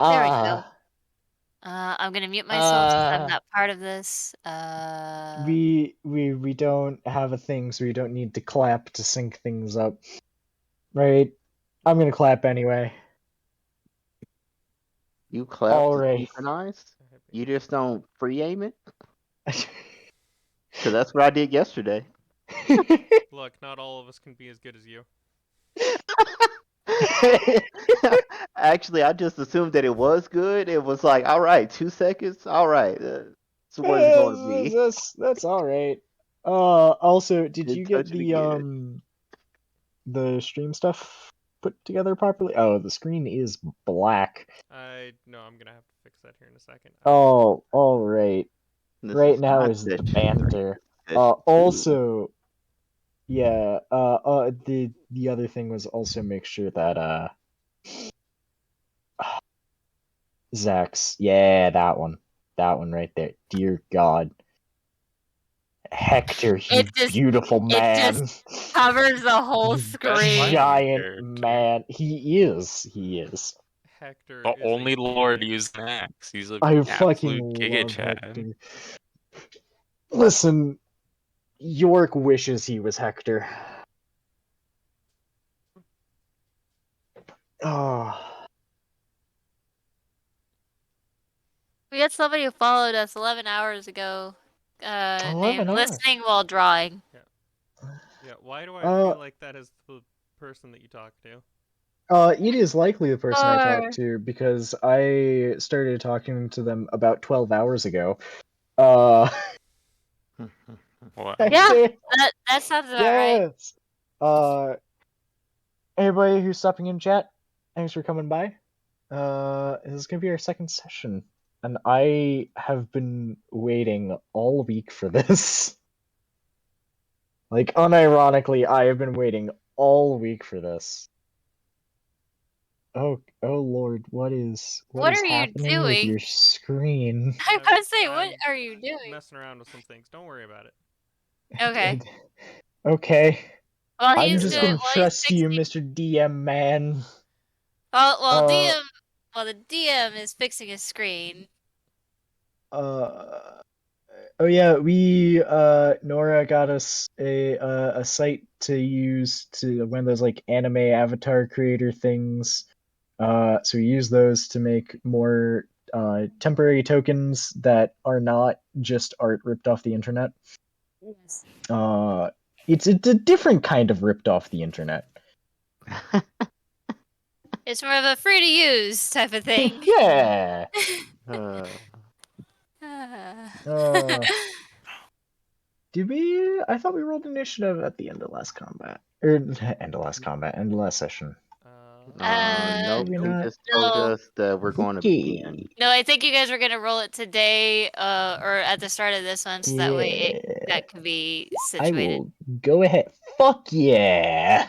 There we go. Ah. I'm gonna mute myself since I'm not part of this. We don't have a thing, so we don't need to clap to sync things up. Right? I'm gonna clap anyway. You clap All to right. synchronize? You just don't free aim it? Because that's what I did yesterday. Look, not all of us can be as good as you. Actually, I just assumed that it was good. It was like, all right, 2 seconds. All right, that's what it's going to be. That's all right. Also, did you Didn't get touch it again. the stream stuff put together properly? Oh, the screen is black. No, I'm gonna have to fix that here in a second. Oh, all right. This Right is now not is the session 3. banter. Session 2. Also, yeah. The other thing was also make sure that Zach's, yeah, that one right there. Dear God, Hector, you beautiful man. It just covers the whole screen. Giant man. He is. Hector The is only Lord using an axe. He's an I fucking absolute Giga love Chad. Hector. Listen, York wishes he was Hector. Oh. We had somebody who followed us 11 hours ago. 11 named hours. Listening While Drawing. Yeah, why do I feel like that is the person that you talk to? It is likely the person I talked to because I started talking to them about 12 hours ago. Wow. Yeah, that sounds about right. Yes. Everybody who's stopping in chat, thanks for coming by. This is gonna be our second session, and I have been waiting all week for this. Like, unironically, I have been waiting all week for this. Oh Lord, what is are you happening with doing? your screen? I was gonna say, what are you doing? Messing around with some things. Don't worry about it. Okay. Okay. Well, I'm just gonna trust you, Mr. DM man. Well, the DM is fixing his screen. Oh yeah, we Nora got us a site to use to one of those like anime avatar creator things. So we use those to make more temporary tokens that are not just art ripped off the internet. Yes. It's a different kind of ripped off the internet. It's more of a free to use type of thing. Yeah. Did we? I thought we rolled initiative at the end of last combat. Or end of last session. Nope, he just told us that we're going to begin. No, I think you guys were gonna roll it today, or at the start of this one, so that way that could be situated. I will go ahead. Fuck yeah!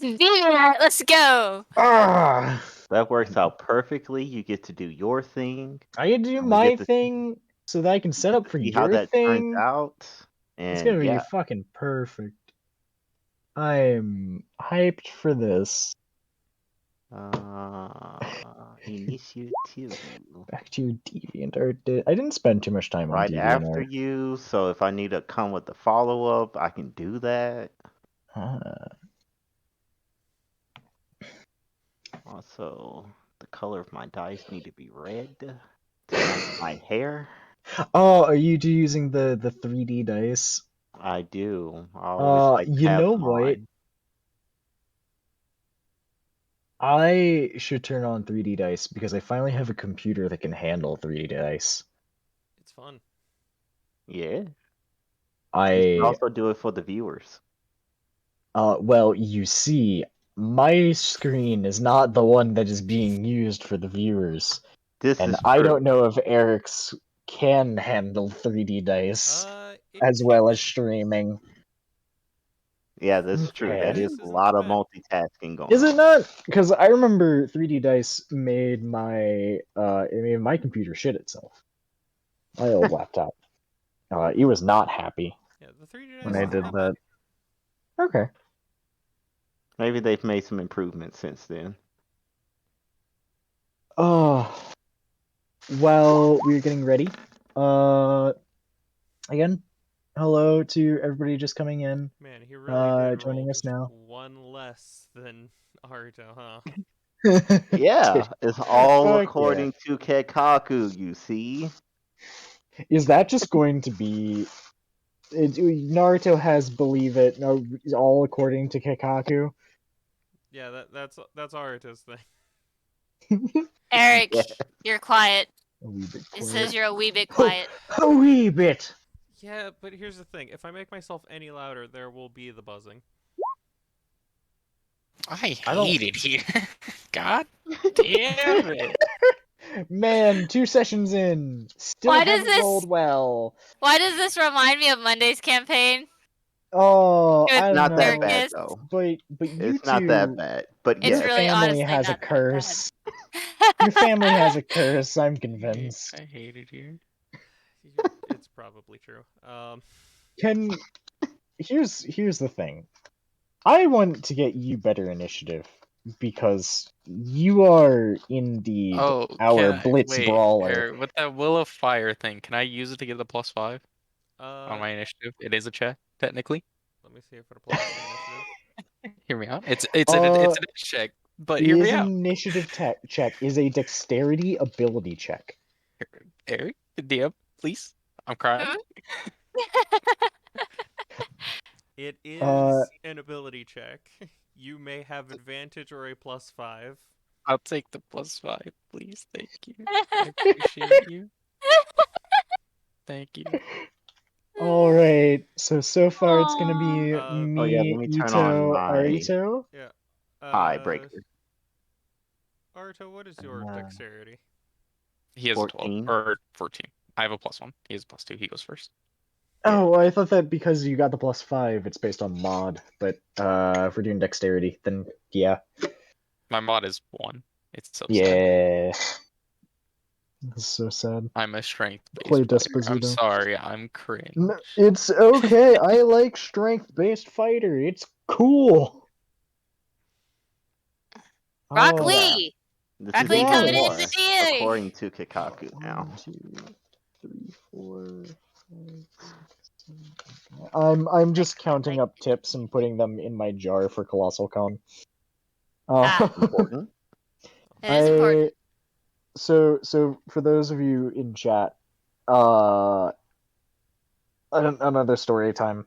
Let's go! That works out perfectly. You get to do your thing. I get to do my thing so that I can set up for See how your that thing. turns out. And it's gonna be fucking perfect. I'm hyped for this. Initiative. Back to your DeviantArt. I didn't spend too much time on Right DeviantArt. after you, so if I need to come with the follow-up, I can do that. Also, the color of my dice need to be red to match my hair. Oh, are you using the 3D dice? I do. I always like you know what? I should turn on 3D dice because I finally have a computer that can handle 3D dice. It's fun. Yeah. You can also do it for the viewers. Well, you see, my screen is not the one that is being used for the viewers. And I don't know if Eric's can handle 3D dice as well as streaming. Yeah, that's true. That is a lot of multitasking going on. Is it not? Because I remember 3D dice made my computer shit itself. My old laptop. It was not happy. Yeah, the 3D dice when I did that. Okay. Maybe they've made some improvements since then. While we're getting ready, again, hello to everybody just coming in, Man, he really did roll joining us just now. one less than Arto, huh? Yeah, it's all Fuck yeah. according to Kekaku, you see? Is that just going to be... Naruto has believe it, no, all according to Kekaku? Yeah, that's Arto's thing. Eric, Yeah. you're quiet. A wee bit It quiet. says you're a wee bit Oh, quiet. a wee bit! Yeah, but here's the thing. If I make myself any louder, there will be the buzzing. I I don't- hate it here. God damn it. Man, 2 sessions in, still Why does haven't this- rolled well. Why does this remind me of Monday's campaign? Oh, Good I don't Not that know. bad, Circus. though. But you It's not that two, bad. But It's your yes. really family honestly has a not that curse. bad. Your family has a curse, I'm convinced. I hate it here. It's probably true. Can here's the thing. I want to get you better initiative because you are indeed Oh, our can I blitz wait, brawler. Eric, with that Will of Fire thing, can I use it to get the +5 on Uh, my initiative? It is a check, technically. let me see if it applies to initiative. Hear me out. It's Uh, an check, but hear is me an out. initiative check is a dexterity ability check. Eric, DM, please. I'm crying. It Uh, is an ability check. You may have advantage or a +5. I'll take the +5, please. Thank you. I appreciate you. Thank you. all right. So far it's gonna be Oh yeah, let me, me turn on Ito, my Arito. Yeah. eye breaker. Arto, what is your Uh, dexterity? He has a 12 14. or 14. I have a +1. He has a +2. He goes first. Yeah. Oh, I thought that because you got the +5, it's based on mod. But if we're doing dexterity, then yeah, My mod is 1. It's so sad. yeah. That's so sad. I'm a strength Play based fighter. I'm Desposito. sorry, I'm cringe. No, it's okay. I like strength-based fighter. It's cool. Rock Oh, Lee! This Rock is Lee even coming yes. in more the DA! according to Kekaku now. 1, 2, 3, 4, 5, 6, 7. I'm just counting up tips and putting them in my jar for Colossal Con. Ah, Important. it is important. So for those of you in chat, uh, another story time.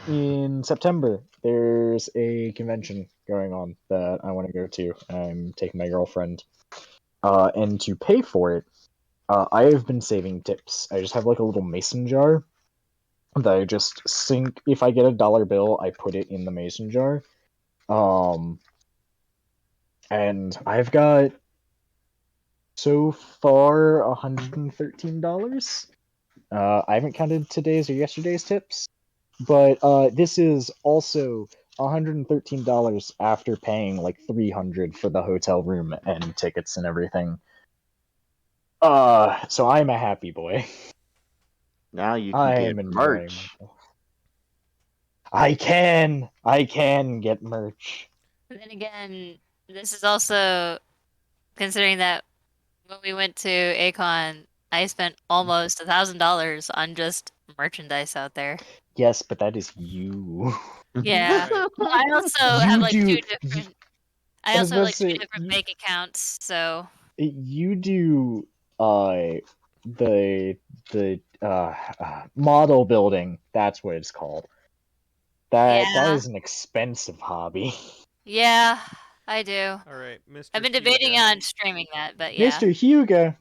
In September, there's a convention going on that I want to go to. I'm taking my girlfriend. And to pay for it, I have been saving tips. I just have like a little mason jar that I just sink. If I get a dollar bill, I put it in the mason jar. And I've got so far $113. I haven't counted today's or yesterday's tips, but this is also $113 after paying like $300 for the hotel room and tickets and everything. So I'm a happy boy. Now you can I get am enjoying merch. myself. I can get merch. And then again, this is also considering that when we went to Acon, I spent almost $1,000 on just merchandise out there. Yes, but that is you. Yeah. Right. I also have You like do. two different. I I was also have about to like two say different bank accounts, so you do the model building. That's what it's called. That yeah, is an expensive hobby. yeah, I do. All right, Mr. I've been debating Hyuga. on streaming that, but yeah. Mr. Hugo.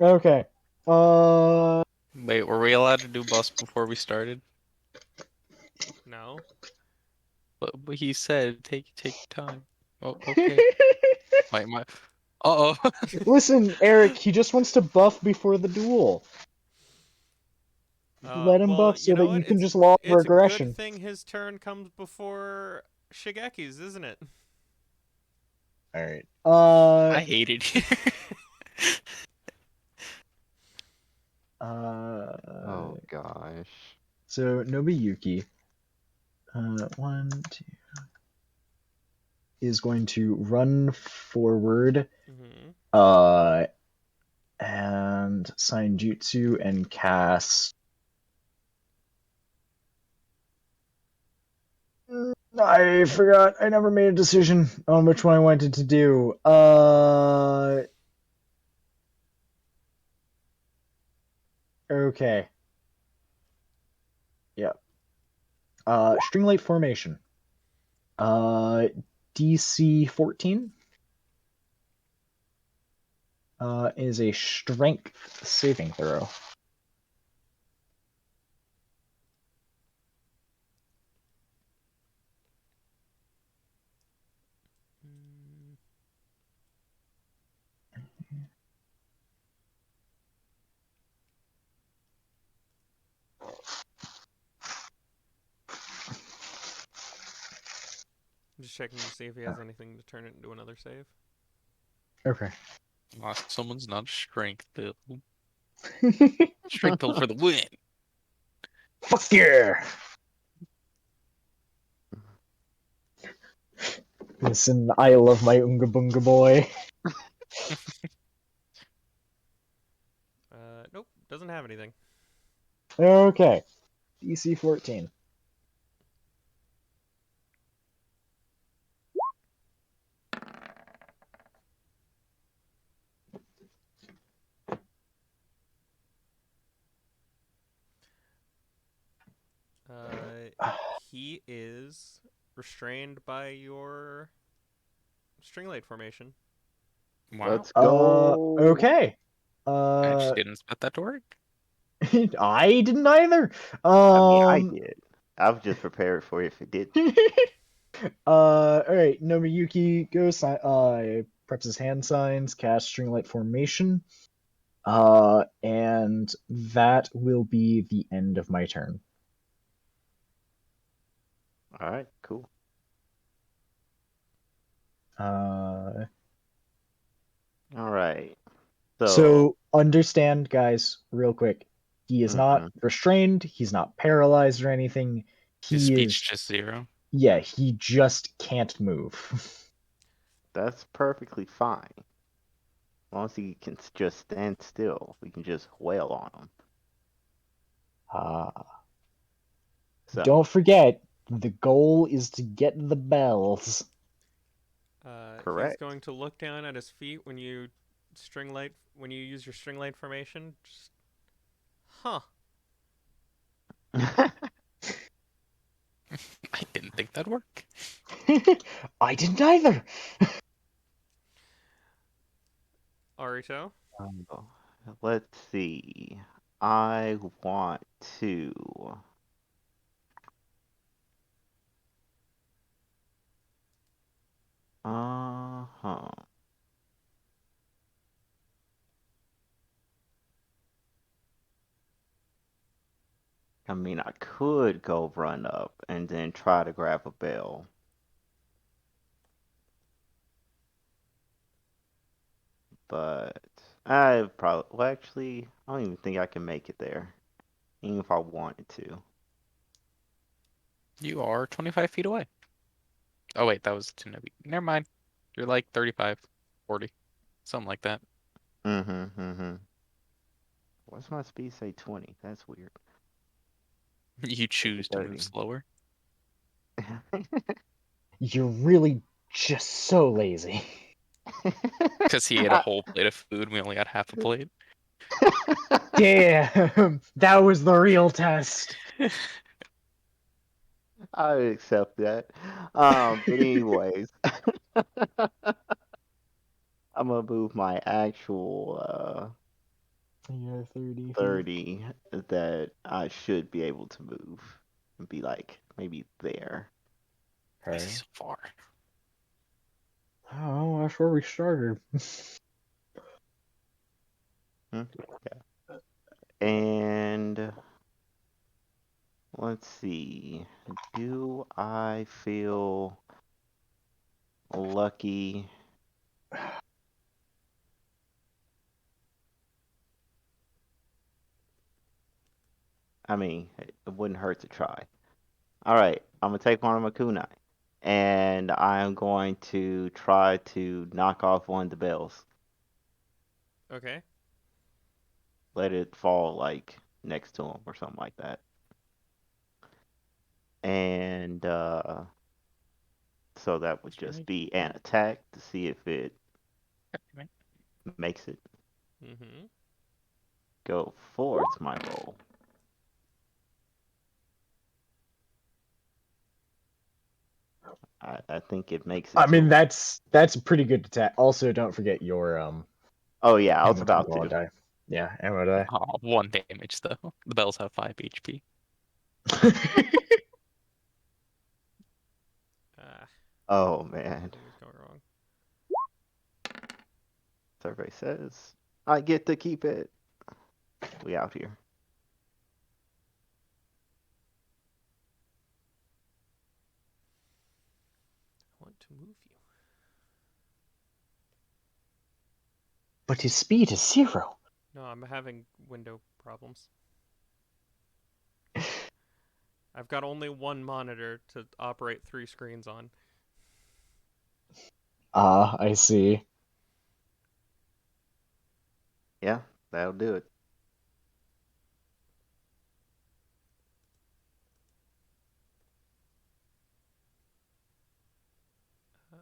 Okay. Wait, were we allowed to do bus before we started? No. But he said take time. Oh, okay. My. Uh-oh. Listen, Eric, he just wants to buff before the duel. Let him Well, buff you so know that what? you can just log It's a good regression. thing his turn comes before Shigeki's, isn't it? Alright. I hated you. Oh gosh. So Nobuyuki. 1, 2. is going to run forward, Mm-hmm. uh, and sign jutsu and cast. I forgot. I never made a decision on which one I wanted to do. Okay. Yeah. String light formation. Uh, DC 14. Is a strength saving throw. Mm, I'm just checking to see if he has anything to turn it into another save. Okay. Someone's not strength build. Strength build for the win. Fuck yeah! Listen, I love my Unga Bunga boy. Nope, doesn't have anything. Okay. DC 14. Uh, he is restrained by your string light formation. Wow. Let's go. Okay. I actually Uh, didn't expect that to work. I didn't either. I mean, I did. I was just prepared for it if it did. Alright, Nobuyuki goes, preps his hand signs, casts String Light Formation, and that will be the end of my turn. All right, cool. Uh, All right. So, so understand, guys, real quick, he is not mhm, restrained, he's not paralyzed or anything, His he speech is, just 0. yeah, he just can't move. that's perfectly fine. As long as he can just stand still, we can just wail on him. Uh, So, don't forget, the goal is to get the bells. He's correct. going to look down at his feet when you use your string light formation. Just, huh. I didn't think that'd work. I didn't either. Arito. Oh, let's see. I want to. Uh-huh. I mean, I could go run up and then try to grab a bell, but I probably. Well, actually, I don't even think I can make it there, even if I wanted to. You are 25 feet away. Oh, wait, that was to Nebi. Never mind. You're like 35, 40, something like that. Mm-hmm, mm-hmm. What's my speed say 20? That's weird. You Could be choose to move 30. slower. You're really just so lazy. Because he ate a whole plate of food and we only got half a plate. Damn, that was the real test. I would accept that. But anyways, I'm gonna move my actual You're 30 feet. 30 that I should be able to move and be like maybe there. Why is he Okay. so far? Oh, that's where we started. Hmm? And let's see. Do I feel lucky? I mean, it wouldn't hurt to try. All right, I'm gonna take one of my kunai. and I'm going to try to knock off one of the bells. Okay. Let it fall like next to him or something like that. And so that would just be an attack to see if it makes it. Mm-hmm. Go forward my roll. I think it makes it I to mean, him. that's a pretty good attack. Also, don't forget your Oh yeah, I was ammo about total to. die. Yeah, ammo die. Oh, 1 damage though. The bells have 5 HP. Ah, Oh man. something is going wrong. Survey says I get to keep it. We out here. I want to move you. But his speed is 0. No, I'm having window problems. I've got only one monitor to operate 3 screens on. Ah, I see. Yeah, that'll do it. Huh?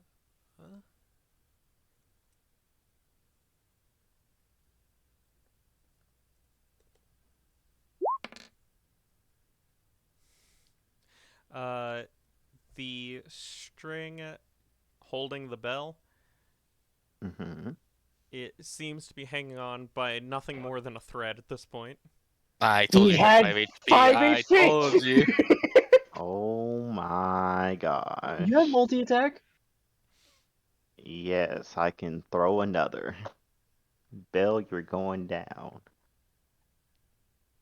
Uh, the string holding the bell, Mm-hmm. it seems to be hanging on by nothing more than a thread at this point. I told He you it had had 5 HP. 5 I HP. told you. Oh my You have gosh. multi attack. Yes, I can throw another. Bell, you're going down.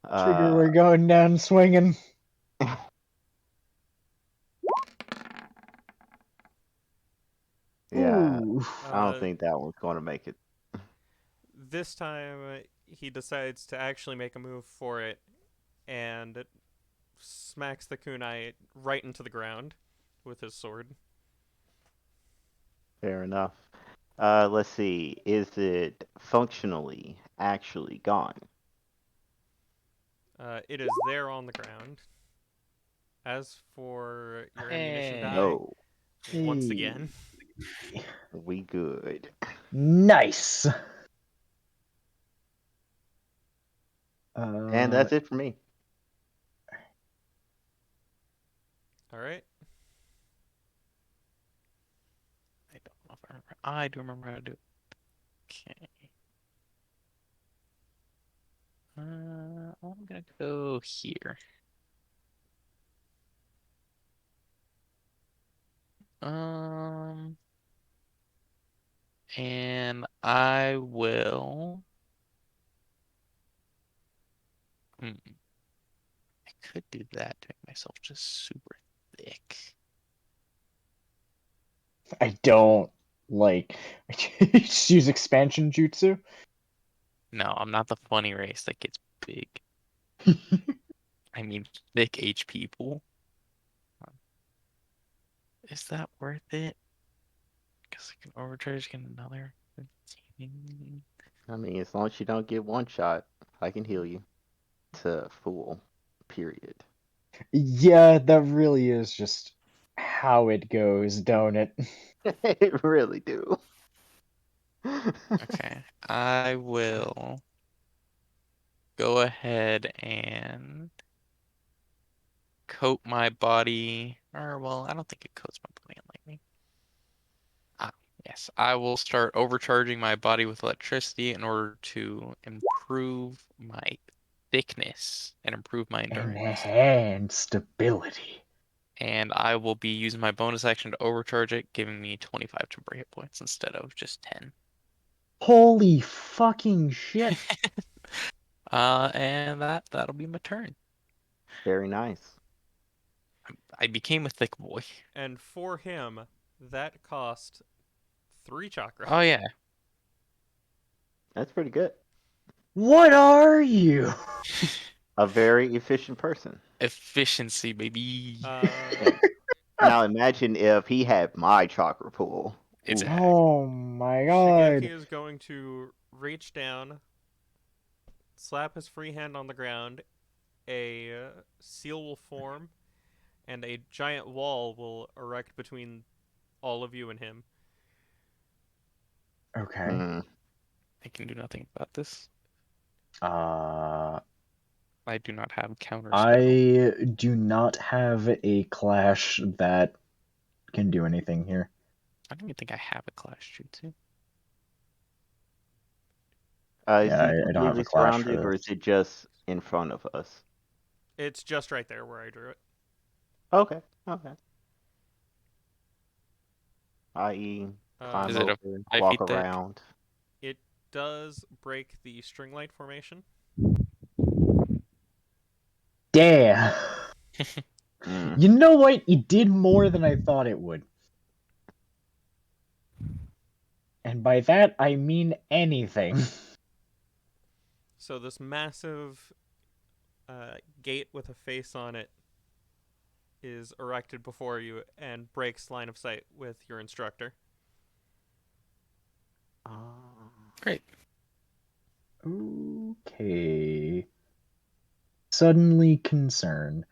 Trigger, Uh, we're going down swinging. yeah, Ooh. I don't Uh, think that one's going to make it. this time he decides to actually make a move for it and it smacks the kunai right into the ground with his sword. Fair enough. Let's see. Is it functionally actually gone? It is there on the ground. As for your ammunition Hey. die, No. once again, We good. Nice. And that's it for me. all right. I don't know if I remember. I do remember how to do it. Okay. I'm gonna go here. Um, and I will. Hmm, I could do that to make myself just super thick. I don't like. Just use expansion jutsu. No, I'm not the funny race that gets big. I mean thick HP pool. Is that worth it? Because I can overcharge, get another 15. I mean, as long as you don't get one shot, I can heal you to full. Period. Yeah, that really is just how it goes, don't it? It really do. Okay, I will go ahead and coat my body. Or, well, I don't think it coats my body in lightning. Ah, yes, I will start overcharging my body with electricity in order to improve my thickness and improve my endurance. Enhanced ability. And I will be using my bonus action to overcharge it, giving me 25 temporary hit points instead of just 10. Holy fucking shit. And that'll be my turn. Very nice. I became a thick boy. And for him, that cost 3 chakra. Oh yeah. That's pretty good. What are you? A very efficient person. Efficiency, baby. Yeah. Now imagine if he had my chakra pool. Ooh. Exactly. Oh my Shigeki god. is going to reach down, slap his free hand on the ground, a seal will form, and a giant wall will erect between all of you and him. Okay. Hmm. I can do nothing about this. Uh, I do not have counter spell. I do not have a clash that can do anything here. I don't even think I have a clash jutsu. Is Yeah, he I don't have completely a clash for surrounded, or is this. it just in front of us? It's just right there where I drew it. Okay. Okay. I.e., Is climb it a over, 5 feet walk deck? around. It does break the string light formation. Damn. Mm. You know what? It did more than I thought it would. And by that, I mean anything. So this massive gate with a face on it is erected before you and breaks line of sight with your instructor. Great. Okay. Suddenly concerned.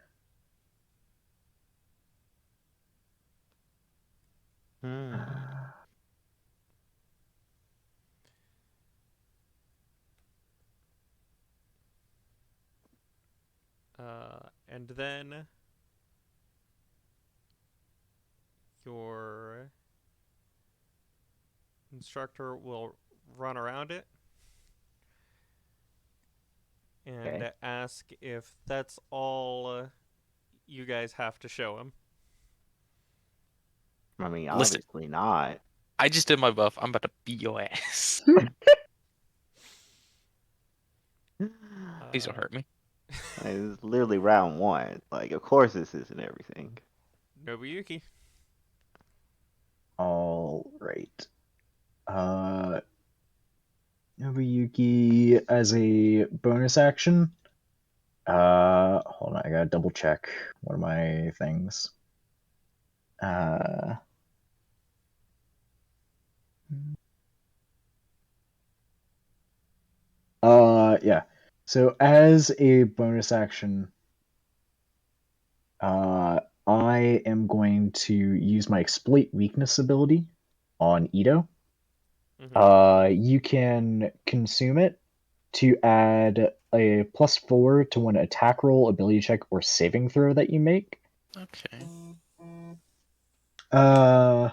Hmm. And then your instructor will run around it Okay. and ask if that's all you guys have to show him. I mean, Listen, obviously not. I just did my buff. I'm about to beat your ass. Please don't hurt me. It's literally round one. Like, of course this isn't everything. Nobuyuki. All right. Nobuyuki as a bonus action. Hold on, I gotta double check one of my things. Uh, yeah. So as a bonus action, I am going to use my exploit weakness ability on Ito. You can consume it to add a +4 to one attack roll, ability check, or saving throw that you make. Okay. Uh,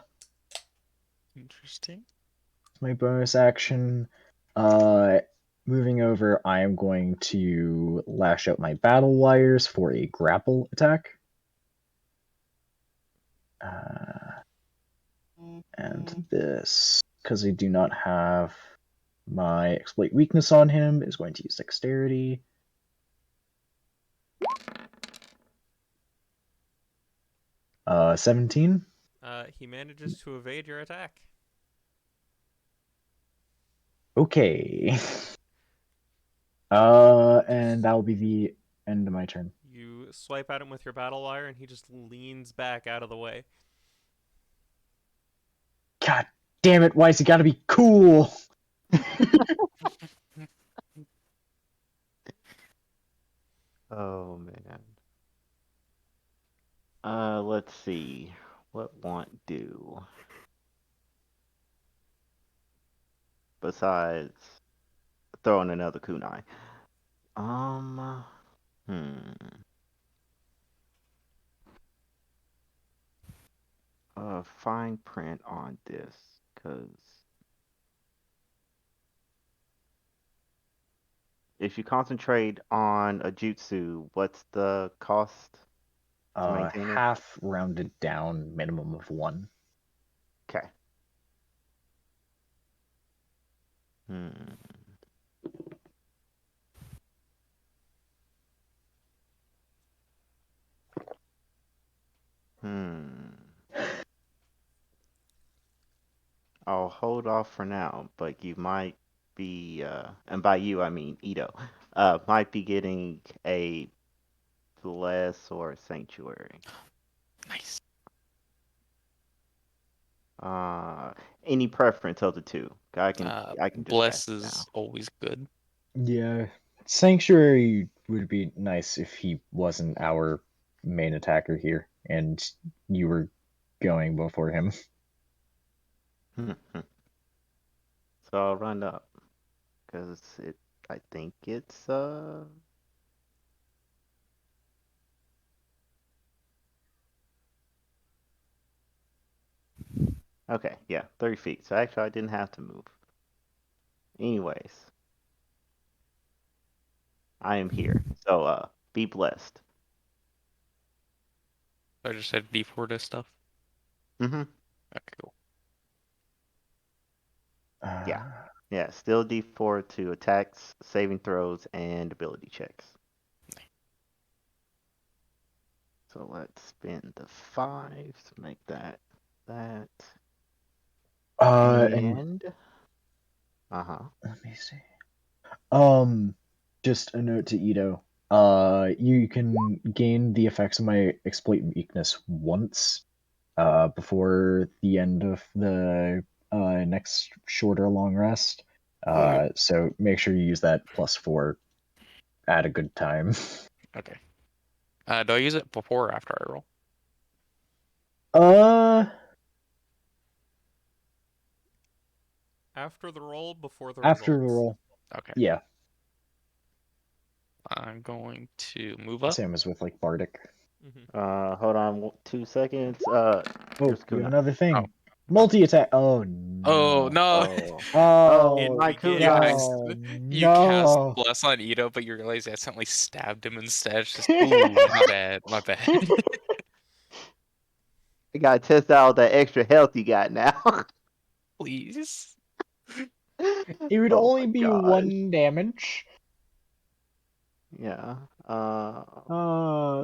Interesting. my bonus action. Uh, moving over, I am going to lash out my battle wires for a grapple attack. And this, because I do not have my exploit weakness on him, is going to use dexterity. 17. He manages to evade your attack. Okay. And that'll be the end of my turn. You swipe at him with your battle wire, and he just leans back out of the way. God damn it, why's he gotta be cool? Oh man. Let's see. What want do? Besides throwing another kunai. Hmm. Fine print on this, cause if you concentrate on a jutsu, what's the cost to maintain it? Half rounded down, minimum of 1. Okay. Hmm. Hmm. I'll hold off for now, but you might be, and by you I mean Ito, might be getting a bless or a sanctuary. Nice. Any preference of the two? I can just pass Bless it down. is always good. Yeah. Sanctuary would be nice if he wasn't our main attacker here and you were going before him. So I'll run up because it. I think it's okay. Yeah, 30 feet. So actually, I didn't have to move. Anyways, I am here. So be blessed. I just had D4 to stuff. Mm-hmm. Okay, cool. Yeah. Uh, Yeah. Still D4 to attacks, saving throws, and ability checks. So let's spend the 5 to make that. and And uh-huh. let me see. Just a note to Ito. You can gain the effects of my exploit weakness once, before the end of the next short or long rest. Okay. So make sure you use that +4 at a good time. Okay. Do I use it before or after I roll? Uh, After the roll, before the After the results. roll. Okay. Yeah, I'm going to move up. same as with like Bardic. Hmm. Hold on 2 seconds. Oh, Here's you have Kuna. another Oh. thing. Oh, Multi attack. Oh Oh no. no. Oh. Oh, it Oh my You Kuna. begins. guys, no. you cast No. Bless on Ito, but you realize you accidentally stabbed him instead. It's just, ooh, my bad, my bad. I gotta test out that extra health you got now. Please. It would Oh only my be gosh. 1 damage. Yeah. Yeah,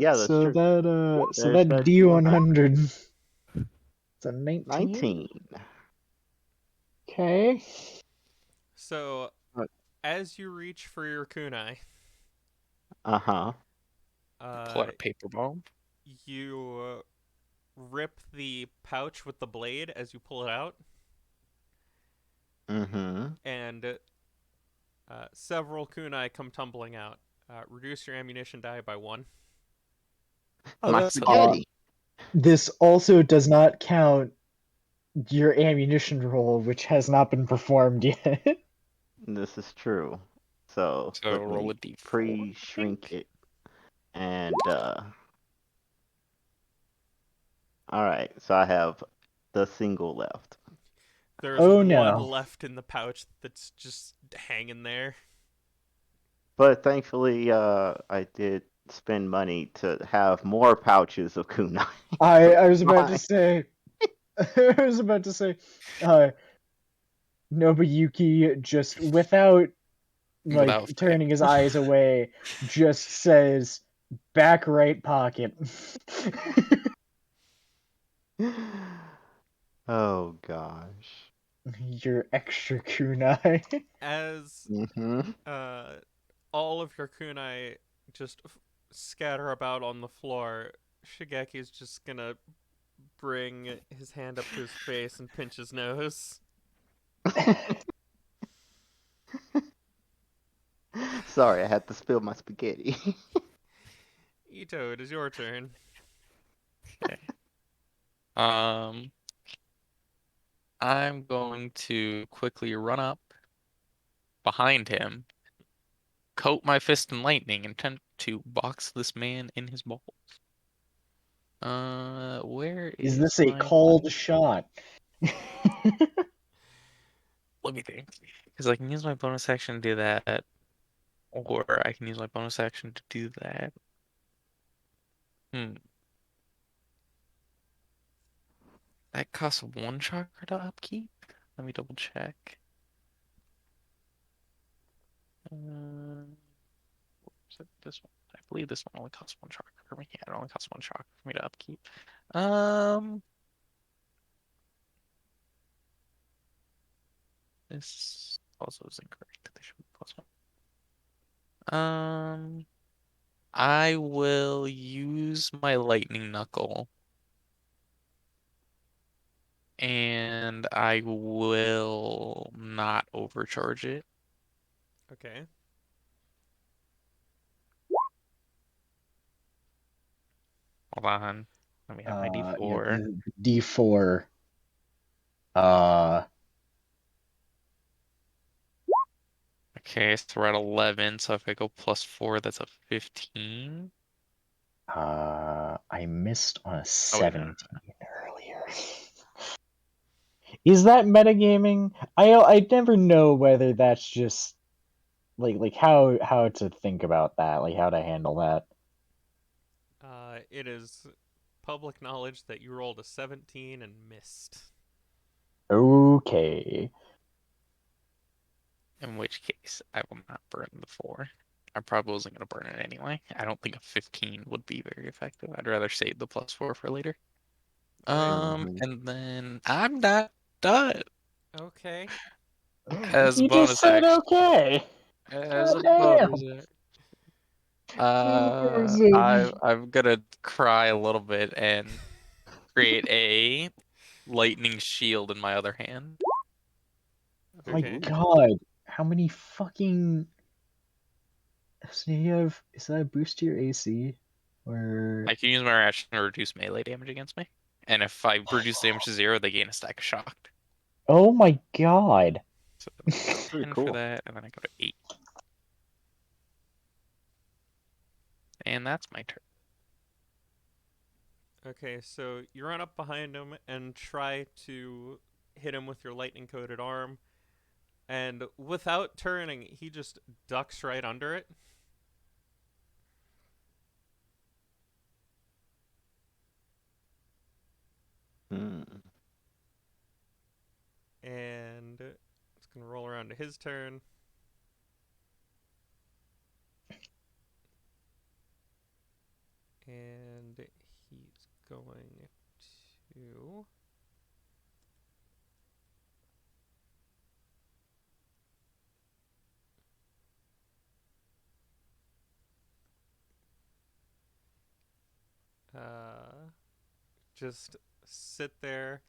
that's So true. There's that that D100. D100. It's a 19. 19. Okay. So, as you reach for your kunai, Uh-huh. Pull uh, out a paper bomb. you rip the pouch with the blade as you pull it out, Mm-hmm. and several kunai come tumbling out. Reduce your ammunition die by 1. Oh, My that's helpful. Uh, spaghetti. this also does not count your ammunition roll, which has not been performed yet. This is true. So So let roll me a D4, I pre-shrink think. it. And all right. So I have the single left. There's Oh one no. left in the pouch that's just hanging there. But thankfully, I did spend money to have more pouches of kunai. So I was it's about to fine. say I was about to say uh Nobuyuki, just without Without like fail. turning his eyes away, just says back right pocket. Oh gosh. Your extra kunai. As Mm-hmm. uh, all of your kunai just scatter about on the floor, Shigeki's just gonna bring his hand up to his face and pinch his nose. Sorry, I had to spill my spaghetti. Ito, it is your turn. Okay. Um, I'm going to quickly run up behind him, coat my fist in lightning, and attempt to box this man in his balls. Where Is is this a my called body? shot? Let me think. Because I can use my bonus action to do that, or I can use my bonus action to do that. Hmm. That costs 1 chakra to upkeep? Let me double check. Uh, is it this one? I believe this one only costs 1 chakra for me. Yeah, it only costs 1 chakra for me to upkeep. Um, this also is incorrect. They should be +1. I will use my lightning knuckle and I will not overcharge it. Okay. Hold on. Let me have my Yeah, D4. the D4. Uh, Okay, so we're at 11, so if I go +4, that's a 15. I missed on a Oh wait, no. 17 earlier. Is that metagaming? I never know whether that's just like how to think about that, like how to handle that. It is public knowledge that you rolled a 17 and missed. Okay. In which case, I will not burn the 4. I probably wasn't going to burn it anyway. I don't think a 15 would be very effective. I'd rather save the +4 for later. All right. And then I'm not done Okay. as a You just bonus said action. okay. As God a bonus damn. action. There's a- I'm gonna cry a little bit and create a lightning shield in my other hand. My Okay. Ooh. God, how many fucking so you have is that a boost to your AC? Or I can use my reaction to reduce melee damage against me. And if I reduce damage to 0, they gain a stack of shock. oh my God. So then I go Pretty 10 for cool. that, and then I go to 8. And that's my turn. Okay, so you run up behind him and try to hit him with your lightning coated arm, and without turning, he just ducks right under it. Hmm. And it's gonna roll around to his turn. And he's going to uh, just sit there,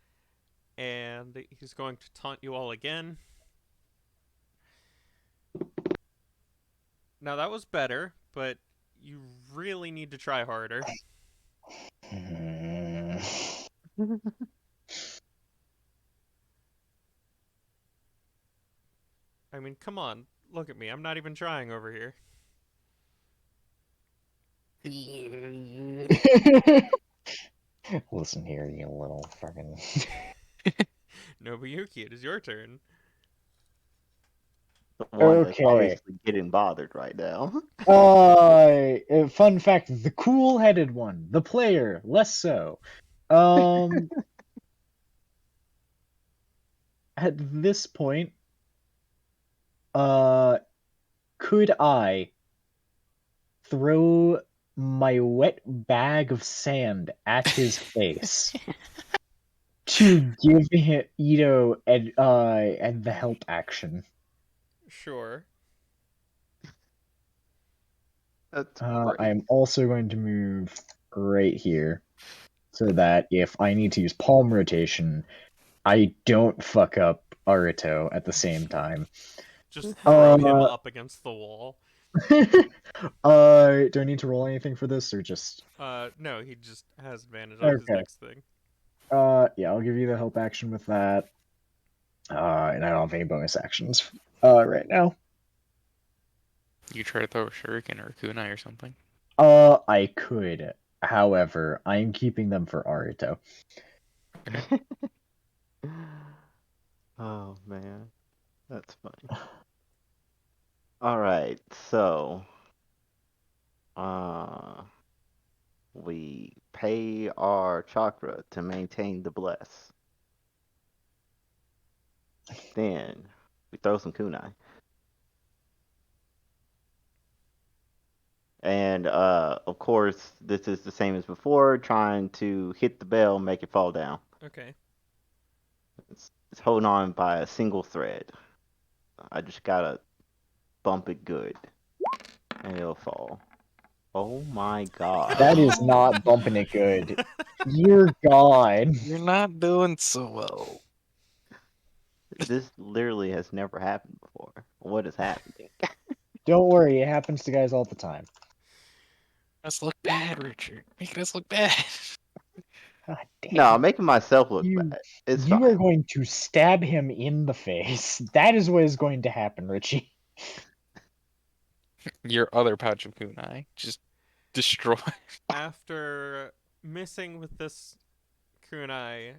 and he's going to taunt you all again. Now that was better, but you really need to try harder. Hmm. I mean, come on, look at me. I'm not even trying over here. Listen here, you little fucking. Nobuyuki, it is your turn. The one that's Okay. obviously getting bothered right now. Fun fact: the cool-headed one, the player, less so. Um, at this point, uh, could I throw my wet bag of sand at his face to give him Ito and the help action? Sure. That's I great. am also going to move right here so that if I need to use palm rotation, I don't fuck up Aruto at the same time. Just throw him Uh, up against the wall. do I need to roll anything for this or just No, he just has advantage on his okay? next thing. Yeah, I'll give you the help action with that. And I don't have any bonus actions right now. You try to throw a shuriken or a kunai or something. I could. However, I'm keeping them for Aruto. Okay. Oh man, that's funny. All right, so uh, we pay our chakra to maintain the bless. Then we throw some kunai, and of course, this is the same as before. Trying to hit the bell, make it fall down. Okay. It's holding on by a single thread. I just gotta bump it good, and it'll fall. Oh my god. That is not bumping it good. You're gone. You're not doing so well. This literally has never happened before. What is happening? Don't worry, it happens to guys all the time. Us look bad, Richard. Making us look bad. God damn. No, I'm making myself look You- bad. It's You are fine. going to stab him in the face. That is what is going to happen, Richie. Your other pouch of kunai just destroy. After missing with this kunai,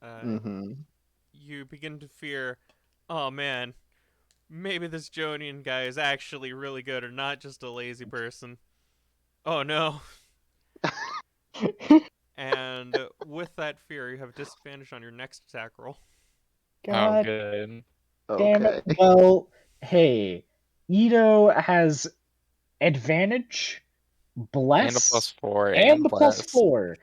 Mm-hmm. you begin to fear, oh man, maybe this Jonian guy is actually really good or not just a lazy person. Oh no. And with that fear, you have disadvantage on your next attack roll. Oh, God good. damn Okay. it. Well, hey, Ito has advantage, And a bless, +4 and and the plus bless. 4.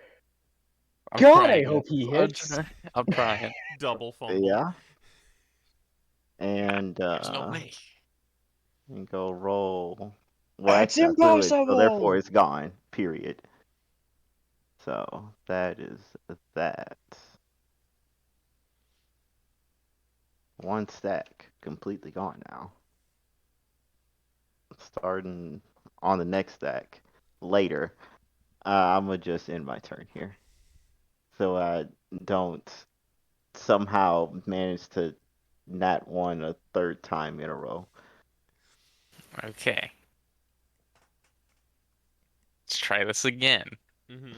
I'm God, I trying hope it. he I'm hits. trying. I'm trying. Double fumble. Yeah. And There's no way. and go roll. Well, That's actually, I threw it, so therefore impossible. it's gone. Period. So that is that. One stack completely gone now. Starting on the next stack later. I'm gonna just end my turn here, so I don't somehow manage to nat one a third time in a row. Okay. Let's try this again. Mm-hmm.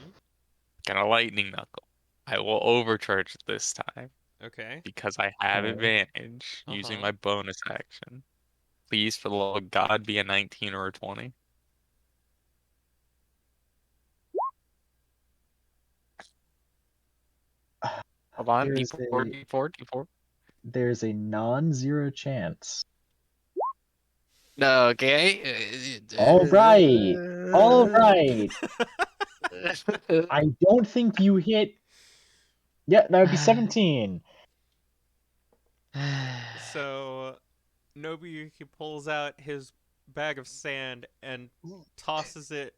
Got a lightning knuckle. I will overcharge this time Okay. because I have Okay. advantage using Uh-huh. my bonus action. Please, for the love of God, be a 19 or a 20. Hold on, There's D4, a D4, D4. there's a non-zero chance. Okay. All right. All right. I don't think you hit. Yeah, that would be 17. So Nobuyuki pulls out his bag of sand and tosses it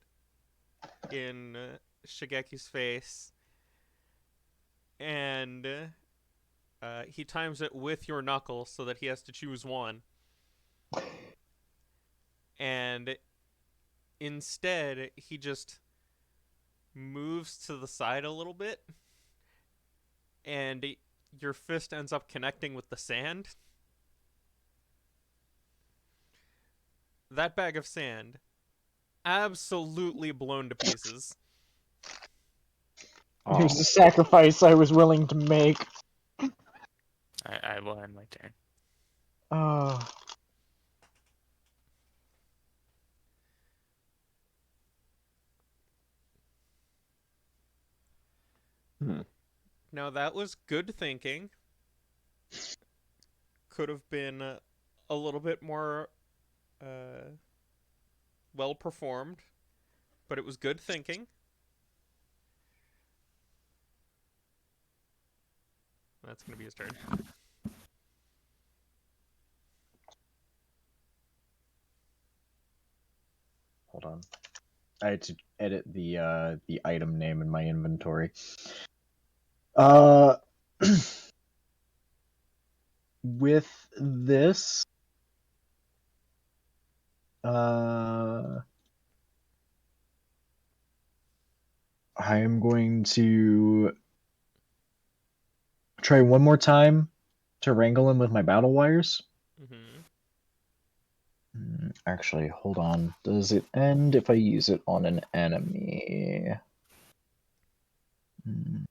in Shigeki's face, and he times it with your knuckle so that he has to choose one. And instead, he just moves to the side a little bit, and your fist ends up connecting with the sand. That bag of sand absolutely blown to pieces. There's Oh, a sacrifice I was willing to make. I will end my turn. Oh, hmm. Now, that was good thinking. Could have been a little bit more well performed, but it was good thinking. That's going to be his turn. hold on. I had to edit the item name in my inventory. Uh, with this, I'm going to try one more time to wrangle him with my battle wires. Mm-hmm. Actually, hold on. Does it end if I use it on an enemy? Hmm.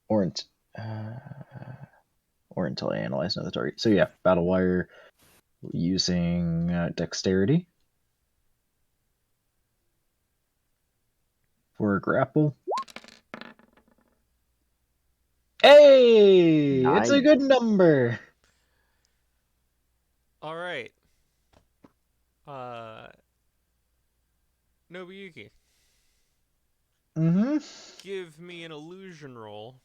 Or, uh, or until I analyze another target. So yeah, battle wire using dexterity for a grapple. Hey, it's a Nice. good number. All right. Uh, Nobuyuki, Mm-hmm. give me an illusion roll.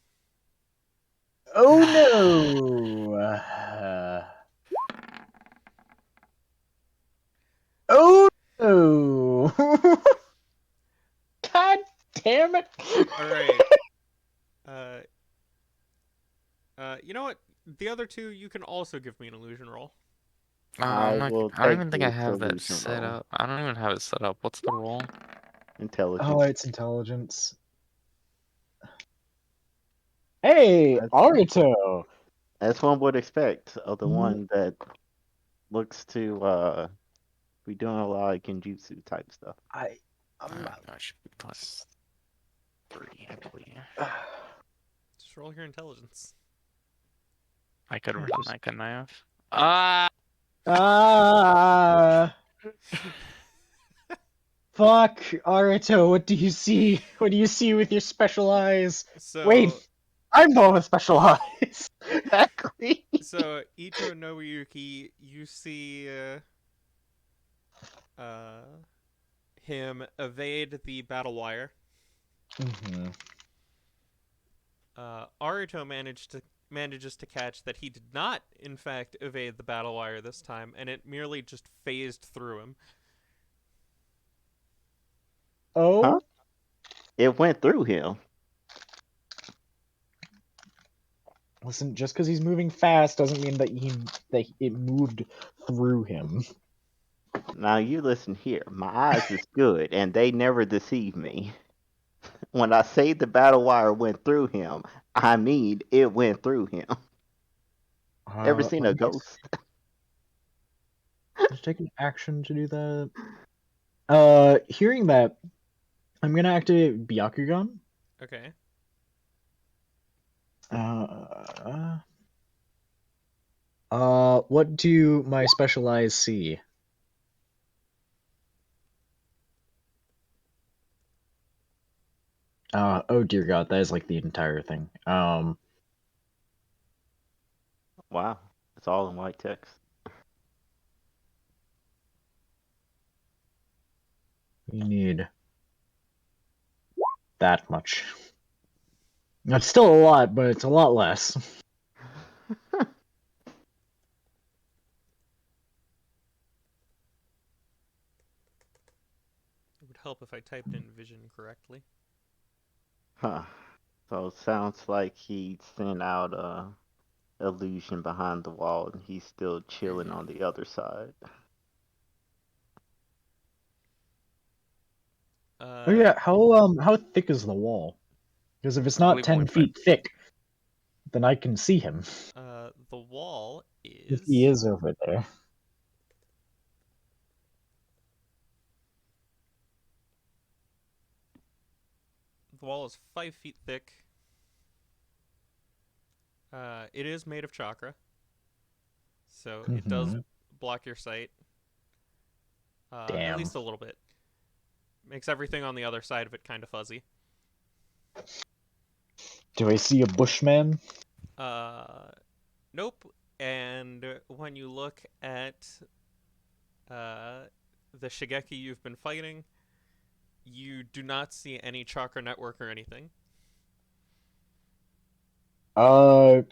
Oh no. The other two, you can also give me an illusion roll. I I'm not. will I don't take even think I the have that illusion set roll. up. I don't even have it set up. What's the roll? Oh, Intelligence. it's intelligence. Hey, That's, Aruto! that's one would expect of the Mm, one that looks to be doing a lot of genjutsu type stuff. I, um, No, it should be +3, I believe. Just roll your intelligence. I could have yeah, done just that, couldn't I have? Ah! ah, fuck, Aruto. What do you see? What do you see with your special eyes? Wait, So, I'm the one with special eyes. Exactly. so Ito Nobuyuki, you see him evade the battle wire. Hmm. Aruto manages to catch that he did not, in fact, evade the battle wire this time, and it merely just phased through him. Huh? Oh, It went through him. listen. Just because he's moving fast doesn't mean that it moved through him. Now you listen here. My eyes is good, and they never deceive me. When I say the battle wire went through him, I mean it went through him. Ever seen Let a me ghost? just take an action to do that. Hearing that, I'm gonna activate Byakugan. Okay. Uh, what do my special eyes see? Oh dear God, that is like the entire thing. Wow, it's all in white text. We need that much. It's still a lot, but it's a lot less. It would help if I typed in vision correctly. Huh. So it sounds like he sent out a illusion behind the wall, and he's still chilling on the other side. Oh Uh, yeah, how thick is the wall? Because if it's I not believe 10 one foot. feet thick, then I can see him the wall if he is is over there. the wall is 5 feet thick. It is made of chakra, so it does Hmm. block your sight, at Damn. least a little bit. Makes everything on the other side of it kind of fuzzy. Do I see a bushman? Uh, nope. And when you look at uh, the Shigeki you've been fighting, you do not see any chakra network or anything. Uh,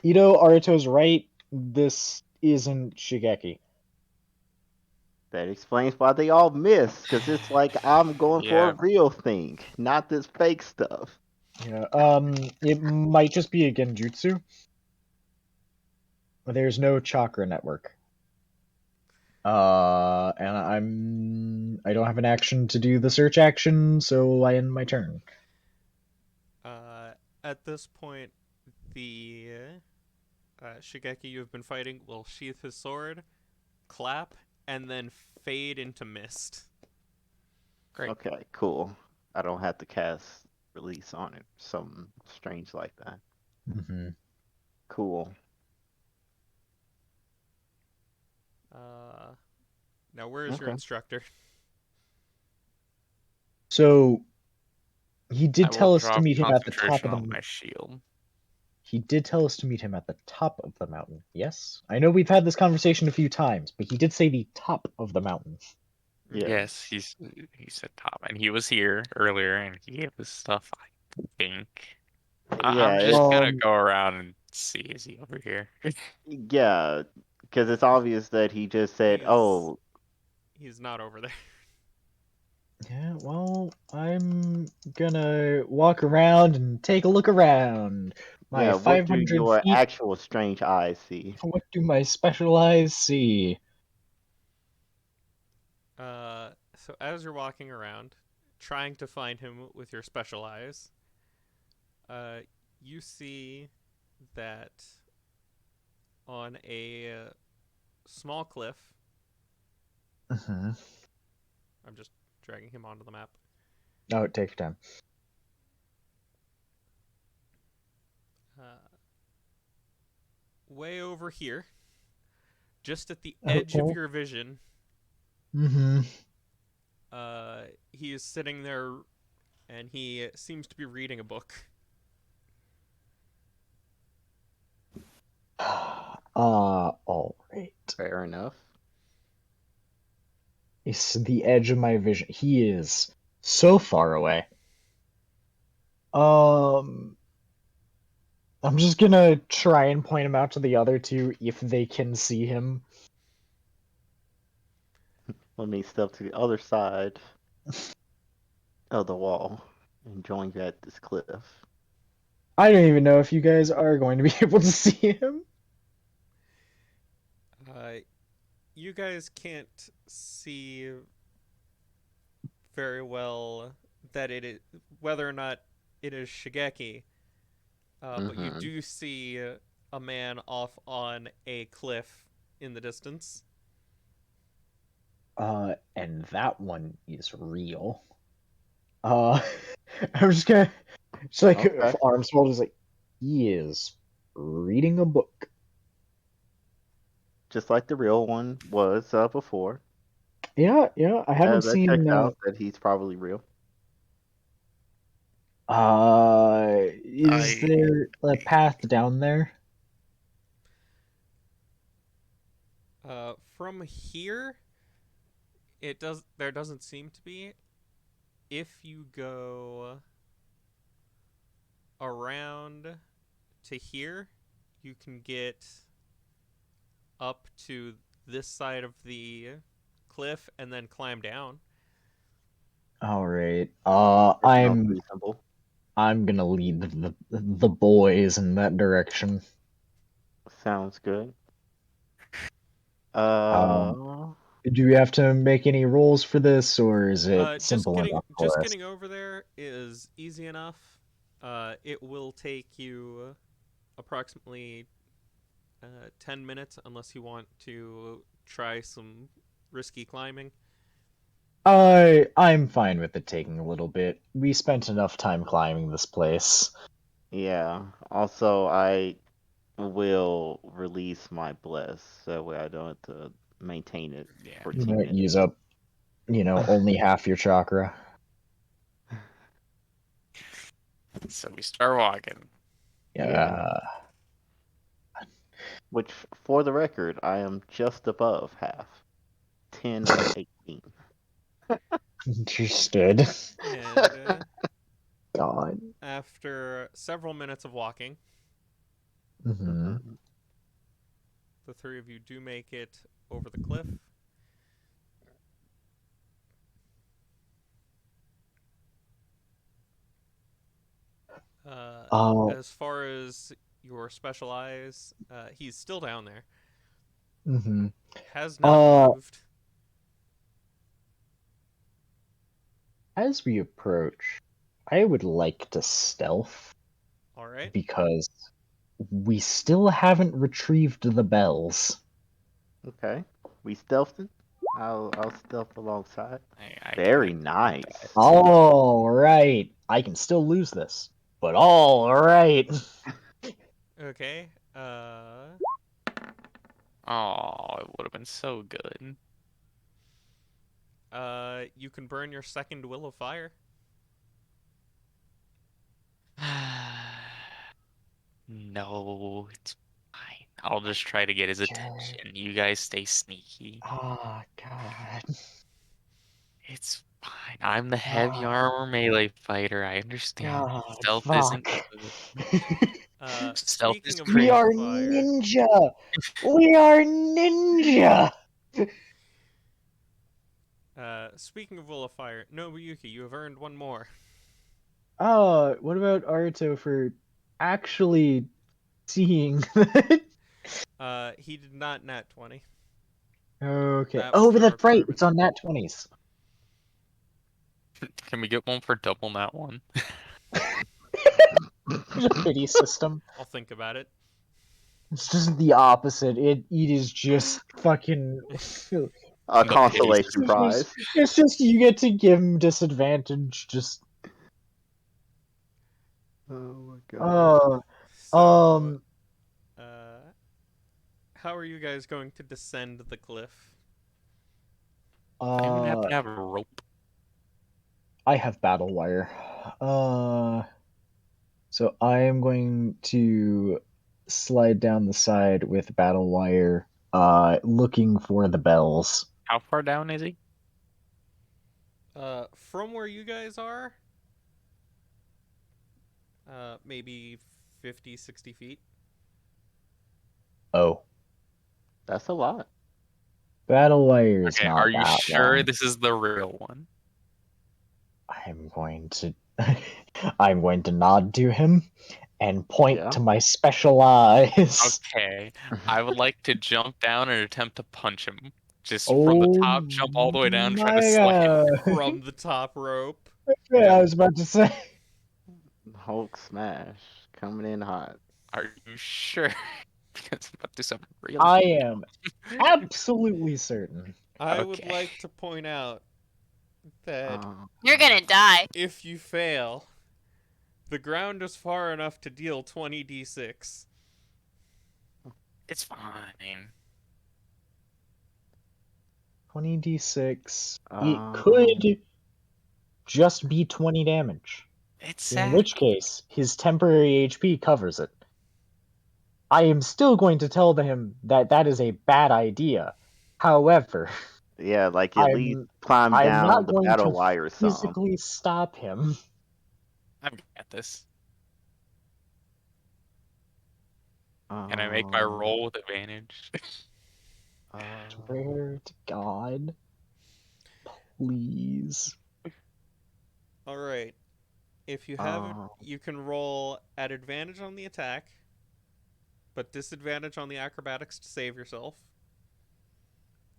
Aruto's right. This isn't Shigeki. That explains why they all miss, because it's like I'm going for a Yeah, real thing, not this fake stuff. Yeah. It might just be a genjutsu. There's no chakra network. And I don't have an action to do the search action, so I end my turn. Uh, at this point, the Shigeki you've been fighting will sheath his sword, clap, and then fade into mist. great. Okay, cool. I don't have to cast release on it. Something strange like that. Hmm. Cool. Uh, now, where is your Okay. instructor? So he I did will tell us to drop meet him at the top concentration of on the. my shield. He did tell us to meet him at the top of the mountain. Yes, I know we've had this conversation a few times, but he did say the top of the mountain. Mm-hmm. Yeah. Yes, he said top, and he was here earlier, and he gave us stuff. I think I'm Yeah, just it's gonna go around and see. Is he over here? yeah, because it's obvious that he just said, He's "Oh, he's not over there. Yeah, well, I'm gonna walk around and take a look around. My Yeah, what do 500 your feet. actual strange eyes see? What do my special eyes see? So as you're walking around, trying to find him with your special eyes, uh, you see that on a small cliff. Hmm. I'm just dragging him onto the map. Oh, take your time. Uh, Way over here, just at the Oh, edge of oh. your vision, Mm-hmm. he is sitting there, and he seems to be reading a book. All right. Fair enough. It's the edge of my vision. He is so far away. Um, I'm just gonna try and point him out to the other two if they can see him. Let me step to the other side of the wall and join you at this cliff. I don't even know if you guys are going to be able to see him. Uh, you guys can't see very well that it is whether or not it is Shigeki, but you Mm-hmm. do see a man off on a cliff in the distance. And that one is real. Uh, I'm just gonna, just like Okay. arms folded, like he is reading a book. Just like the real one was before. Yeah, yeah. I haven't That seen. checks out that he's probably real. Is I there a path down there? From here, there doesn't seem to be. If you go around to here, you can get up to this side of the cliff and then climb down. All right. It sounds reasonable. I'm gonna lead the boys in that direction. Sounds good. Um, Uh, do we have to make any rolls for this, or is it Just simple getting enough for us? over there is easy enough. It will take you approximately 10 minutes unless you want to try some risky climbing. I'm fine with it taking a little bit. We spent enough time climbing this place. yeah. Also, I will release my bless so way I don't have to maintain it yeah. for You 2 know, use minutes. up, only half your chakra. So we start walking. Yeah. Yeah, Which, for the record, I am just above half. 10 of 18. understood. And God. after several minutes of walking, Hmm. Mhm. the three of you do make it over the cliff. Uh, Uh, as far as your special eyes, he's still down there. hmm. Has not Uh, moved. as we approach, I would like to stealth All right. because we still haven't retrieved the bells. Okay. We stealthed. I'll stealth alongside. I Very can do nice. that. All right. I can still lose this, but all right. Okay. Oh, it would have been so good. You can burn your second will of fire. No, it's fine. I'll just try to get his Sure. attention. You guys stay sneaky. Oh, God. It's fine. I'm the heavy Ah, armor melee fighter. I understand. God, Stealth isn't fuck. good. Stealth is Speaking of We will great. of are fire, ninja. We are ninja. speaking of will of fire, Nobuyuki, you have earned one more. Oh, what about Aruto for actually seeing that. He did not nat 20. Okay. That was Oh, the but that's right. requirement. It's on nat 20s. Can we get one for double that one? There's a pity system. I'll think about it. It's just the opposite. It is just fucking. A The pity consolation system. prize. It's just you get to give him disadvantage. Just Oh my god. uh So, um uh, how are you guys going to descend the cliff? Anyone happen uh to have a rope? I have battle wire. Uh so I am going to slide down the side with battle wire, looking for the bells. How far down is he? From where you guys are, maybe 50, 60 feet. Oh, That's a lot. battle wire is Okay, are not you that sure long. this is the real one? I'm going to I'm going to nod to him and point Yeah. to my special eyes. Okay, I would like to jump down and attempt to punch him. Just from the Oh top, jump all the way down, try to my slay him. god. From the top rope. Yeah, I was about to say. Hulk smash coming in hot. Are you sure? Because I'm about to do something really I dumb. am absolutely certain. I would Okay. like to point out that Um, You're gonna die. if you fail, the ground is far enough to deal 20d6. It's fine. 20d6. It um, could just be 20 damage. It's In sad. which case, his temporary HP covers it. I am still going to tell him that that is a bad idea. However, yeah, like at least I'm climb I'm down not the going battle to wire some. physically stop him. I've got this. Can I make my Um, roll with advantage? uh, Swear to God, please. Alright. If you have it, um, you can roll at advantage on the attack, but disadvantage on the acrobatics to save yourself.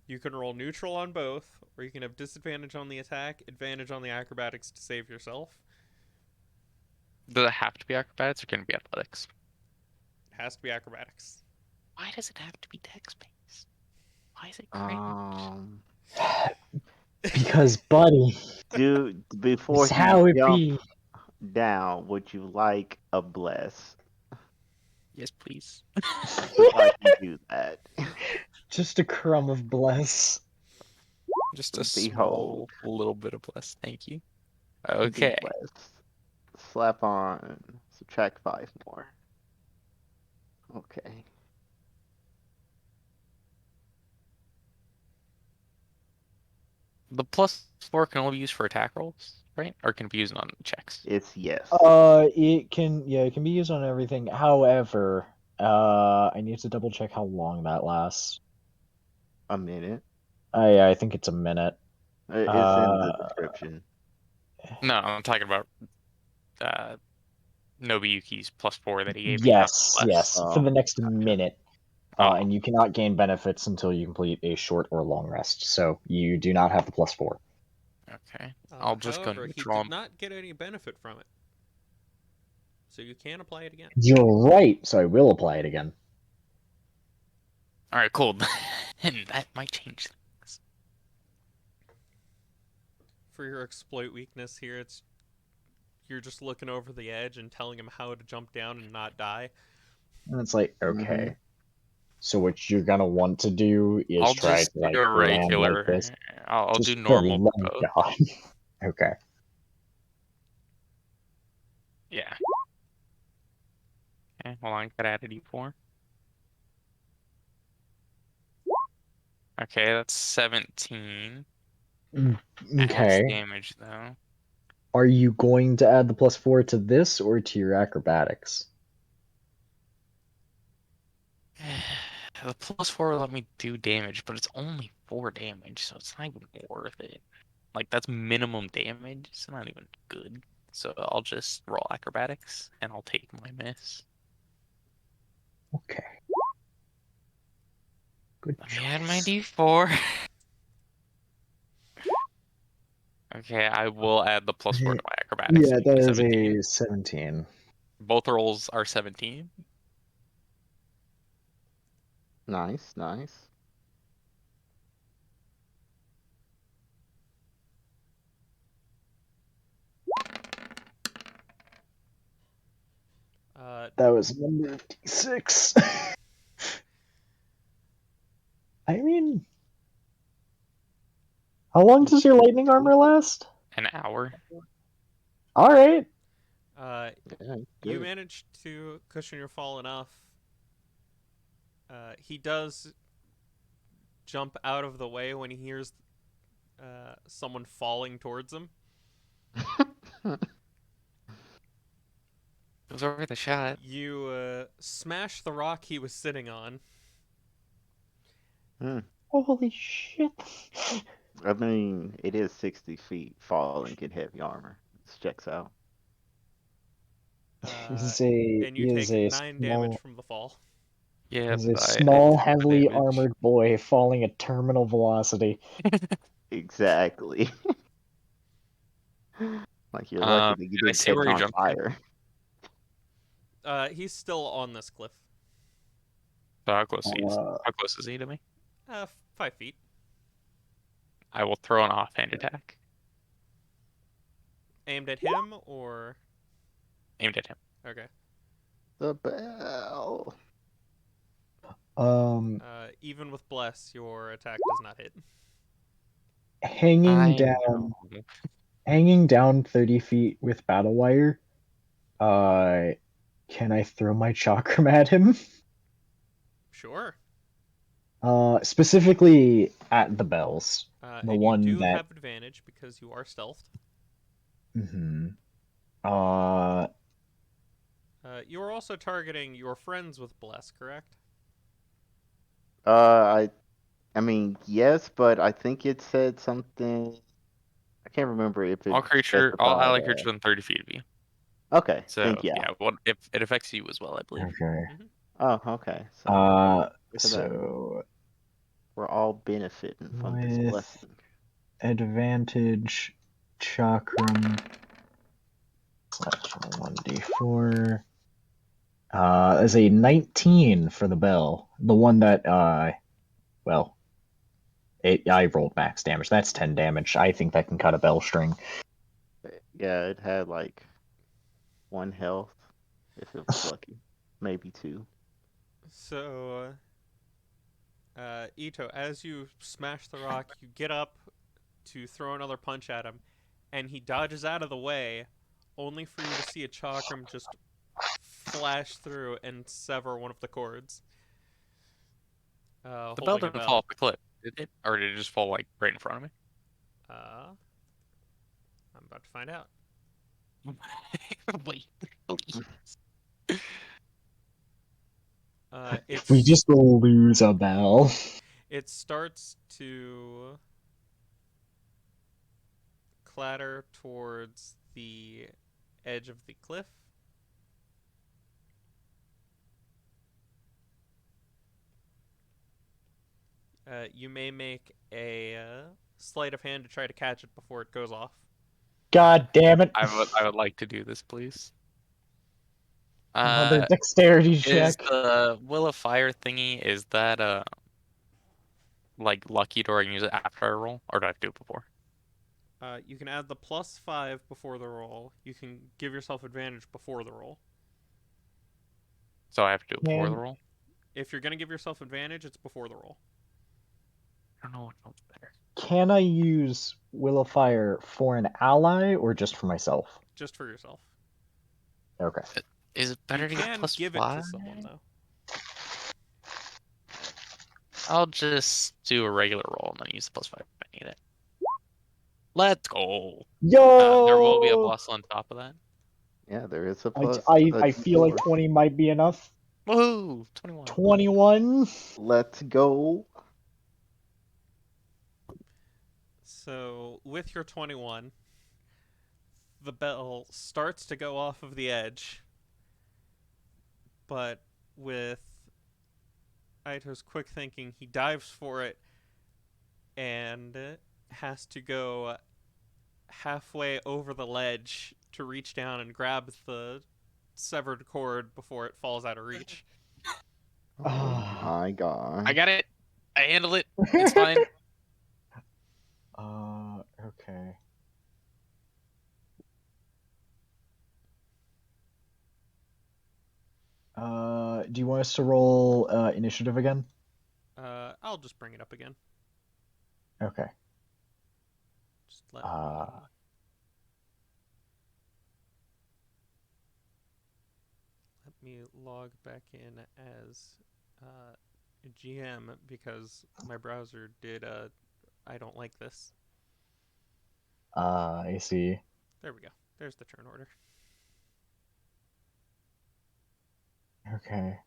You can roll neutral on both, or you can have disadvantage on the attack, advantage on the acrobatics to save yourself. Does it have to be acrobatics or can it be athletics? It has to be acrobatics. Why does it have to be dex based? Why is it cringe? um, Because, buddy, do before it's he how it jump be. down, would you like a bless Yes, please. before he do that? Just a crumb of bliss. Just a Behold, small little bit of bless. Thank you. be Okay. blessed. Slap on, subtract 5 more. Okay. The +4 can only be used for attack rolls, right? Or can be used on checks. It's yes. It can, yeah, it can be used on everything. However, I need to double check how long that lasts. A minute. I think it's a minute. It's in the Uh, description. No, I'm talking about uh Nobuyuki's +4 that he gave me, not the yes, bless. yes, for Oh, the next gotcha. minute. Oh, And you cannot gain benefits until you complete a short or long rest. So you do not have the +4. okay. I'll just go However, he neutral did on. not get any benefit from it, so you can apply it again. You're right, so I will apply it again. All right, cool. And that might change things. For your exploit weakness here, it's you're just looking over the edge and telling him how to jump down and not die. And it's like, Mm-hmm. okay. So what you're gonna want to do is I'll try just to like do a land like regular. this. I'll do Just for the normal love for of both. God. Okay. Yeah. Okay, hold on, gotta add a D4. Okay, that's 17. Adds Okay. damage though. Are you going to add the +4 to this or to your acrobatics? The +4 will let me do damage, but it's only 4 damage, so it's not even worth it. Like, that's minimum damage. It's not even good. So I'll just roll acrobatics and I'll take my miss. Okay. Good Let me add my choice. D4. Okay, I will add the +4 to my acrobatics Yeah, to make that it is 17. a 17. Both rolls are 17. Nice, nice. That was number D6. I mean, how long does your lightning armor last? An hour. All right. Yeah, You good. managed to cushion your fall enough. He does jump out of the way when he hears someone falling towards him. It was worth a shot. You smash the rock he was sitting on. Hmm. Holy shit. I mean, it is 60 feet falling in heavy armor. This checks out. Uh, and you Is take a 9 damage small from the fall. Yep, is a I small, took the heavily damage. armored boy falling at terminal velocity. Exactly. Like you're lucky that you Did I didn't see catch where he on jumped to? fire. He's still on this cliff. So how close he is? Uh, How close is he to me? 5 feet. I will throw an offhand attack Aimed at him or. aimed at him. Okay. The bell. um, Even with Bless, your attack does not hit. hanging I know. down, hanging down 30 feet with battle wire. Uh, can I throw my chakram at him? Sure. Specifically at the bells. The And you one do that. have advantage because you are stealthed. Mhm. Uh, You are also targeting your friends with Bless, correct? Uh, I mean, yes, but I think it said something. I can't remember if it All specified. ally creatures within 30 feet of you. Okay, So think yeah. yeah, well, if it affects you as well, I believe. okay. Mm-hmm. Oh, okay. So look at that. So We're all benefiting from this with blessing. advantage, chakram. That's 1d4. Is a 19 for the bell. The one that, well, I rolled max damage. That's 10 damage. I think that can cut a bell string. Yeah, it had like 1 health if it was lucky, maybe 2. So, Ito, as you smash the rock, you get up to throw another punch at him, and he dodges out of the way, only for you to see a chakram just flash through and sever one of the cords, The bell holding a didn't fall bell. off the cliff, did it? Or did it just fall like right in front of me? Uh, I'm about to find out. Wait, please. If we just lose a bell. It starts to clatter towards the edge of the cliff. You may make a sleight of hand to try to catch it before it goes off. God damn it. I would like to do this, please. Another dexterity Is check. the Will of Fire thingy, is that like lucky, or I can use it after I roll? Or do I have to do it before? You can add the +5 before the roll. You can give yourself advantage before the roll. So I have to do it before the Can roll? If you're going to give yourself advantage, it's before the roll. I don't know what one's better. can I use Will of Fire for an ally or just for myself? Just for yourself. Okay. Is it better You to get can give it to +5? someone, though. I'll just do a regular roll and then use the +5 if I need it. Let's go. There will be a Yo! plus on top of that. Yeah, there is a I, plus I, a I feel like D4. 20 might be enough. Woohoo! 21. 21? Let's go. So, with your 21, the bell starts to go off of the edge, but with Aito's quick thinking, he dives for it and has to go halfway over the ledge to reach down and grab the severed cord before it falls out of reach. Oh Ah. my god. I got it. I handle it. It's fine. Okay. Do you want us to roll initiative again? I'll just bring it up again. Okay. Just let Uh, me log back in as GM because my browser did I don't like this. I see. There we go. There's the turn order. Okay.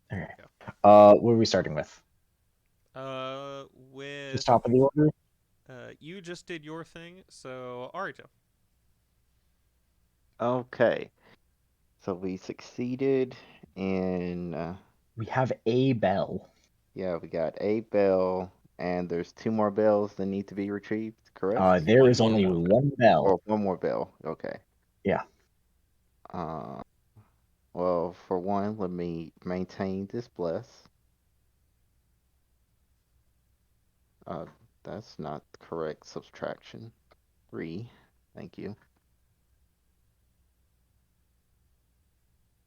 There Okay. we go. What are we starting with? With Just top of the order? you just did your thing, so Arito. Okay. So we succeeded in We have a bell. yeah, we got a bell and there's two more bells that need to be retrieved, correct? There One is more only bell. one bell. Or one more bell. Okay. Yeah. Uh well, for one, let me maintain this bless. Uh that's not correct subtraction. 3. Thank you.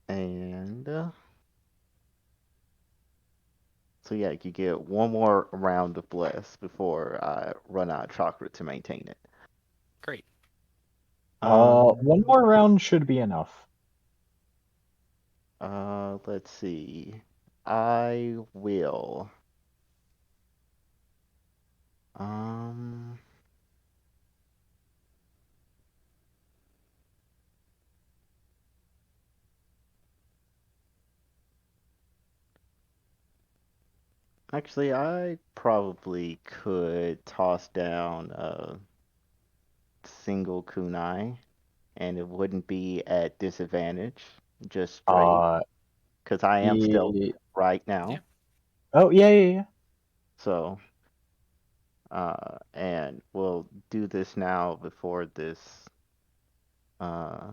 And so yeah, you get one more round of bless before I run out of chocolate to maintain it. Great. One more round should be enough. Let's see. I will. Um, Actually, I probably could toss down a single kunai, and it wouldn't be at disadvantage, just straight, Uh, because I am stealth yeah. right Yeah. now. Oh, yeah. So, and we'll do this now before this. Uh,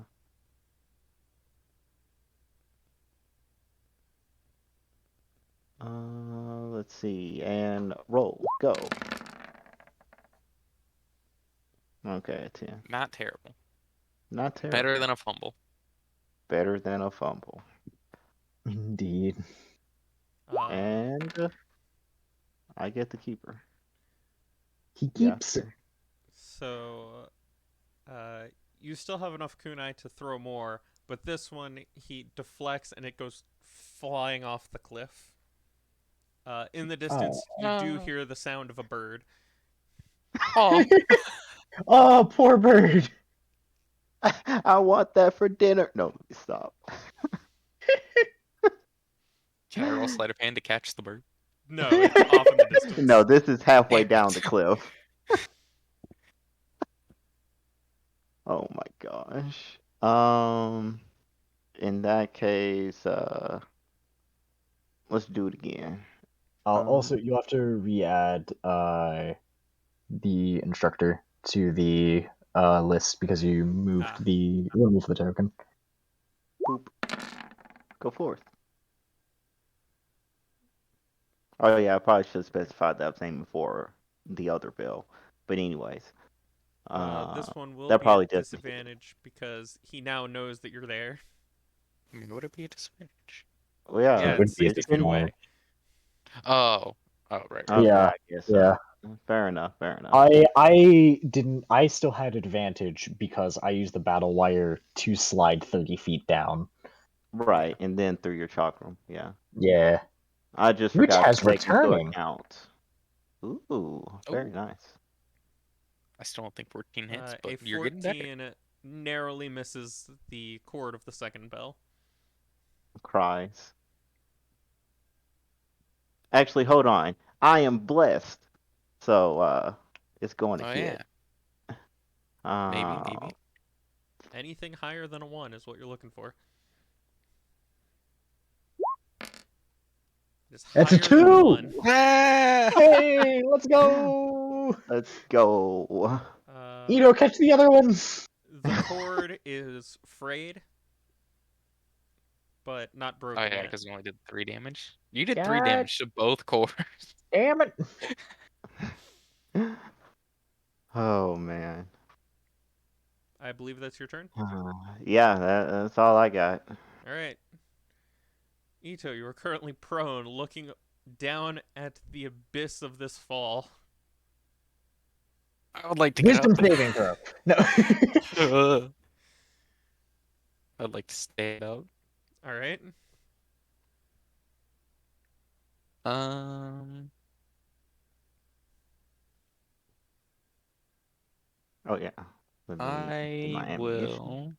let's see, and roll, go. Okay, 10. Not terrible. Not Better terrible. than a fumble. Better than a fumble. Indeed. And I get the keeper. He Yeah, keeps it. sure. So uh, you still have enough kunai to throw more, but this one he deflects and it goes flying off the cliff. In the Oh. distance, you do hear the sound of a bird. Oh. Oh, poor bird. I want that for dinner. No, let me stop. Can I roll sleight of hand to catch the bird? No, it's off in the No, distance. this is halfway Damn down it. the cliff. Oh my gosh. In that case, let's do it again. Also, you'll have to re-add the instructor to the list because you Ah, removed the token. Boop. Go forth. Oh yeah, I probably should have specified that I was aiming for the other bill. But anyways, this one will that be probably at doesn't hit. disadvantage because he now knows that you're there. I mean, would it be a disadvantage? Well, Yeah, yeah, It would it's be a it's 60 feet in. away. disadvantage. Oh. Oh, right. Okay, Yeah, I guess yeah. so. Fair enough. Fair enough. I still had advantage because I used the battle wire to slide 30 feet down. Right, Yeah. and then through your chakram. Yeah, Yeah. I just Which forgot to has take into returning. account. Ooh, very Oh. nice. I still don't think 14 hits, A but you're getting better. 14 narrowly misses the cord of the second bell. cries. Actually, hold on. I am blessed. So, it's going to Oh hit. yeah, maybe, Uh, maybe. Anything higher than a 1 is what you're looking for. It is It's a higher than a 2! 1. Hey, let's go! let's go. Uh, Ito, catch the other one! the cord is frayed, but not Oh broken yeah, yet. because you only did 3 damage. You did 3 damage God to both cores. damn it! Oh man. I believe that's your turn. Yeah, that's all I got. All right. Ito, you are currently prone, looking down at the abyss of this fall. I would like to get Wisdom up. saving throw. No. I'd like to stay up. All right. Um, Oh yeah. Let me get my I ammunition. will.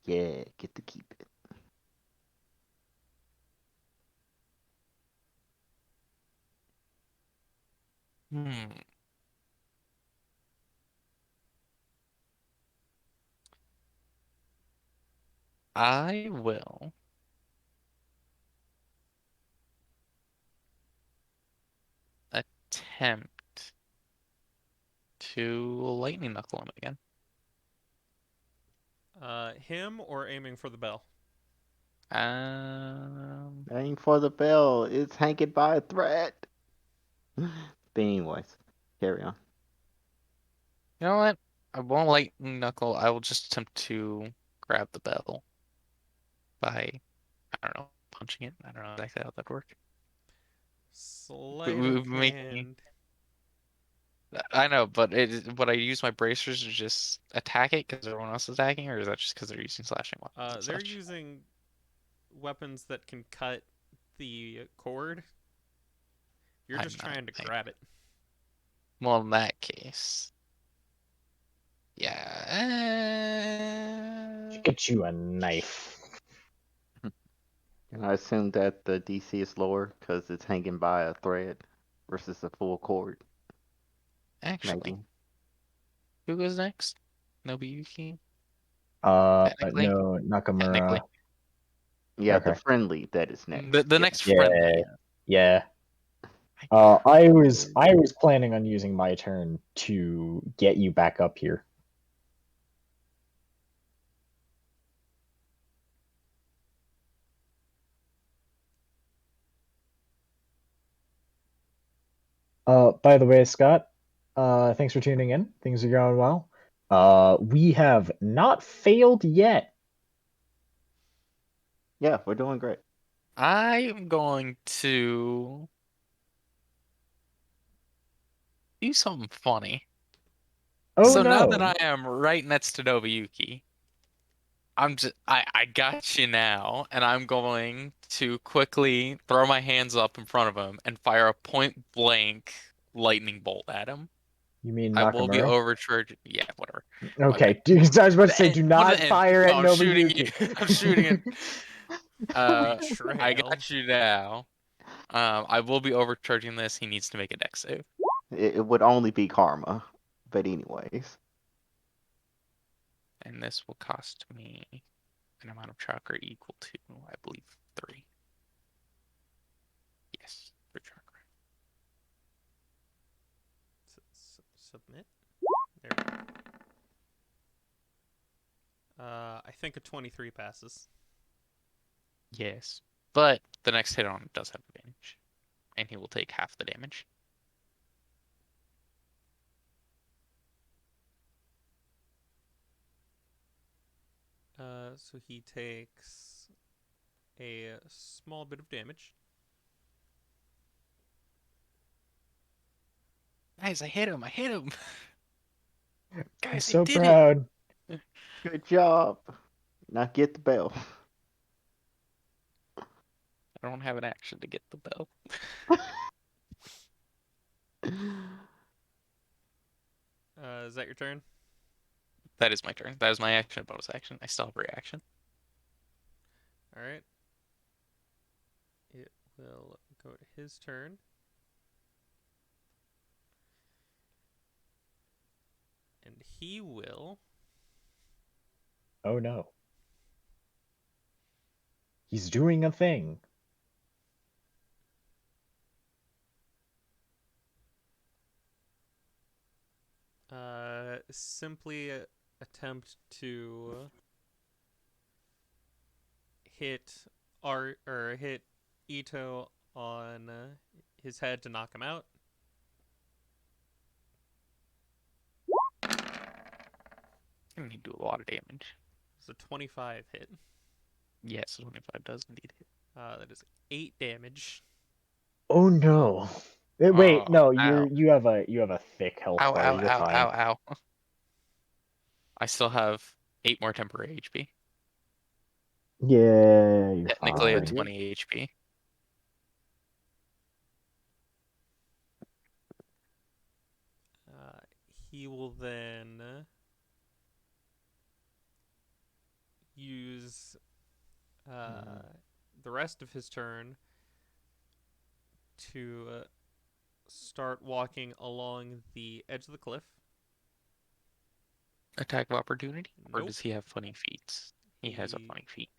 Yeah, get to keep it. Hmm. I will attempt to lightning knuckle him again. Him or aiming for the bell? Um, Aim for the bell. It's hanging by a thread. But anyways, carry on. you know what? I won't lightning knuckle. I will just attempt to grab the bell by, I don't know, punching it. I don't know exactly how that'd work. Sleight We of making. hand. I know, but would I use my bracers to just attack it because everyone else is attacking, or is that just because they're using slashing weapons and They're such? using weapons that can cut the cord. You're I'm just not trying to a grab it. Well, in that case, yeah. Get you a knife. And I assume that the DC is lower because it's hanging by a thread versus a full cord. Actually, Maybe. who goes next? Nobuyuki? Technically? No, Nakamura. Technically. Yeah, the Okay. friendly that is The, next. the Yeah. next Yeah, friendly. yeah. My I card. was planning on using my turn to get you back up here. By the way, Scott, thanks for tuning in. Things are going well. We have not failed yet. Yeah, we're doing great. I'm going to do something funny. Oh So now that no. I am right next to Nobuyuki, I got you now, and I'm going to quickly throw my hands up in front of him and fire a point blank lightning bolt at him. You mean I will be Nakamura? overcharged. Yeah, whatever. My bad. Okay, dude, I was about to say, And do put it not in. fire No, at I'm shooting you. Nobuyuki. I'm shooting it. I Betrayal. got you now. I will be overcharging this. He needs to make a dex save. It would only be karma. But anyways. And this will cost me an amount of chakra equal to, I believe, 3. Yes, 3 chakra. Submit. There we go. I think a 23 passes. Yes. But the next hit on it does have advantage. And he will take half the damage. So he takes a small bit of damage. Guys, I hit him. I hit him. I'm Guys, I so did it. proud. Good job. Now get the bell. I don't have an action to get the bell. Is that your turn? That is my turn. That is my action, bonus action. I still have reaction. All right. It will go to his turn. And he will Oh no. He's doing a thing. simply attempt to hit Art or hit Ito on his head to knock him out. Gonna need to do a lot of damage. It's a 25 hit. Yes, 25 does indeed hit. That is 8 damage. Oh no. Wait, Oh, no, ow. you have a thick health Ow, bar. ow, You're ow, fine. ow, ow. I still have 8 more temporary HP. Yeah, you're Technically at fine. 20 HP. Uh, he will then use the rest of his turn to start walking along the edge of the cliff. Attack of opportunity? Or Nope. does he have funny feats? He has a He funny feat.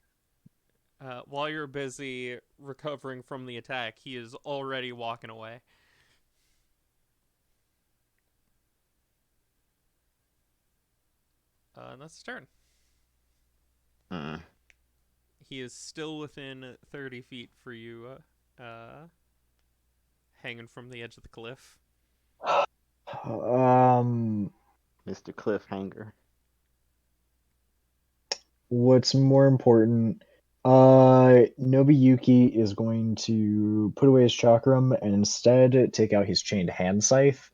while you're busy recovering from the attack, he is already walking away. And that's his turn. Hmm. He is still within 30 feet for you, hanging from the edge of the cliff. Um, Mr. Cliffhanger. what's more important? Nobuyuki is going to put away his chakram and instead take out his chained hand scythe,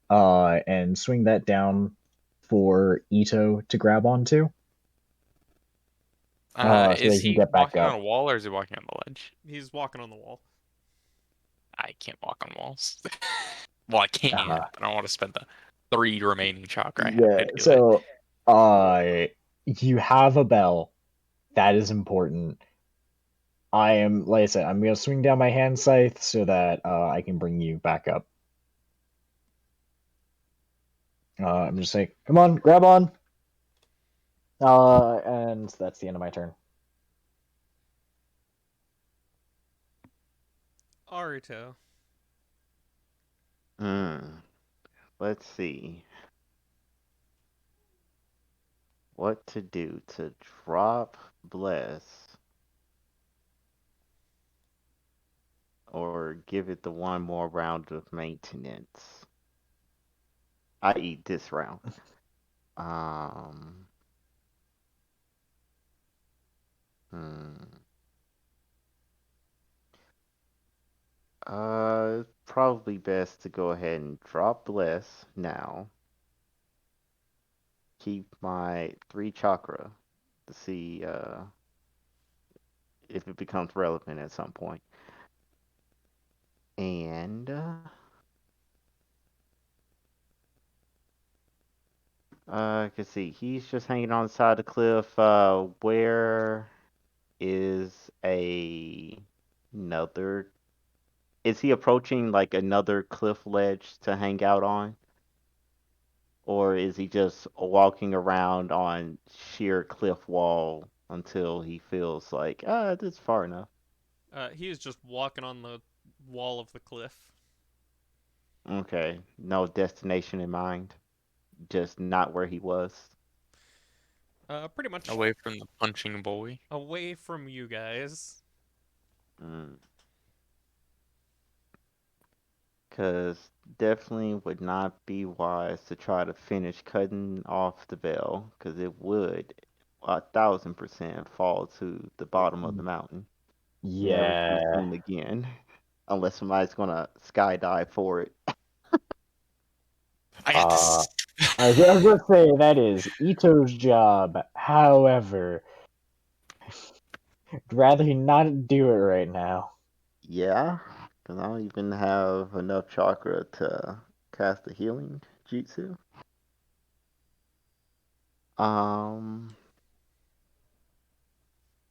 and swing that down for Ito to grab onto, so that Is he can he get back walking on up. a wall or is he walking on the ledge? He's walking on the wall. I can't walk on walls. Well, I can, Uh, but I don't want to spend the 3 remaining chakra I have yeah, to do it. so, you have a bell. That is important. Like I said, I'm gonna swing down my hand scythe so that I can bring you back up. I'm just like, come on, grab on. And that's the end of my turn. Aruto. Hmm. Let's see. What to do to drop Bless or give it the one more round of maintenance. I eat this round. Um. Hmm. Probably best to go ahead and drop Bless now. Keep my 3 chakra to see if it becomes relevant at some point. And I can see he's just hanging on the side of the cliff. Where is another? Is he approaching like another cliff ledge to hang out on? Or is he just walking around on sheer cliff wall until he feels like, this is far enough? He is just walking on the wall of the cliff. Okay, no destination in mind, just not where he was. Pretty much Away from the punching boy. away from you guys. Mm. Because definitely would not be wise to try to finish cutting off the bell, because it would 1,000% fall to the bottom of the mountain, never to be Yeah. seen again, unless somebody's gonna skydive for it. I got Uh, this. I was gonna say that is Ito's job. However, I'd rather he not do it right now. Yeah, because I don't even have enough chakra to cast the healing jutsu. Um,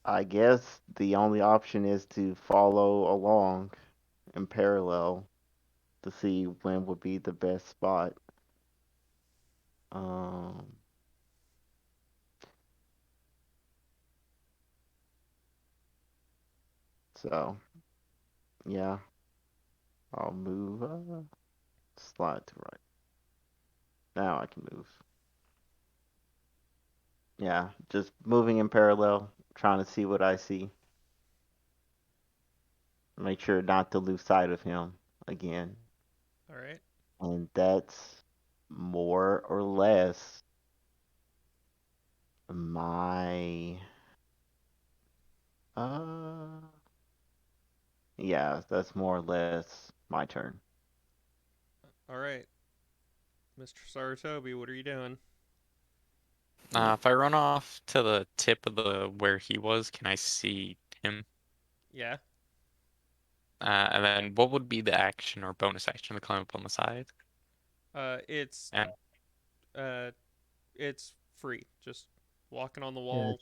I guess the only option is to follow along in parallel to see when would be the best spot. Um, so yeah, I'll move. Slide to right. Now I can move. Yeah, just moving in parallel, trying to see what I see. Make sure not to lose sight of him again. All right. And that's more or less my uh yeah, that's more or less my turn. All right. Mr. Saratobi, what are you doing? Mm, If I run off to the tip of the where he was, can I see him? Yeah. And then what would be the action or bonus action to climb up on the side? It's And uh, it's free. Just walking on the Yeah. wall.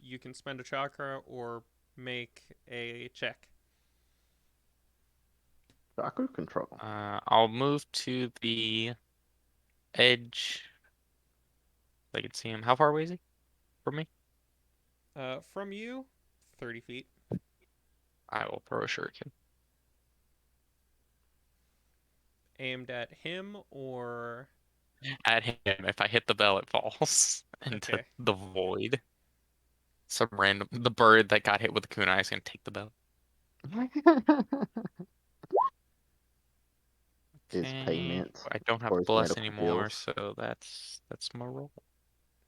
You can spend a chakra or make a check. chakra control. I'll move to the edge. So I can see him. How far away is he from me? From you, 30 feet. I will throw a shuriken Aimed at him or. at him. If I hit the bell, it falls into Okay. the void. The bird that got hit with the kunai is gonna take the bell. His Okay, payment I don't have for his bless medical anymore, bills. so that's my roll.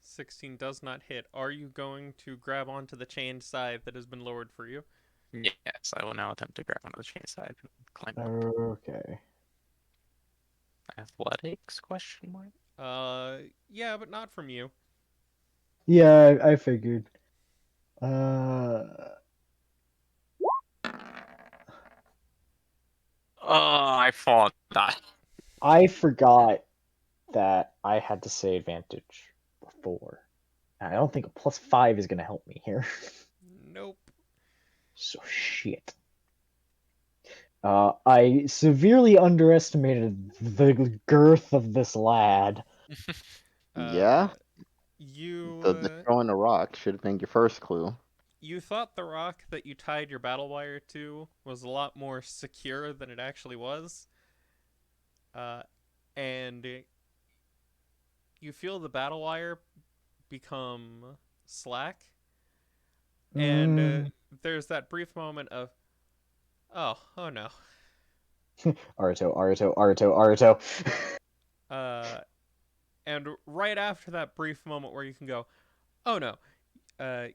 16 does not hit. Are you going to grab onto the chained scythe that has been lowered for you? Yes, I will now attempt to grab onto the chain side and climb up. Okay. Athletics? Question mark. Yeah, but not from you. Yeah, I figured. Uh, Oh, I fall and die. I forgot that I had to say advantage before. I don't think a +5 is gonna help me here. Nope. So shit. I severely underestimated the girth of this lad. Uh, Yeah, you the throwing a rock should have been your first clue. you thought the rock that you tied your battle wire to was a lot more secure than it actually was. Uh, and you feel the battle wire become slack, and Mm. there's that brief moment of, oh no. Aruto, Aruto, Aruto, Aruto. Uh, and right after that brief moment where you can go, oh no,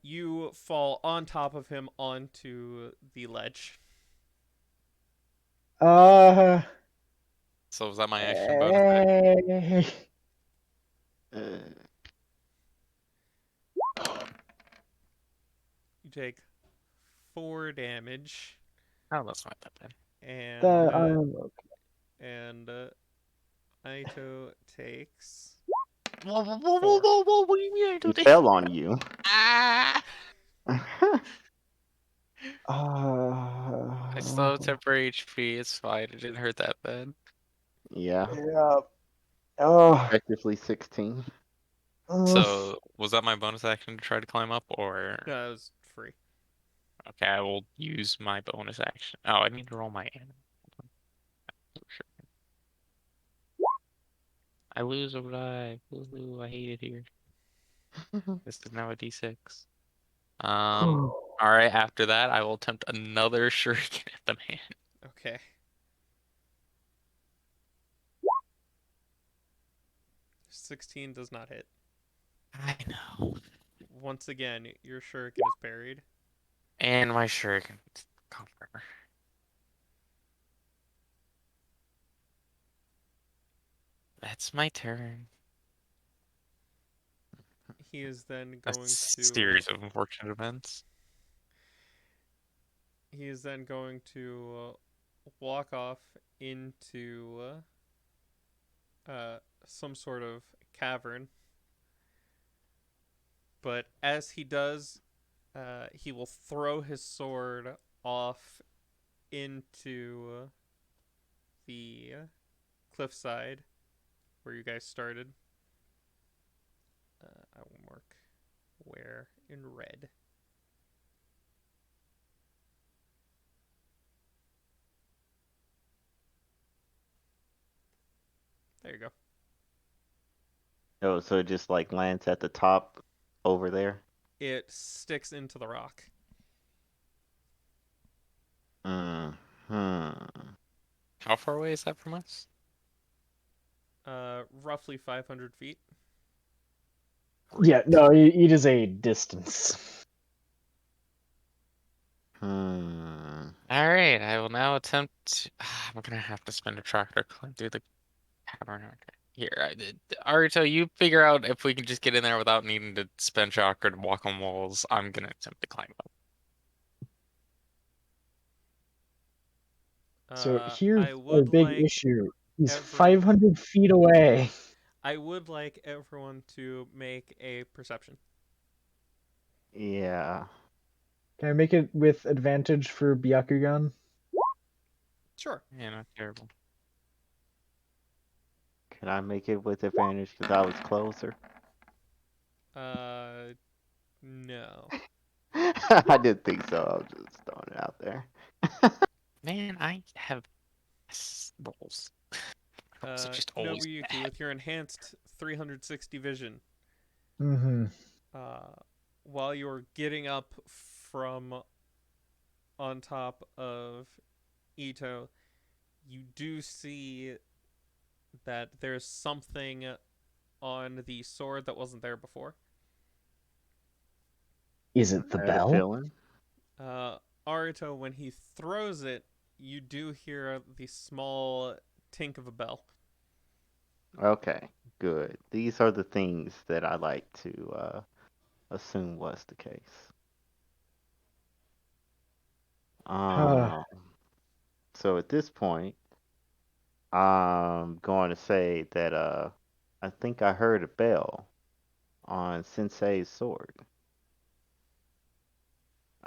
you fall on top of him onto the ledge. uh, So was that my action bonus action? eh. Uh, You take 4 damage, Oh, that's not that bad. and That, uh, and Aito takes. Whoa, whoa, whoa, whoa, 4. whoa, whoa, what do you mean I he do this? fell on you. Ah! I still have uh, temporary HP. It's fine. It didn't hurt that bad. Yeah, yeah. Oh, effectively 16. uh, So was that my bonus action to try to climb up, or No, it was free. okay, I will use my bonus action. Oh, I need to roll my animal. Hold on. Sure. I lose or die. Woohoo, I hate it here. This is now a D6. All right, after that, I will attempt another shuriken at the man. Okay. 16 does not hit. I know. Once again, your shuriken is parried. And my shuriken. Gone forever. That's my turn. He is then A going to series of unfortunate events. walk off into some sort of cavern. But as he does, He will throw his sword off into the cliffside where you guys started. I will mark where in red. There you go. Oh, so it just like lands at the top over there. It sticks into the rock. Hmm. How far away is that from us? Roughly 500 feet. Yeah, no, it is a distance. Hmm. All right, I will now attempt. I'm gonna have to spend a tracker to climb through the cavern. Okay. Here, I did. Arito, you figure out if we can just get in there without needing to spend chakra to walk on walls. I'm gonna attempt to climb up. So here's I our would big like issue. He's every 500 feet away. I would like everyone to make a perception. Yeah. Can I make it with advantage for Byakugan? Sure. Yeah, not terrible. Can I make it with advantage because I was closer? No. I didn't think so. I was just throwing it out there. Man, I have rolls. Rolls are just always Nobuyuki, bad. with your enhanced 360 vision, Mm-hmm. uh, while you're getting up from on top of Ito, you do see that there's something on the sword that wasn't there before. Is it the I had a bell? feeling. Uh, Arito, when he throws it, you do hear the small tink of a bell. Okay, good. These are the things that I like to assume was the case. Um, so at this point, I'm going to say that I think I heard a bell on Sensei's sword.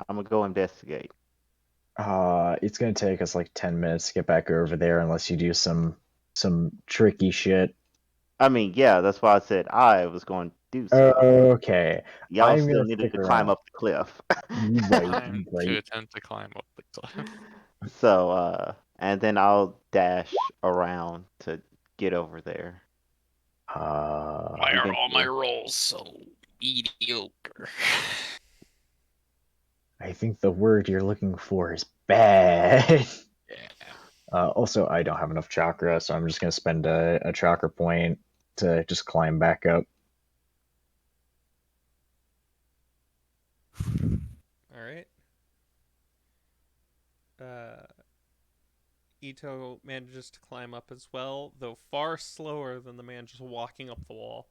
I'm gonna go investigate. It's gonna take us like 10 minutes to get back over there unless you do some tricky shit. I mean, yeah, that's why I said I was going to do so. Okay, Y'all I'm still gonna needed stick to climb around. up the cliff. You right, you Time to right. attempt to climb up the cliff. So, and then I'll dash around to get over there Why are all my eventually. rolls so mediocre? I think the word you're looking for is bad. Yeah. Also, I don't have enough chakra, so I'm just gonna spend a chakra point to just climb back up. All right. Uh, Ito manages to climb up as well, though far slower than the man just walking up the wall.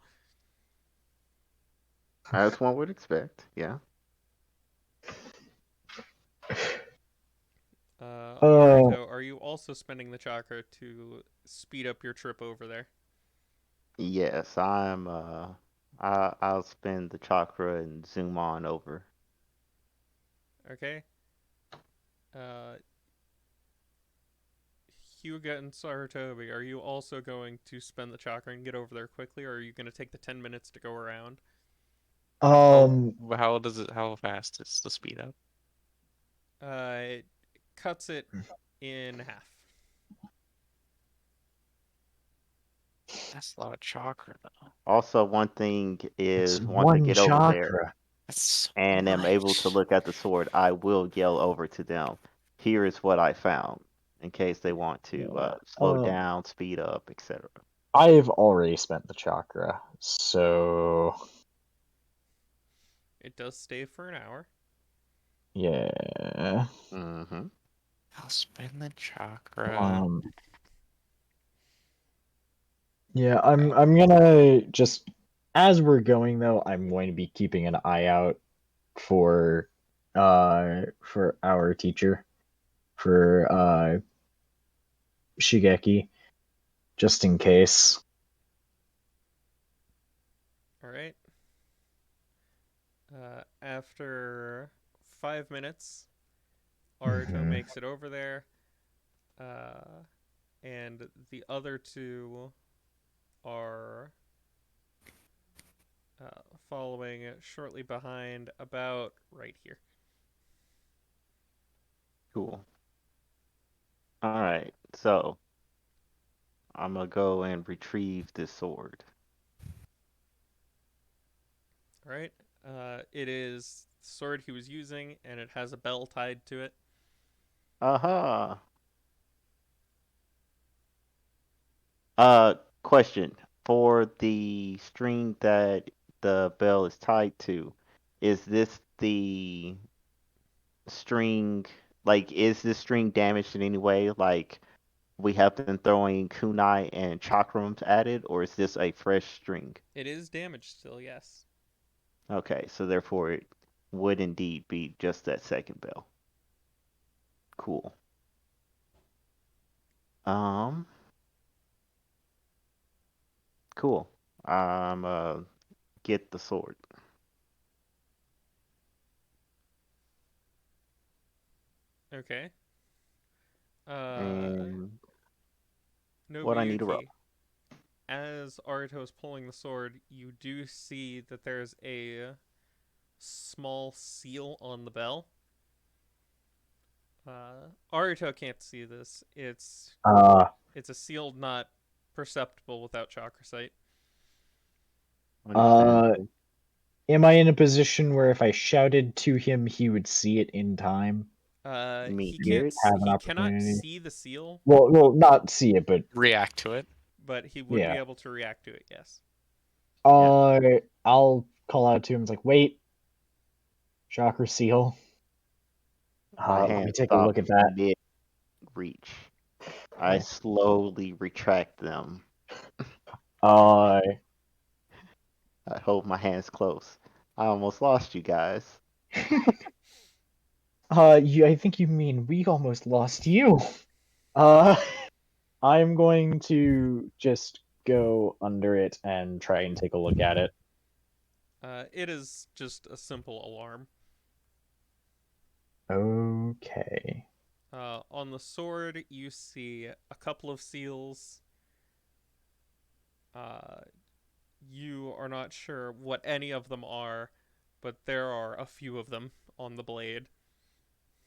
As one would expect, yeah. Oh, Arito, are you also spending the chakra to speed up your trip over there? Yes, I'll spend the chakra and zoom on over. Okay. Uh, Hyuga and Sarutobi, are you also going to spend the chakra and get over there quickly, or are you going to take the 10 minutes to go around? How um, how does it? How fast is the speed up? It cuts it in half. That's a lot of chakra though. Also, one thing it's is once I one get over there chakra. That's so and am able to much. look at the sword, I will yell over to them. Here is what I found, in case they want to Yeah. slow down, speed up, etc. I've already spent the chakra, so It does stay for an hour. yeah. Mm-hmm. I'll spend the chakra. Um, yeah, I'm Uh, I'm gonna just as we're going though, I'm going to be keeping an eye out for our teacher for Shigeki just in case. All right. After 5 minutes, Aruto Mhm. makes it over there, uh, and the other two are following shortly behind, about right here. Cool. All right. So I'm gonna go and retrieve this sword. All right. It is the sword he was using, and it has a bell tied to it. Aha. Uh, question for the string that the bell is tied to. Is this the string? Like, is this string damaged in any way? Like, we have been throwing kunai and chakrams at it, or is this a fresh string? It is damaged still, yes. Okay, so therefore it would indeed be just that second bell. Cool. Um, cool. I'm get the sword. Okay. Uh, And what I need to roll. Nobuyuki, as Aruto is pulling the sword, you do see that there's a small seal on the bell. Aruto can't see this. Uh, It's a seal not perceptible without chakra sight. uh, Understandable. am I in a position where if I shouted to him, he would see it in time You mean He and hear can't. it? have an He cannot opportunity? see the seal, Well, not see it, but React to it. but he would yeah. be able to react to it. Yes. Yeah. I'll call out to him. It's like, wait, chakra seal. My Let me hands take a stop look at that. mid reach. I slowly retract them. Uh, I hold my hands close. I almost lost you guys. I think you mean we almost lost you. Uh, I'm going to just go under it and try and take a look at it. It is just a simple alarm. Okay. On the sword, you see a couple of seals. Uh, you are not sure what any of them are, but there are a few of them on the blade.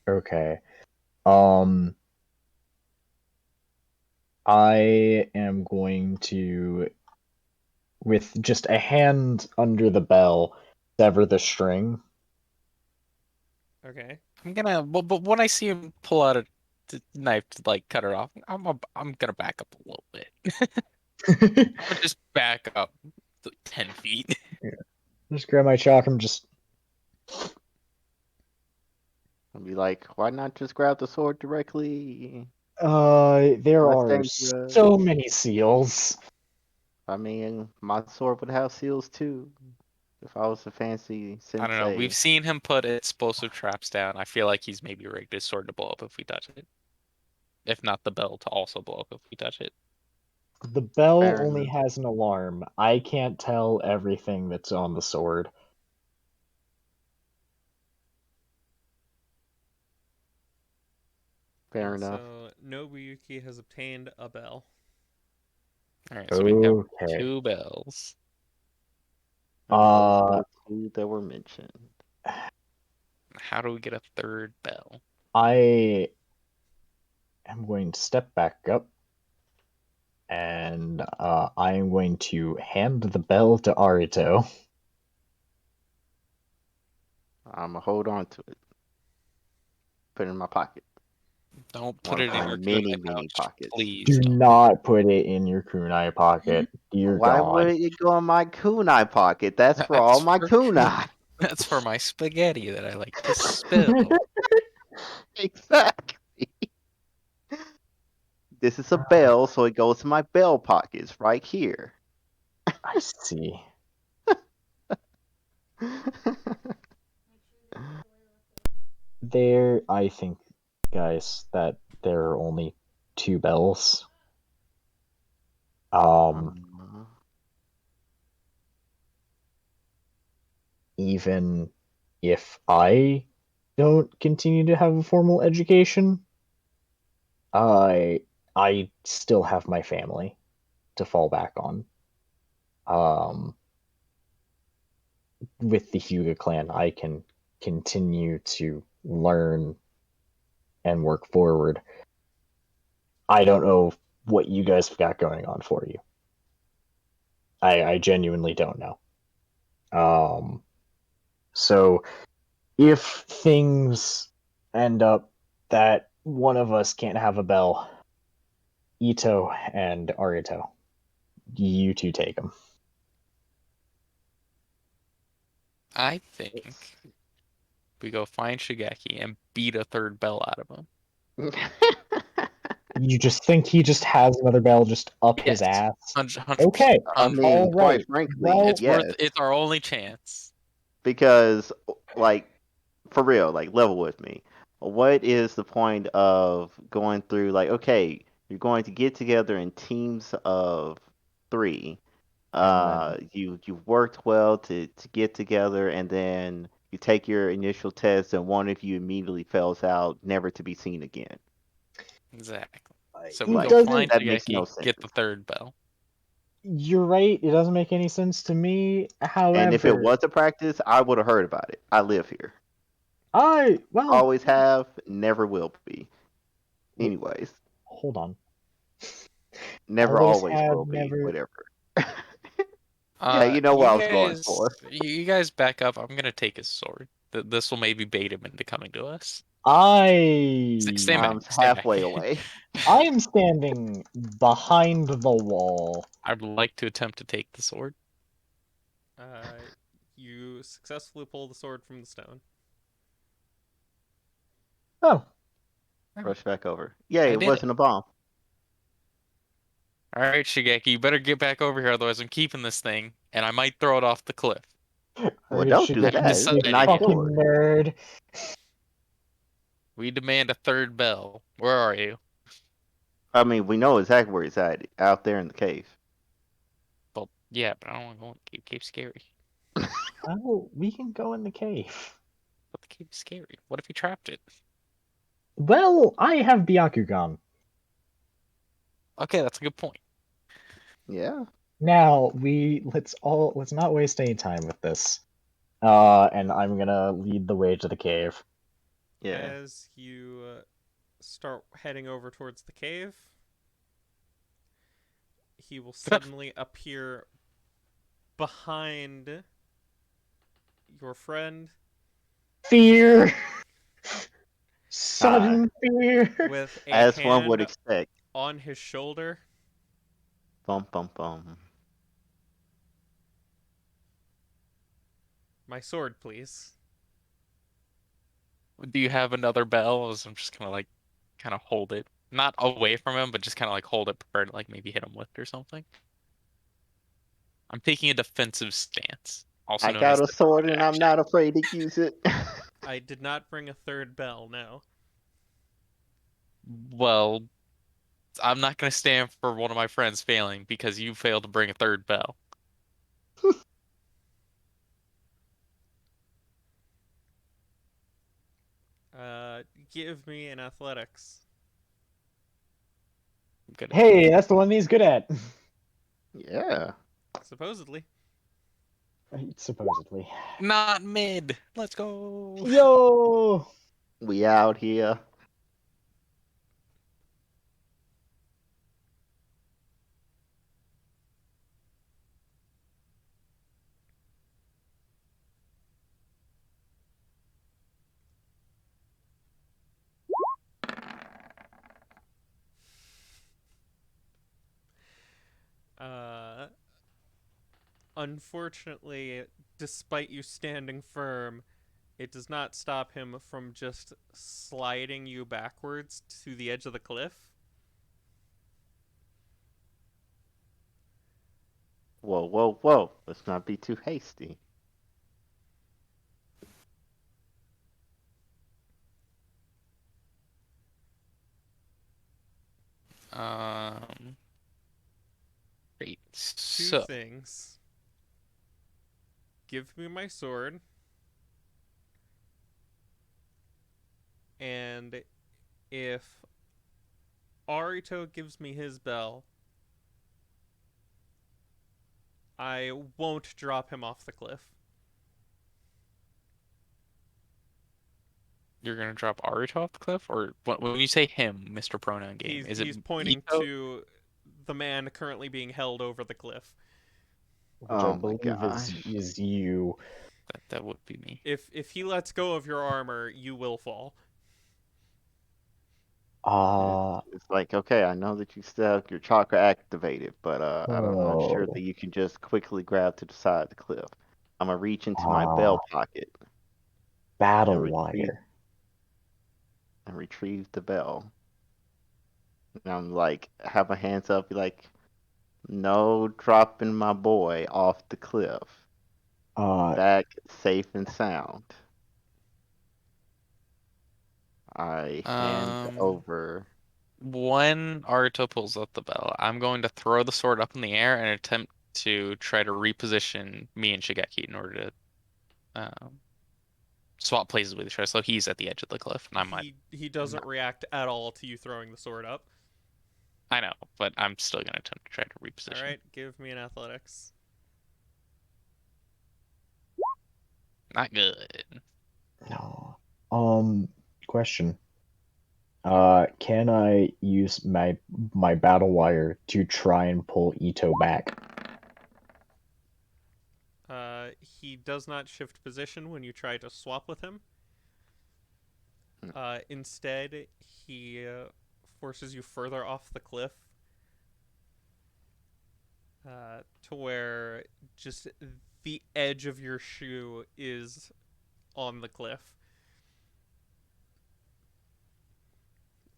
Okay. Um, I am going to, with just a hand under the bell, sever the string. Okay. I'm gonna, but when I see him pull out a knife to like cut her off, I'm gonna back up a little bit. I'm gonna just back up 10 feet. Just grab my chakram, just I'll be like, why not just grab the sword directly? there Less are dangerous. so many seals. I mean, my sword would have seals too. If I was a fancy I don't know. We've sensei. seen him put explosive traps down. I feel like he's maybe rigged his sword to blow up if we touch it. If not the bell to also blow up if we touch it. The bell Fair only enough. has an alarm. I can't tell everything that's on the sword. Fair And enough. so Nobuyuki has obtained a bell. All right, so we have Okay. 2 bells. Of Uh, the two that were mentioned. How do we get a third bell? I am going to step back up and I am going to hand the bell to Arito. I'm gonna hold on to it. Put it in my pocket. Don't put One of it in my your many, kunai many pouch. pockets. Please Do don't. not put it in your kunai pocket. Dear Why God. would it go in my kunai pocket? That's for all That's my for kunai. that's for my spaghetti that I like to spill. Exactly. This is a bell, so it goes to my bell pockets right here. I see. I think, guys, that there are only two bells. Um, Um, even if I don't continue to have a formal education, I I still have my family to fall back on. Um, with the Hyuga clan, I can continue to learn and work forward. I don't know what you guys have got going on for you. I genuinely don't know. Um, so if things end up that one of us can't have a bell, Ito and Arito, you two take them. I think we go find Shigeki and beat a third bell out of him. You just think he just has another bell just up his Yes, ass? 100%. Okay, I mean, all quite right. frankly, Well, yes, It's our only chance. because like for real, like level with me. What is the point of going through like okay, you're going to get together in teams of 3. and then You've worked well to get together, and then you take your initial test, and one of you immediately fails out, never to be seen again. Exactly. So we it Like go doesn't. find that makes no Shigeki, sense. get the third bell. You're right. It doesn't make any sense to me. And if it However, was a practice, I would have heard about it. I live here. well, Always have, never will be. what, Anyways, hold on. never Always always have, will be. never. Whatever. Yeah, you know what I was going for. You guys back up. I'm gonna take his sword. This will maybe bait him into coming to us. Stand I back. I'm Stand back. halfway away. I am standing behind the wall. I'd like to attempt to take the sword. You successfully pull the sword from the stone. Oh, Rush back over. Yay, I it did it. wasn't a bomb. All right, Shigeki, you better get back over here, otherwise I'm keeping this thing, and I might throw it off the cliff. Well, Alright, don't do I Shigeki, haven't that. you It's a big decided nice yet. fucking sword. nerd. We demand a third bell. Where are you? I mean, we know exactly where he's at, out there in the cave. Well, yeah, but I don't want to go in the cave. Cave's scary. Oh, we can go in the cave. But the cave's scary. What if he trapped it? Well, I have Byakugan. Okay, that's a good point. Yeah. Now let's not waste any time with this. And I'm gonna lead the way to the cave. Yeah. As you start heading over towards the cave, he will suddenly appear behind your friend Fear! Ah, Sudden fear! with a as one would hand expect. on his shoulder. Bum bum bum. My sword, please. Do you have another bell? As I'm just gonna like, kind of hold it, not away from him, but just kind of like hold it, prepared to like maybe hit him with or something. I'm taking a defensive stance, also I known as got a the dodge sword and I'm action. not afraid to use it. I did not bring a third bell, no. Well, I'm not gonna stand for one of my friends failing because you failed to bring a third bell. Give me an athletics. I'm good at Hey, that's the one he's good at. Yeah. Supposedly. Supposedly. Not mid. Let's go. Yo! We out here. Uh, Unfortunately, despite you standing firm, it does not stop him from just sliding you backwards to the edge of the cliff. Whoa, whoa, whoa. Let's not be too hasty. Um, Great. Two So, things. Give me my sword and if Arito gives me his bell, I won't drop him off the cliff. You're gonna drop Aruto off the cliff, or when you say him, Mr. Pronoun Game, is it He's pointing Ito? to the man currently being held over the cliff. Which I Oh my believe gosh. is you. That would be me. If he lets go of your armor, you will fall. Uh It's like, okay, I know that you still have your chakra activated, but I'm not sure that oh. you can just quickly grab to the side of the cliff. I'm gonna reach into my belt Ah, pocket and battle retrieve wire. the bell. And I'm like, have my hands up, be like, no dropping my boy off the cliff. Uh Back safe and sound. I hand Um, over. when Aruto pulls up the bell, I'm going to throw the sword up in the air and attempt to try to reposition me and Shigeki in order to swap places with each other. So he's at the edge of the cliff, and I might. He doesn't react at all to you throwing the sword up. I know, but I'm still gonna attempt to try to All reposition. right, give me an athletics. Not good. no. Question. Can I use my battle wire to try and pull Ito back? He does not shift position when you try to swap with him. Instead, he forces you further off the cliff to where just the edge of your shoe is on the cliff.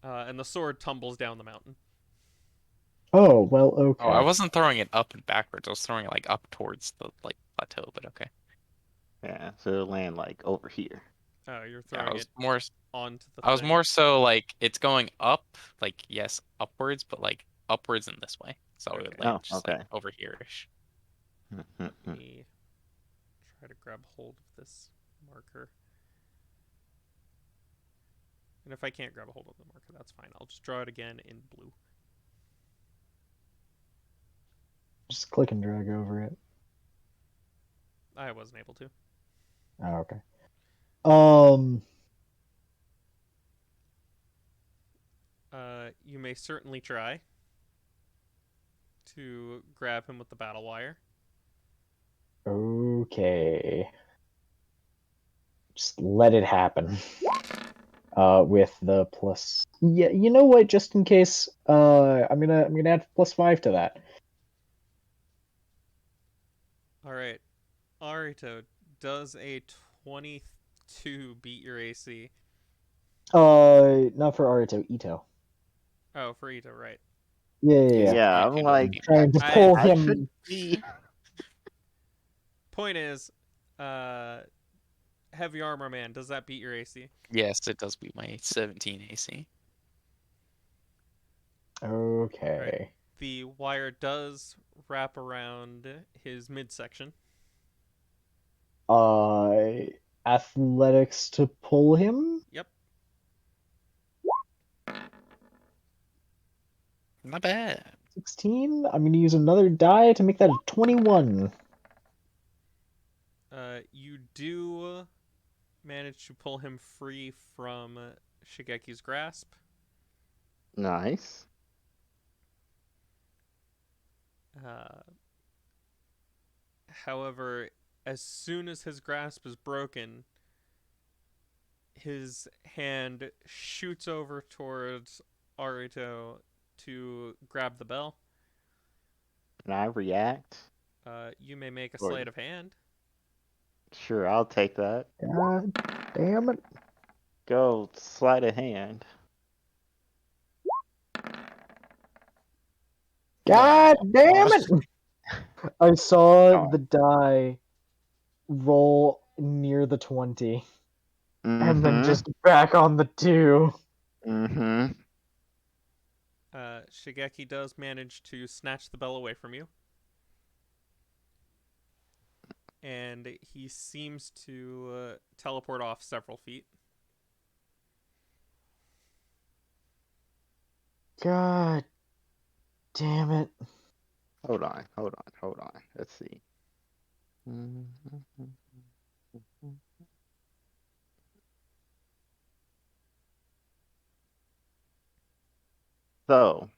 And the sword tumbles down the mountain. Oh, well, Oh, I okay. wasn't throwing it up and backwards. I was throwing it like up towards the like plateau, but okay. Yeah, so it'll land like over here. You're Yeah, throwing it onto the I was thing. more so like it's going up, like yes, upwards, but like upwards in this way. So it would Okay, land Oh, just like okay. over here-ish. let me try to grab hold of this marker. And if I can't grab a hold of the marker, that's fine. I'll just draw it again in blue. Just click and drag over it. I wasn't able to. Oh, okay. Um, You may certainly try to grab him with the battle wire. okay. Just let it happen. With the plus, yeah, you know what? Just in case, I'm gonna add +5 to that. All right, Arito, does a 22 beat your AC? Not for Aruto, Ito. Oh, for Ito, right. Yeah, yeah, Yes, yeah. Yeah, you I'm can both like, I'm beat my trying to AC. I pull I should him. be. Point is, uh, heavy armor man, does that beat your AC? Yes, it does beat my 17 AC. All right. Okay. The wire does wrap around his midsection. Uh, athletics to pull him. Yep. Not bad. 16. I'm gonna use another die to make that a 21. You do manage to pull him free from Shigeki's grasp. Nice. Uh, However, as soon as his grasp is broken, his hand shoots over towards Arito to grab the bell. And I react. You may make a Or sleight of hand. sure, I'll take that. God damn it. Go sleight of hand. God Oh, damn it. I saw Oh. the die roll near the 20 and then Mm-hmm. just back on the 2. Mm-hmm. Shigeki does manage to snatch the bell away from you, and he seems to teleport off several feet. God damn it. Hold on. Let's see. So,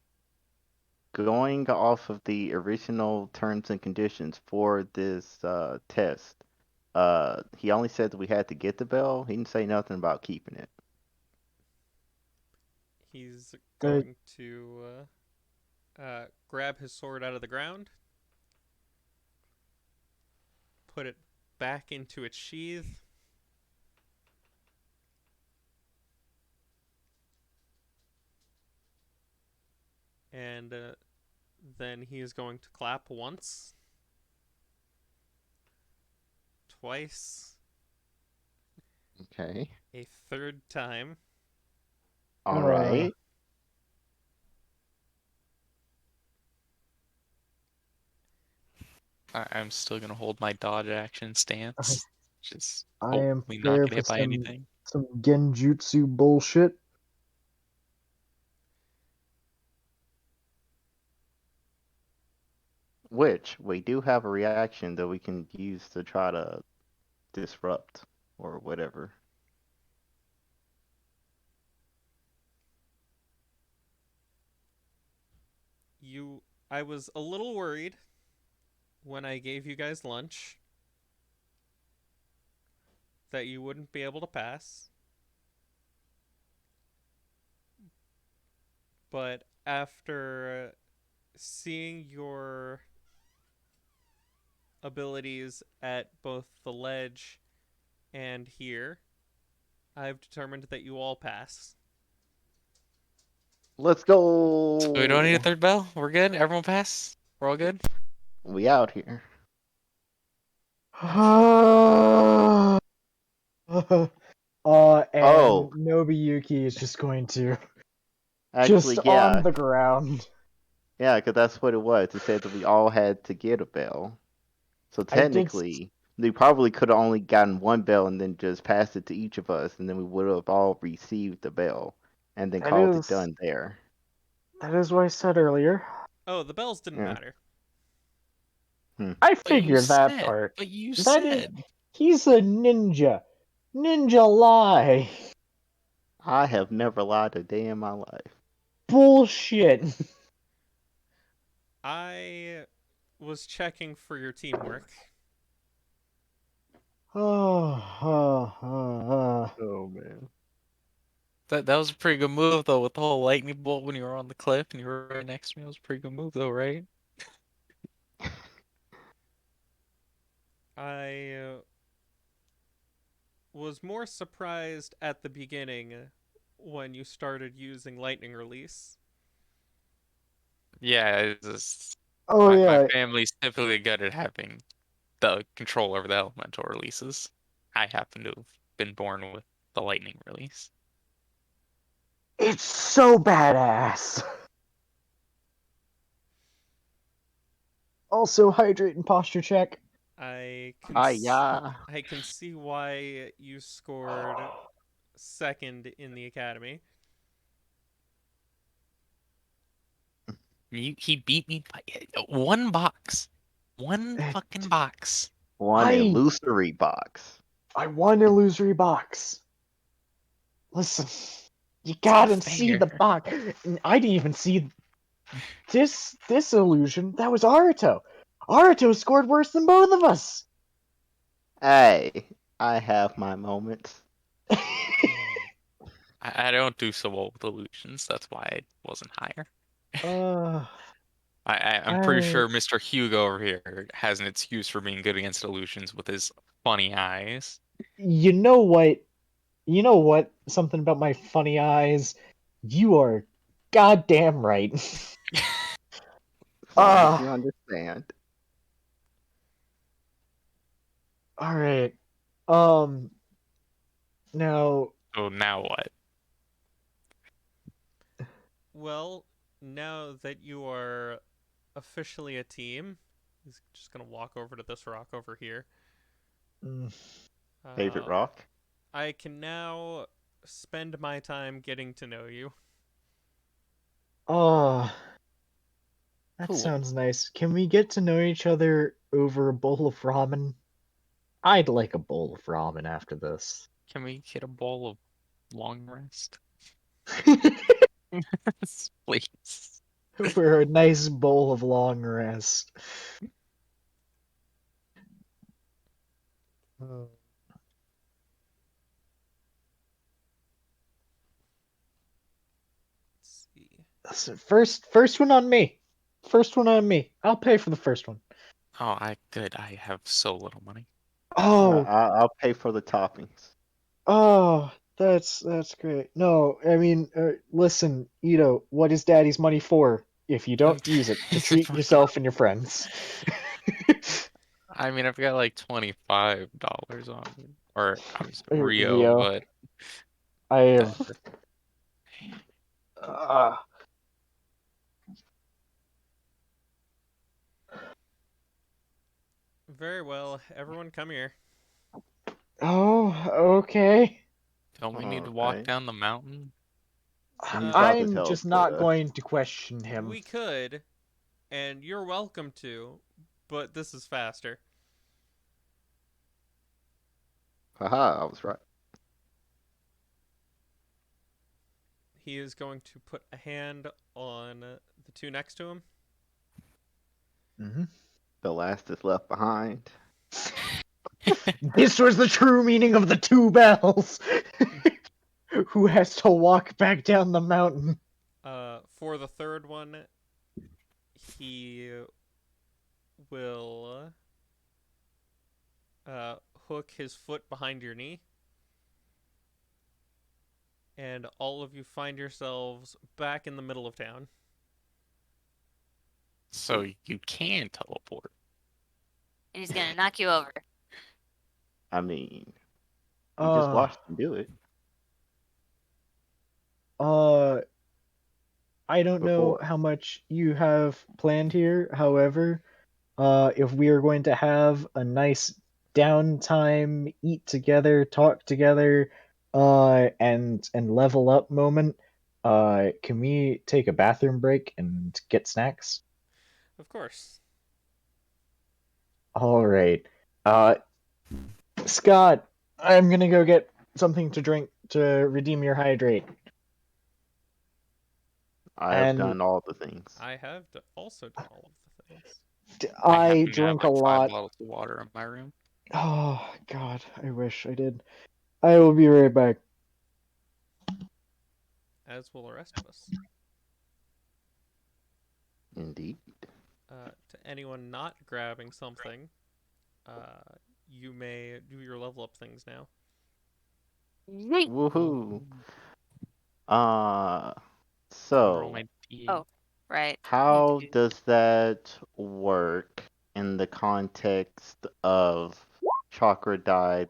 going off of the original terms and conditions for this test, he only said that we had to get the bell. He didn't say nothing about keeping it. He's Uh, going to grab his sword out of the ground, put it back into its sheath, and then he is going to clap once, twice, Okay. a third time. All uh, right. I'm still gonna hold my dodge action I, stance. Just I am hopefully not prepared get for hit by anything. some genjutsu bullshit. Which we do have a reaction that we can use to try to disrupt or whatever. You, I was a little worried when I gave you guys lunch that you wouldn't be able to pass, but after seeing your abilities at both the ledge and here, I've determined that you all pass. Let's So we don't need a go. third bell. We're good. Everyone pass. We're all good. We out here. Okay. And Oh, Nobuyuki is just going to actually, just on yeah. the ground. Yeah, because that's what it was. It said that we all had to get a bell. So I did. technically, they probably could have only gotten one bell and then just passed it to each of us, and then we would have all received the bell and then That called it is done there. that is what I said earlier. Oh, the bells didn't Yeah. matter. Hmm. I But you figured that said. part. But you That is, said. he's a ninja. Ninja lie. I have never lied a day in my life. Bullshit. I was checking for your teamwork. Oh. Oh man. That was a pretty good move though, with the whole lightning bolt when you were on the cliff and you were right next to me. That was a pretty good move though, right? I was more surprised at the beginning when you started using lightning release. Yeah, it's just, Oh my yeah. family's typically good at having the control over the elemental releases. I happen to have been born with the lightning release. It's so badass. Also, hydrate and posture check. I can Ah, yeah. I can see why you scored second in the academy. He beat me by one box. One It, fucking box. One I illusory box. I won illusory box. Listen, you It's not gotta see the fair. box. And I didn't even see this illusion. That was Aruto. Aruto scored worse than both of us. Hey, I have my moments. I don't do so well with illusions. That's why I wasn't higher. uh, I'm pretty I, sure Mr. Hugo over here has an excuse for being good against illusions with his funny eyes. you know what? You know what? Something about my funny eyes. You are goddamn right. As long as Ah, you understand. all right. Um, now, So now what? Well, now that you are officially a team, he's just gonna walk over to this rock over here. mm, Favorite Uh, rock? I can now spend my time getting to know you. Oh, that Cool. sounds nice. Can we get to know each other over a bowl of ramen? I'd like a bowl of ramen after this. Can we get a bowl of long rest? Please. For a nice bowl of long rest. Oh. Let's see. Listen, first one on me. First one on me. I'll pay for the first one. Oh, good. I have so little money. Oh, I'll pay for the toppings. oh, that's great. No, I mean, listen, Ito, what is Daddy's money for? If you don't use it, to treat yourself and your friends. I mean, I've got like $25 on me, or Rio, Rio, but I that, have. Uh, Very well. Everyone come here. oh, okay. don't we need to walk Okay. down the mountain? He's about to I'm just teleport not us. going to question him. We could, and you're welcome to, but this is faster. Haha, I was right. He is going to put a hand on the two next to him. Hmm. The last is left behind. This was the true meaning of the two bells. Who has to walk back down the mountain? For the third one, he will hook his foot behind your knee, and all of you find yourselves back in the middle of town. So you can teleport. And he's gonna knock you over. I mean, we just Uh, watched him do it uh, I don't know before. how much you have planned here. However, if we are going to have a nice downtime, eat together, talk together, and level up moment, can we take a bathroom break and get snacks? Of course. All right. Uh, Scott, I'm gonna go get something to drink to redeem your hydrate. I have And done all the things. I have also done all of the things. I I happen to have drink a like five lot. bottles of water in my room. Oh, God, I wish I did. I will be right back. As will the rest of us. Indeed. To anyone not grabbing something, uh, you may do your level up things now. Yeet. Woohoo. Ooh, Uh, time to roll so my D8. Oh, right. Need to how do. does that work in the context of chakra die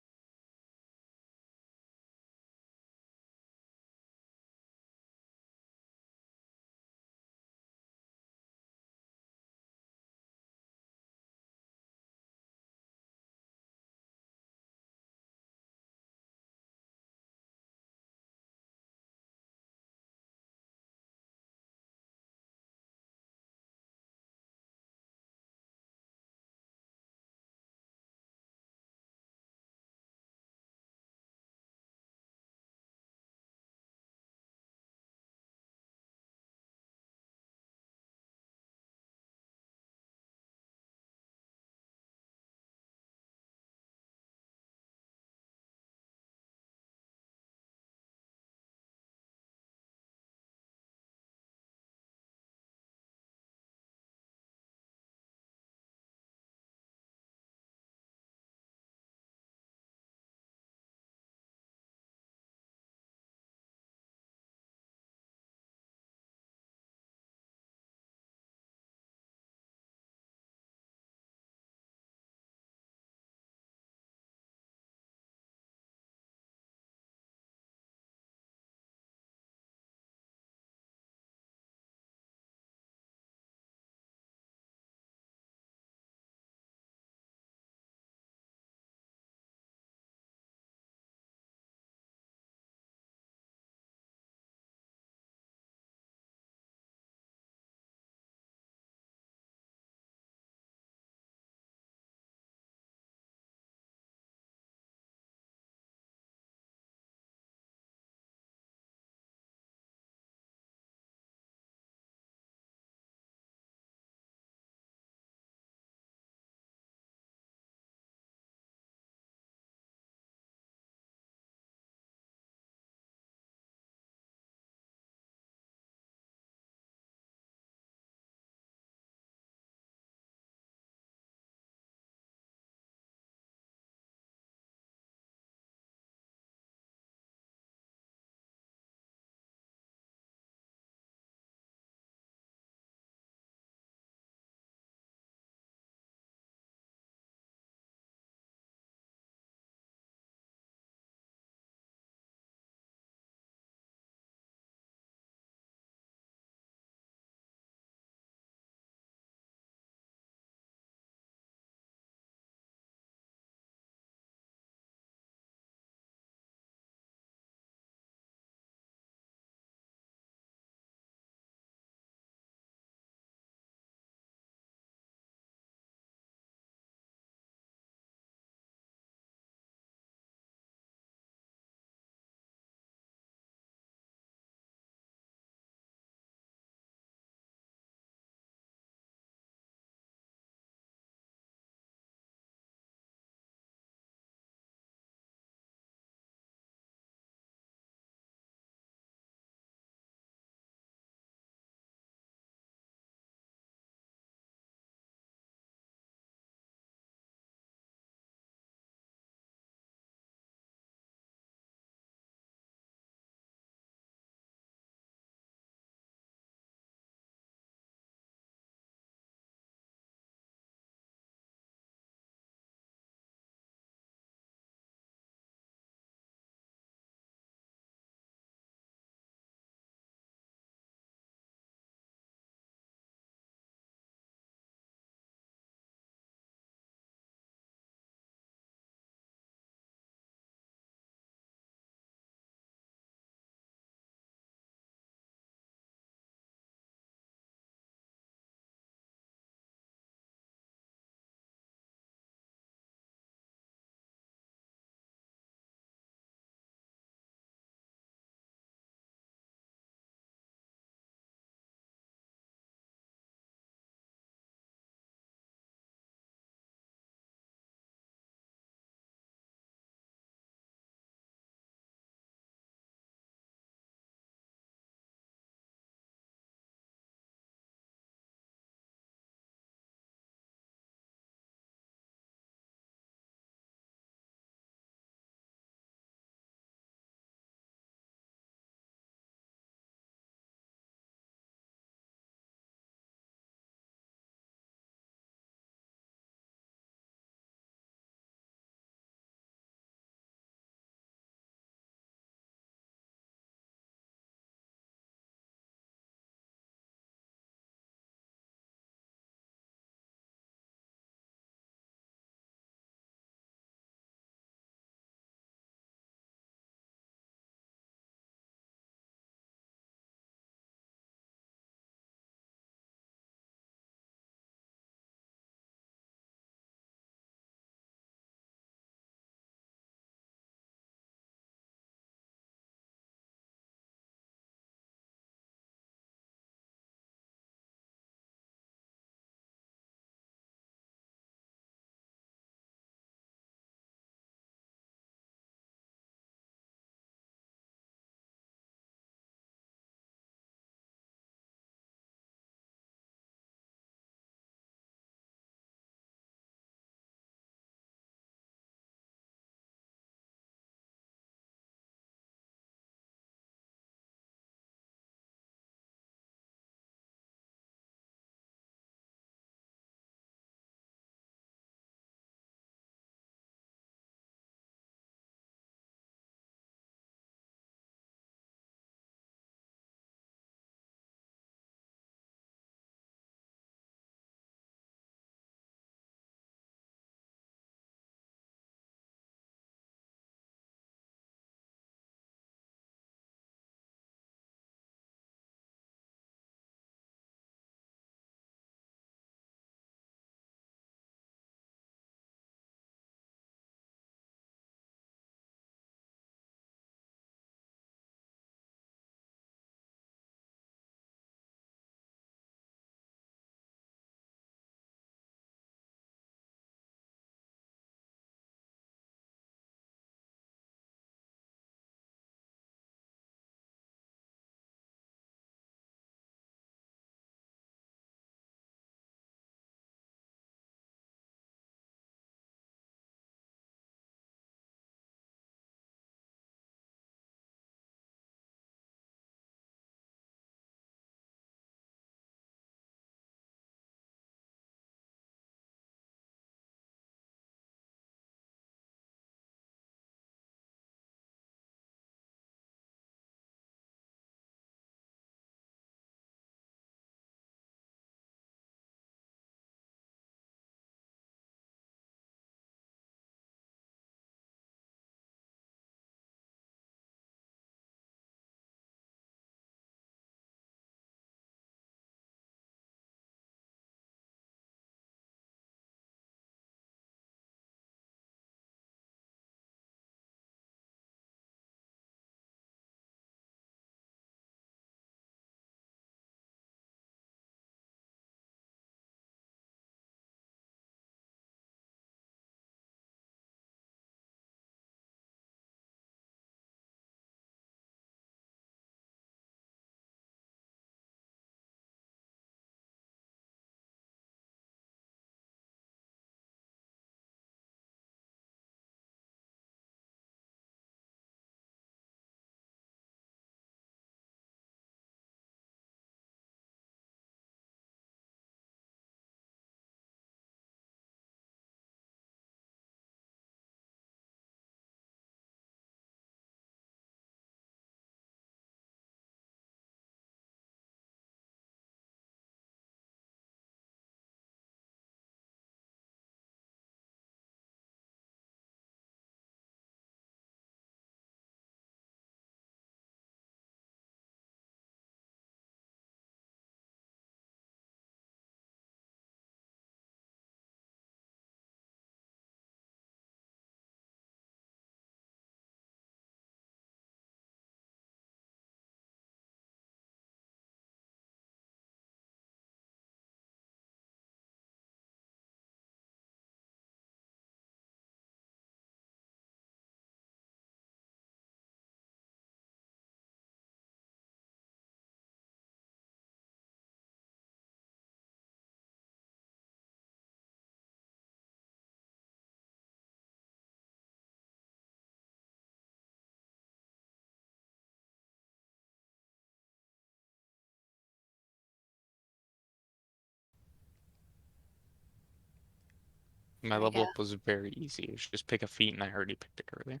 My There we level go. up was very easy. It was just pick a feat, and I already picked it earlier.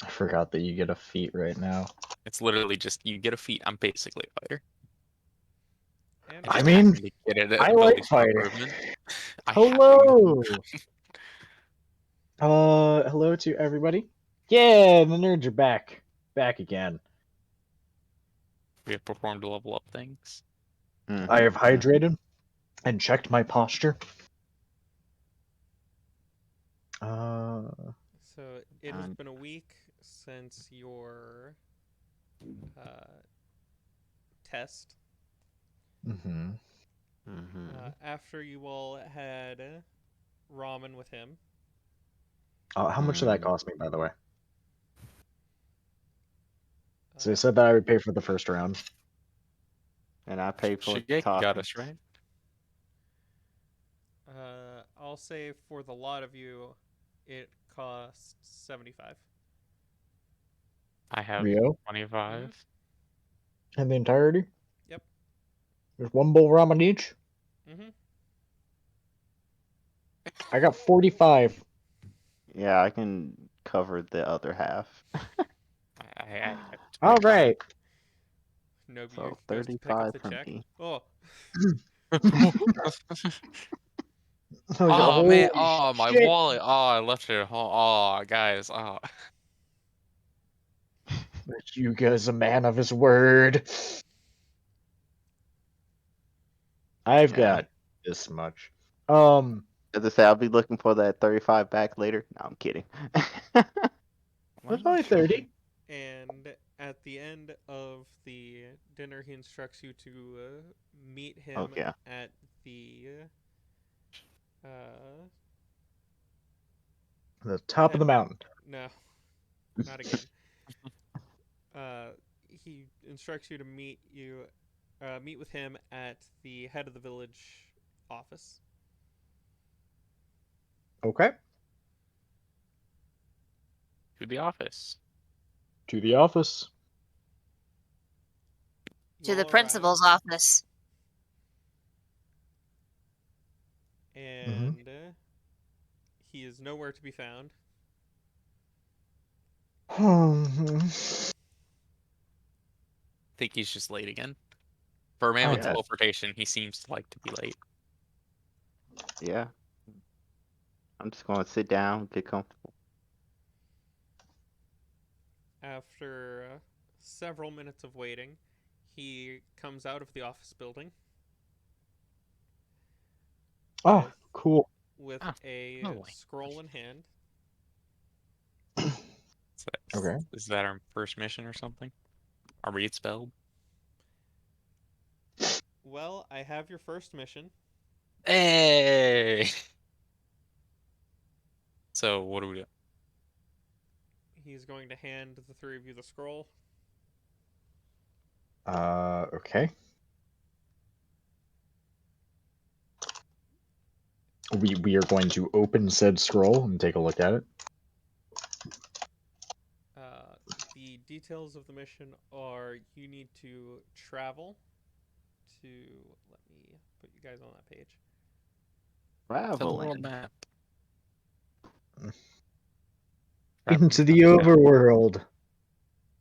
I forgot that you get a feat right now. It's literally just you get a feat. I'm basically a fighter. And I I just Ryan. mean, happened to get it at I like abilities for fighting. improvement. I happen. Hello! Hello to everybody. Yeah, the nerds are back. Back again. We have performed level up things. I have Mm-hmm. hydrated and checked my posture. So it has been a week since your uh, test. Mm-hmm. After you all had ramen with him. How much did that cost me, by the way? So they Uh, said that I would pay for the first round. And I pay for Shigeki got us tacos. right. I'll say for the lot of you, it costs 75. I have Rio 25. Mm-hmm. and the entirety. Yep. There's one bowl ramen each. Mm-hmm. I got 45. Yeah, I can cover the other half. I have All 25. right. Nobuyuki So goes to pick up 35 the for check. me. Oh, Like, Oh man, holy oh my shit! wallet. Oh, I left it at home. Oh, guys. Oh, Yuga is a man of his word. I've Yeah. got this much. Um, As I say, I'll be looking for that 35 back later. No, I'm kidding. that's well, only 30. and at the end of the dinner, he instructs you to meet him Okay. at the The top of the head. mountain. No, not again. Uh, he instructs you to meet with him at the head of the village office. Okay. to the office. To the office. You To the all arrive, principal's office. Mm-hmm. and he is nowhere to be found. Think he's just late again. For a man I with Yeah. teleportation, he seems to like to be late. Yeah. I'm just going to sit down, get comfortable. After several minutes of waiting, he comes out of the office building Oh, with cool. with Ah, a lovely. scroll in hand. Okay. Is that our first mission or something? Are we spelled? Well, I have your first mission. Hey! So what do we do? He's going to hand the three of you the scroll. Okay. We are going to open said scroll and take a look at it. Uh, the details of the mission are you need to travel to. Let me put you guys on that page. To the world Traveling. map. Traveling Into to the the map. overworld.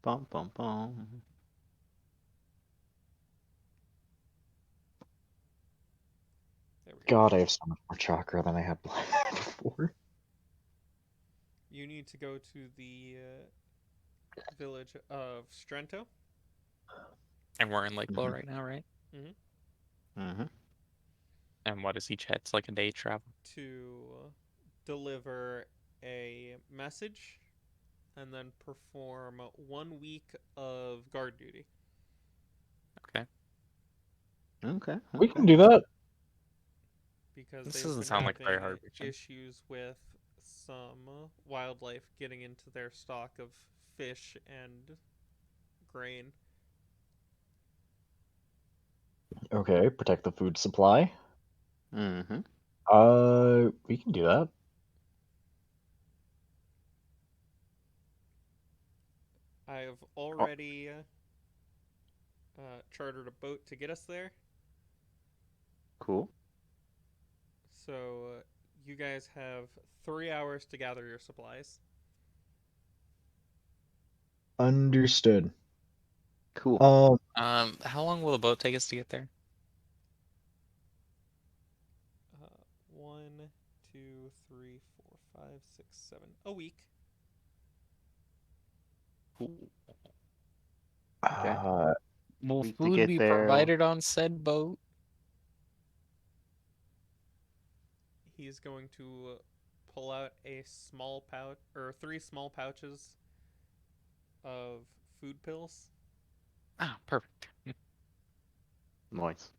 Bum, bum, bum. There we go. God, I have so much more chakra than I had before. You need to go to the village of Strento. And we're in Lake Low Mhm. right now, right? Mhm. And what is each head? It's like a day travel. To deliver a message and then perform 1 week of guard duty Okay. Okay. We Okay. can do that. because This they've doesn't been sound like a very having hard mission. issues with some wildlife getting into their stock of fish and grain. Okay, protect the food supply. Mhm. We can do that. I have Oh, already chartered a boat to get us there, Cool. So you guys have 3 hours to gather your supplies. Understood. Cool. Um, How long will the boat take us to get there? One, two, three, four, five, six, 7. A week. Ooh. Okay. uh, Will Week to food get be there. provided on said boat? He's going to pull out a small pouch or 3 small pouches of food pills. Ah, perfect. Nice.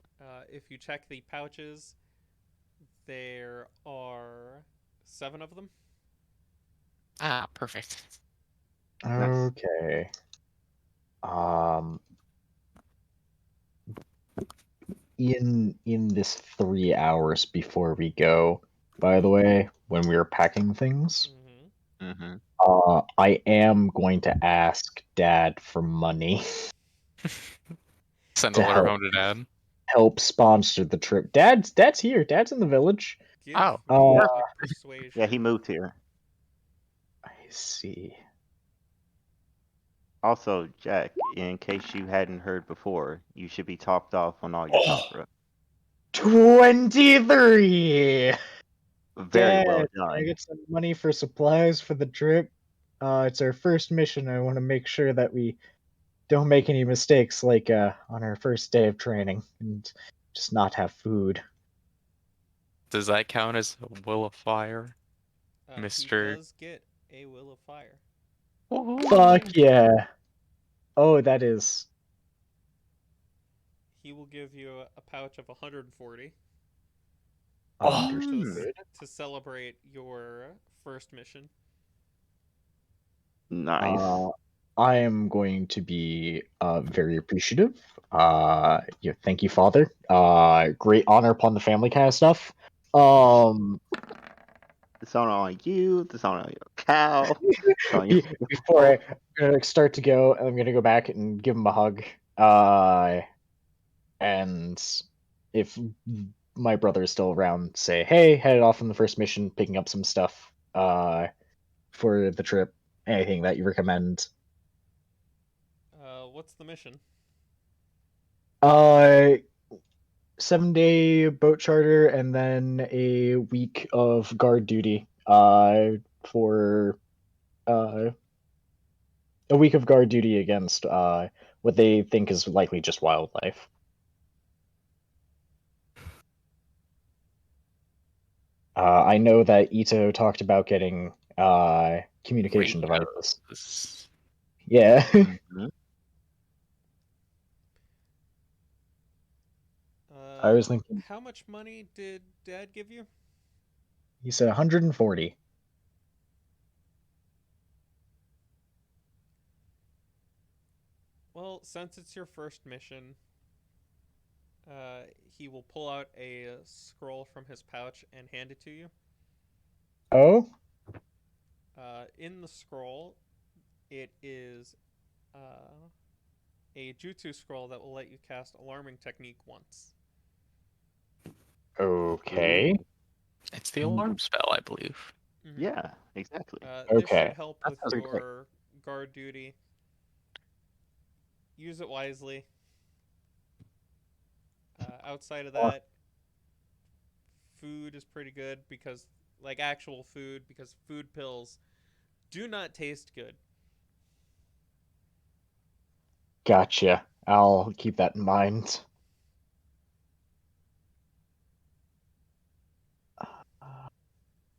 If you check the pouches, there are 7 of them. Ah, perfect. Nice. okay. Um, in this 3 hours before we go, by the way, when we were packing things, Mm-hmm. Mm-hmm. I am going to ask Dad for money Send a to letter home to Dad. help sponsor the trip. Dad's here. Dad's in the village. Give Oh, me Uh, a perfect. Yeah, he persuasion. moved here. I see. Also, Jack, in case you hadn't heard before, you should be topped off on all your Oh, chakra. 23. Very Dad, well can I done. get some money for supplies for the trip? It's our first mission. I want to make sure that we don't make any mistakes, like on our first day of training, and just not have food. Does that count as a will of fire, He Mister? does get a will of fire. Fuck Woohoo! yeah! Oh, that is He will give you a pouch of 140 Oh, to Mm, to celebrate your first mission. nice. Uh, I am going to be very appreciative. Yeah, thank you, Father. Great honor upon the family kind of stuff. Um, It's not on you. It's not on your cow. It's on your before boat. I'm gonna start to go, I'm gonna go back and give him a hug. And if my brother is still around, say, hey, headed off on the first mission, picking up some stuff. For the trip. Anything that you recommend? What's the mission? Uh, 7 day boat charter and then a week of guard duty. For uh, a week of guard duty against what they think is likely just wildlife. I know that Ito talked about getting communication devices. radios. Yeah, Mhm. I was thinking. How much money did Dad give you? He said 140. Well, since it's your first mission, he will pull out a scroll from his pouch and hand it to you. Oh, In the scroll, it is a jutsu scroll that will let you cast alarming technique once. okay. Ooh. It's the alarm spell, I believe. Mm-hmm. Yeah, exactly. This should Okay. help That with sounds great. your guard duty. Use it wisely. Outside of that, food is pretty good because, like actual food, because food pills do not taste good. Gotcha. I'll keep that in mind.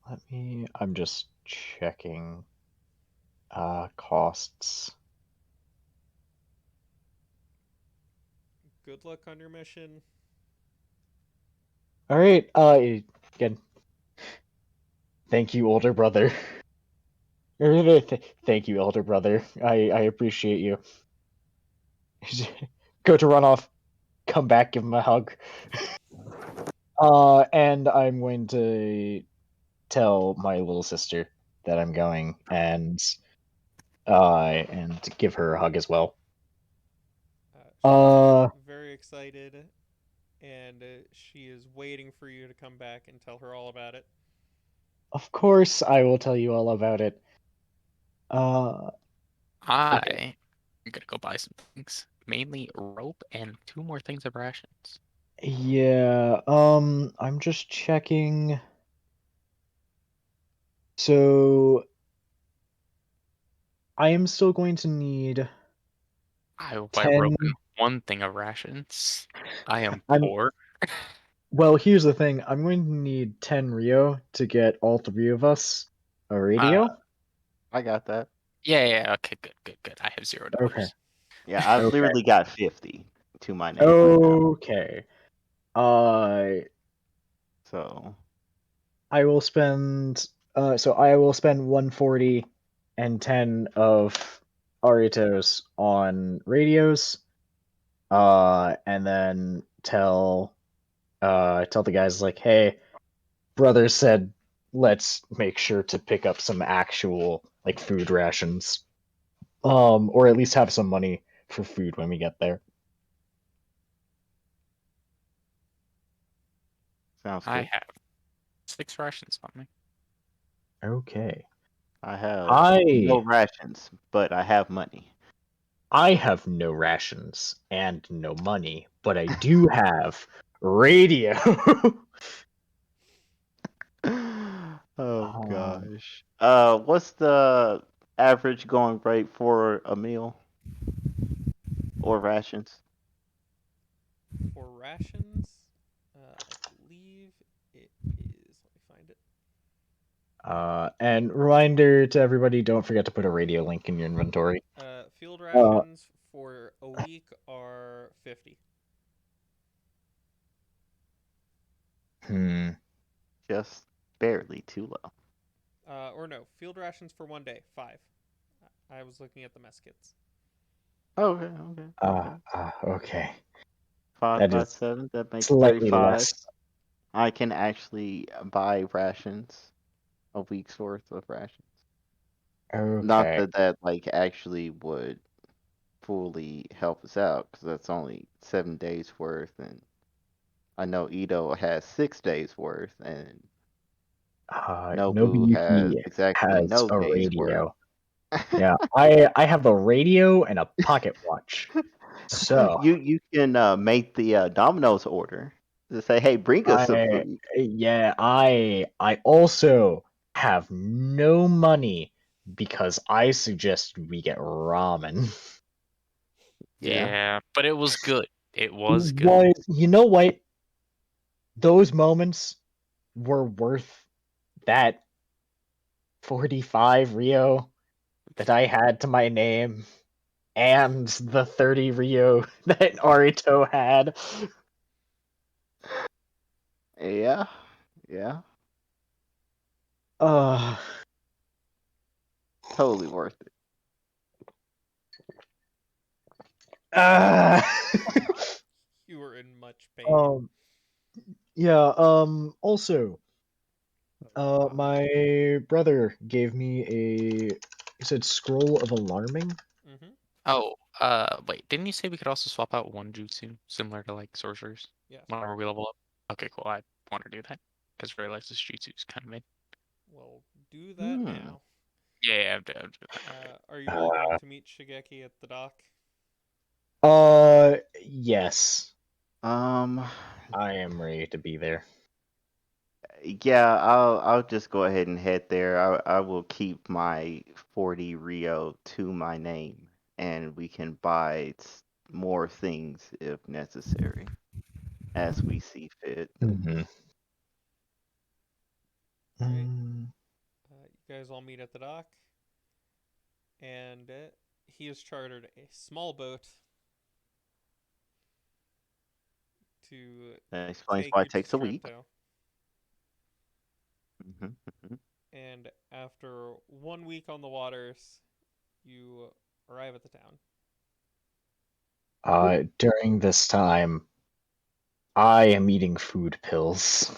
Let me. I'm just checking costs. Good luck on your mission. All right. Again, thank you, older brother. Thank you, elder brother. I appreciate you. Go to run off. Come back. Give him a hug. And I'm going to tell my little sister that I'm going, and give her a hug as well. She's Uh, very excited. and she is waiting for you to come back and tell her all about it. Of course, I will tell you all about it. Uh, okay. I'm gonna go buy some things, mainly rope and 2 more things of rations. Yeah, I'm just checking. So I am still going to need I will buy 10. rope and 1 thing of rations. I am I'm poor. Well, here's the thing. I'm going to need 10 Rio to get all three of us a Uh, radio. I got that. yeah, okay, good. I have Okay. $0. Yeah, I've Okay. literally got 50 to my name right now. Okay. Uh, So I will spend so I will spend 140 and 10 of Aritos on radios. And then tell the guys like, "Hey, brother said let's make sure to pick up some actual like food rations. Or at least have some money for food when we get there." sounds I good. have 6 rations on me. Okay. I have no I rations, but I have money. I have no rations and no money, but I do have radio. Oh um, gosh. What's the average going rate for a meal or rations? For rations, I believe it is. Let me find it. and reminder to everybody, don't forget to put a radio link in your inventory. Field Uh, rations for a week are 50. hmm. Just barely too low. Or no, field rations for 1 day, 5. I was looking at the mess kits. Okay. Okay. Five That by is seven, that makes slightly 35. less. I can actually buy rations, a week's worth of rations. Not Okay. that that like actually would fully help us out, because that's only 7 days worth, and I know Ito has 6 days worth, and Nobu has Nobuyuki exactly has no a days worth. radio. Yeah, I have a radio and a pocket watch. So You can make the Domino's order to say, "Hey, bring us some I food." yeah, I also have no money because I suggest we get ramen. Yeah. Yeah, but it was good. It was good. Was You know what? Those moments were worth that 45 Rio that I had to my name and the 30 Rio that Arito had. Yeah. Yeah. Uh, Totally worth it. uh You were in much pain. um yeah, also Oh, my brother gave me he said scroll of alarming. Mm-hmm. Oh, wait, didn't you say we could also swap out 1 jutsu, similar to like sorcerers, Yes. whenever we level up? Okay, cool. I want to do that because I realize this jutsu is kind of mid. Well, do that Hmm. now. Yeah, I'm doing that. Okay. Are you all going to meet Shigeki at the dock? Yes, Um. I am ready to be there. Yeah, I'll just go ahead and head there. I will keep my 40 Rio to my name, and we can buy more things if necessary as we see fit. Mm-hmm. All right. Mm, You guys all meet at the dock, and he has chartered a small boat to That explains take why you it to takes a week. Trento. Hmm. And after 1 week on the waters, you arrive at the town. during this time, I am eating food pills.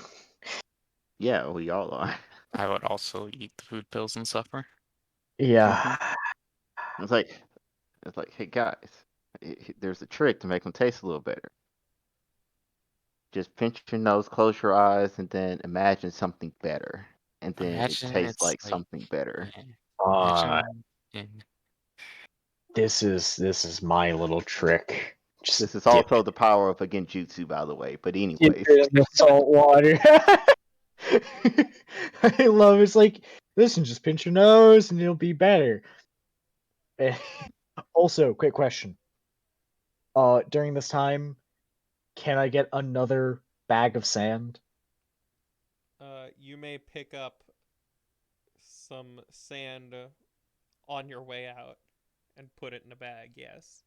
Yeah, we all are. I would also eat the food pills and suffer. Hmm. Yeah. It's like hey guys, there's a trick to make them taste a little better. Just pinch your nose, close your eyes, and then imagine something better. And then it Imagine tastes it's like like, something better. yeah, Uh, imagine, and this is my little trick. Just This is dip also the power of a genjutsu, by the way. But dip anyways, it in the salt water. I love it. It's like, listen, just pinch your nose and it'll be better. Also, quick question. During this time, can I get another bag of sand? You may pick up some sand on your way out and put it in a bag. Yes.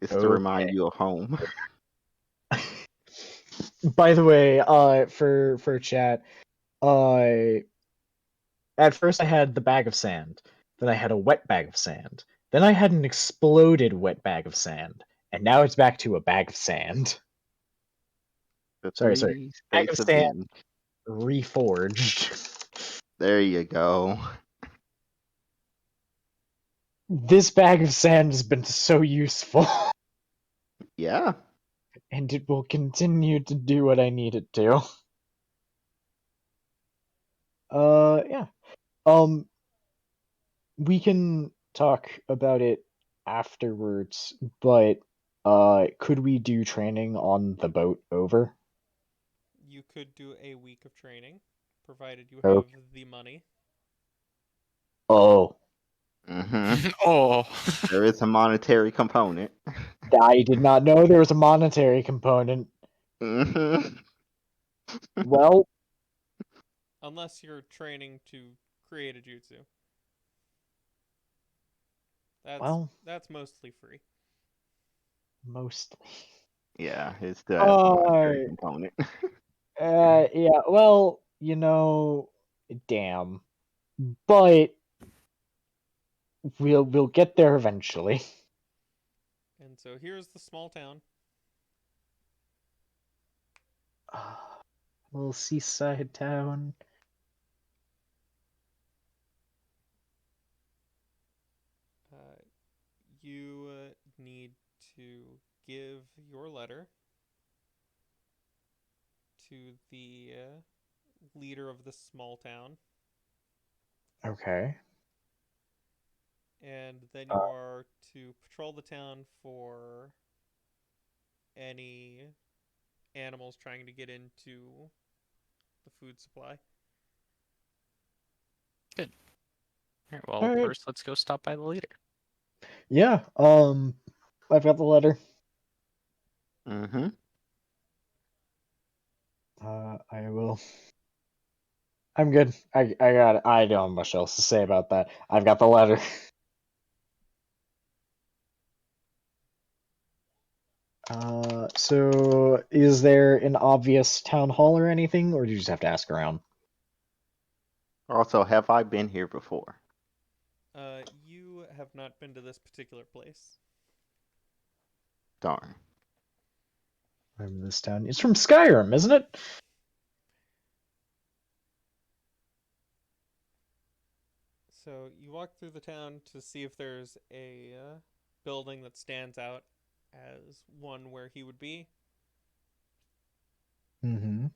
it's to Okay. remind you of home. By the way, for chat, uh, at first I had the bag of sand, then I had a wet bag of sand, then I had an exploded wet bag of sand, and now it's back to a bag of sand. The Sorry, 3 bag of states of sand being. reforged. There you go. This bag of sand has been so useful, Yeah. and it will continue to do what I need it to. Yeah. Um, we can talk about it afterwards, but could we do training on the boat over? You could do a week of training, provided you have Okay. the money. Oh, Hmm. oh, There is a monetary component. I did not know there was a monetary component. Hmm. Well, Unless you're training to create a jutsu. That's well, that's mostly free. mostly. Yeah, it still has a monetary Uh, component. yeah, well, damn. But we'll get there eventually. And so here's the small town. Little seaside town. Uh, you need to give your letter to the leader of this small town, Okay. and then Uh, you are to patrol the town for any animals trying to get into the food supply. good. All right, well, all right. first let's go stop by the leader. Yeah. I've got the letter. Hmm. I will. I'm good. I got it. I don't have much else to say about that. I've got the letter. So is there an obvious town hall or anything, or do you just have to ask around? Also, have I been here before? You have not been to this particular place. Darn. I'm in this town. It's from Skyrim, isn't it? So you walk through the town to see if there's a building that stands out as one where he would be. Mm-hmm.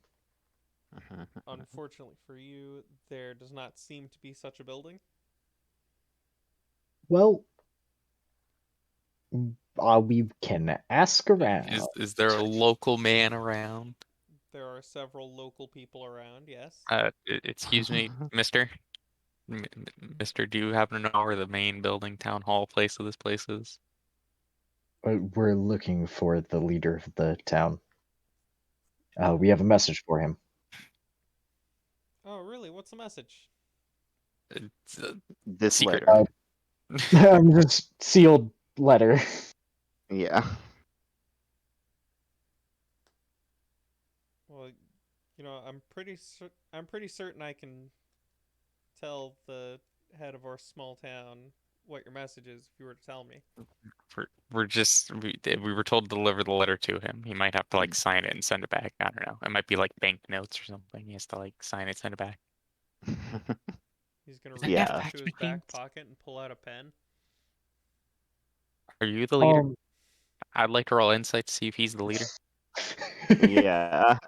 Mhm. Unfortunately for you, there does not seem to be such a building. Well, we can ask around. Is there a local man around? There are several local people around, yes. Excuse me, Mister. Mister, do you happen to know where the main building, town hall place of this place is? We're looking for the leader of the town. We have a Uh, message for him. oh, really? What's the message? It's a This secret. letter. Just sealed letter. Yeah. Well, I'm pretty certain I can tell the head of our small town what your message is if you were to tell me. We were told to deliver the letter to him. He might have to like sign it and send it back. I don't know. It might be like bank notes or something. He has to like sign it, send it back. He's gonna Does that reach have Yeah. into his parchment back hands? pocket and pull out a pen. Are you the leader? Um, I'd like to roll insight to see if he's the leader. Yeah.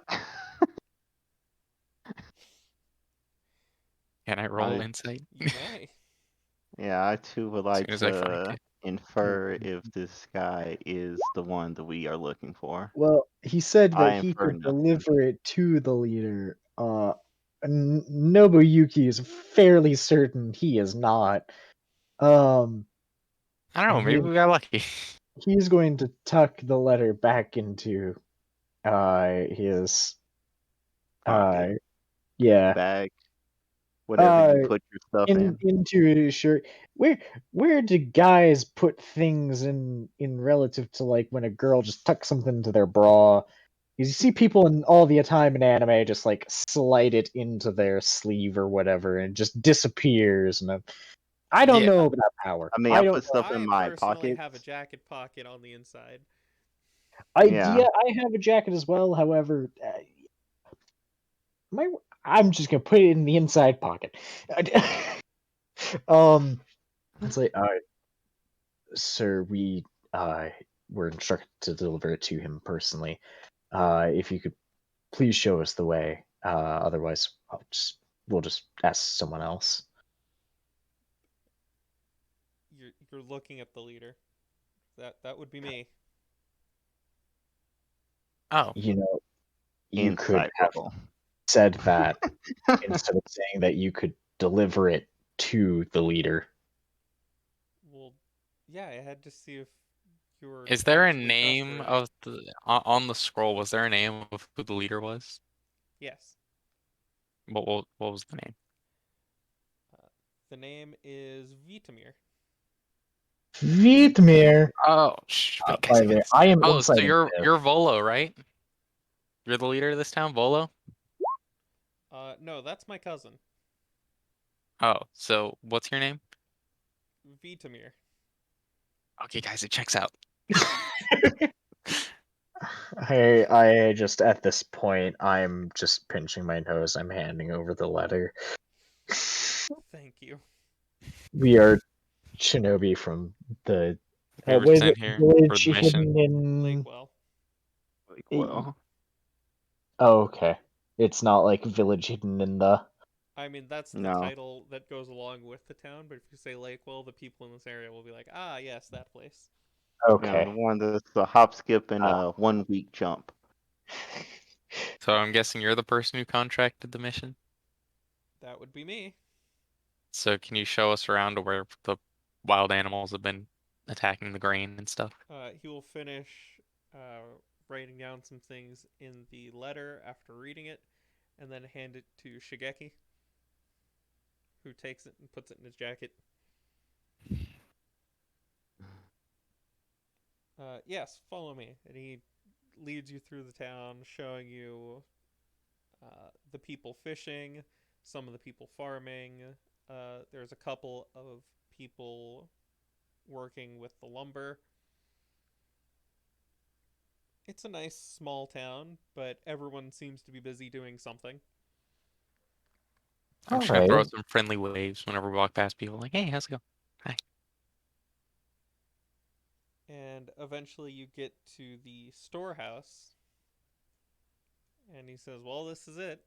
Can I roll I insight? You may. yeah, I too would As like soon as I find to it. infer if this guy is the one that we are looking for. Well, he said that I he infer could nothing. deliver it to the leader. Nobuyuki is fairly certain he is not. Um, I don't know. and Maybe we got lucky. he's going to tuck the letter back into his uh Pocket, yeah bag, whatever uh you put your stuff in. into his shirt. Where do guys put things in relative to like when a girl just tucks something into their bra? Because you see people in all the time in anime just like slide it into their sleeve or whatever and it just disappears. And I don't Yeah. know about power. I mean, I I don't put know. stuff in I my personally pockets. have a jacket pocket on the inside. Yeah, Yeah. I have a jacket as well. However, my I'm just gonna put it in the inside pocket. um, it's like, sir, we were instructed to deliver it to him personally. If you could please show us the way. Otherwise, we'll just ask someone else. You're looking at the leader. That would be me. Oh. You know, you could Insight have roll. said that instead of saying that you could deliver it to the leader. Well, yeah, I had to see if you were Is there a actually name trustworthy. of the on the scroll? Was there a name of who the leader was? Yes. What was the name? Uh, the name is Vitamir. Vietmir. Oh, wait, By guys, the way, guys. I am Oh, so insighting this. you're Volo, right? You're the leader of this town, Volo? No, that's my cousin, Oh, so what's your name? Vitamir. Okay, guys, it checks out. I just at this point I'm just pinching my nose. I'm handing over the letter. Thank you. We are shinobi from the We were was it sent here for village the mission. hidden in Lakewell. Like, well, oh, okay. It's not like village hidden in the I mean, that's the no. title that goes along with the town, but if you say Lakewell, the people in this area will be like, ah, yes, that place. Yeah, the okay. one that's a hop, skip, and Uh, a 1 week jump. So I'm guessing you're the person who contracted the mission. That would be me. So can you show us around to where the wild animals have been attacking the grain and stuff? He will finish writing down some things in the letter after reading it, and then hand it to Shigeki, who takes it and puts it in his jacket. Yes, follow me. And he leads you through the town, showing you the people fishing, some of the people farming. There's a couple of people working with the lumber. It's a nice small town, but everyone seems to be busy doing something. I'm all just gonna right. throw some friendly waves whenever we walk past people, like, "Hey, how's it going? Hi." And eventually you get to the storehouse, and he says, well, this is it.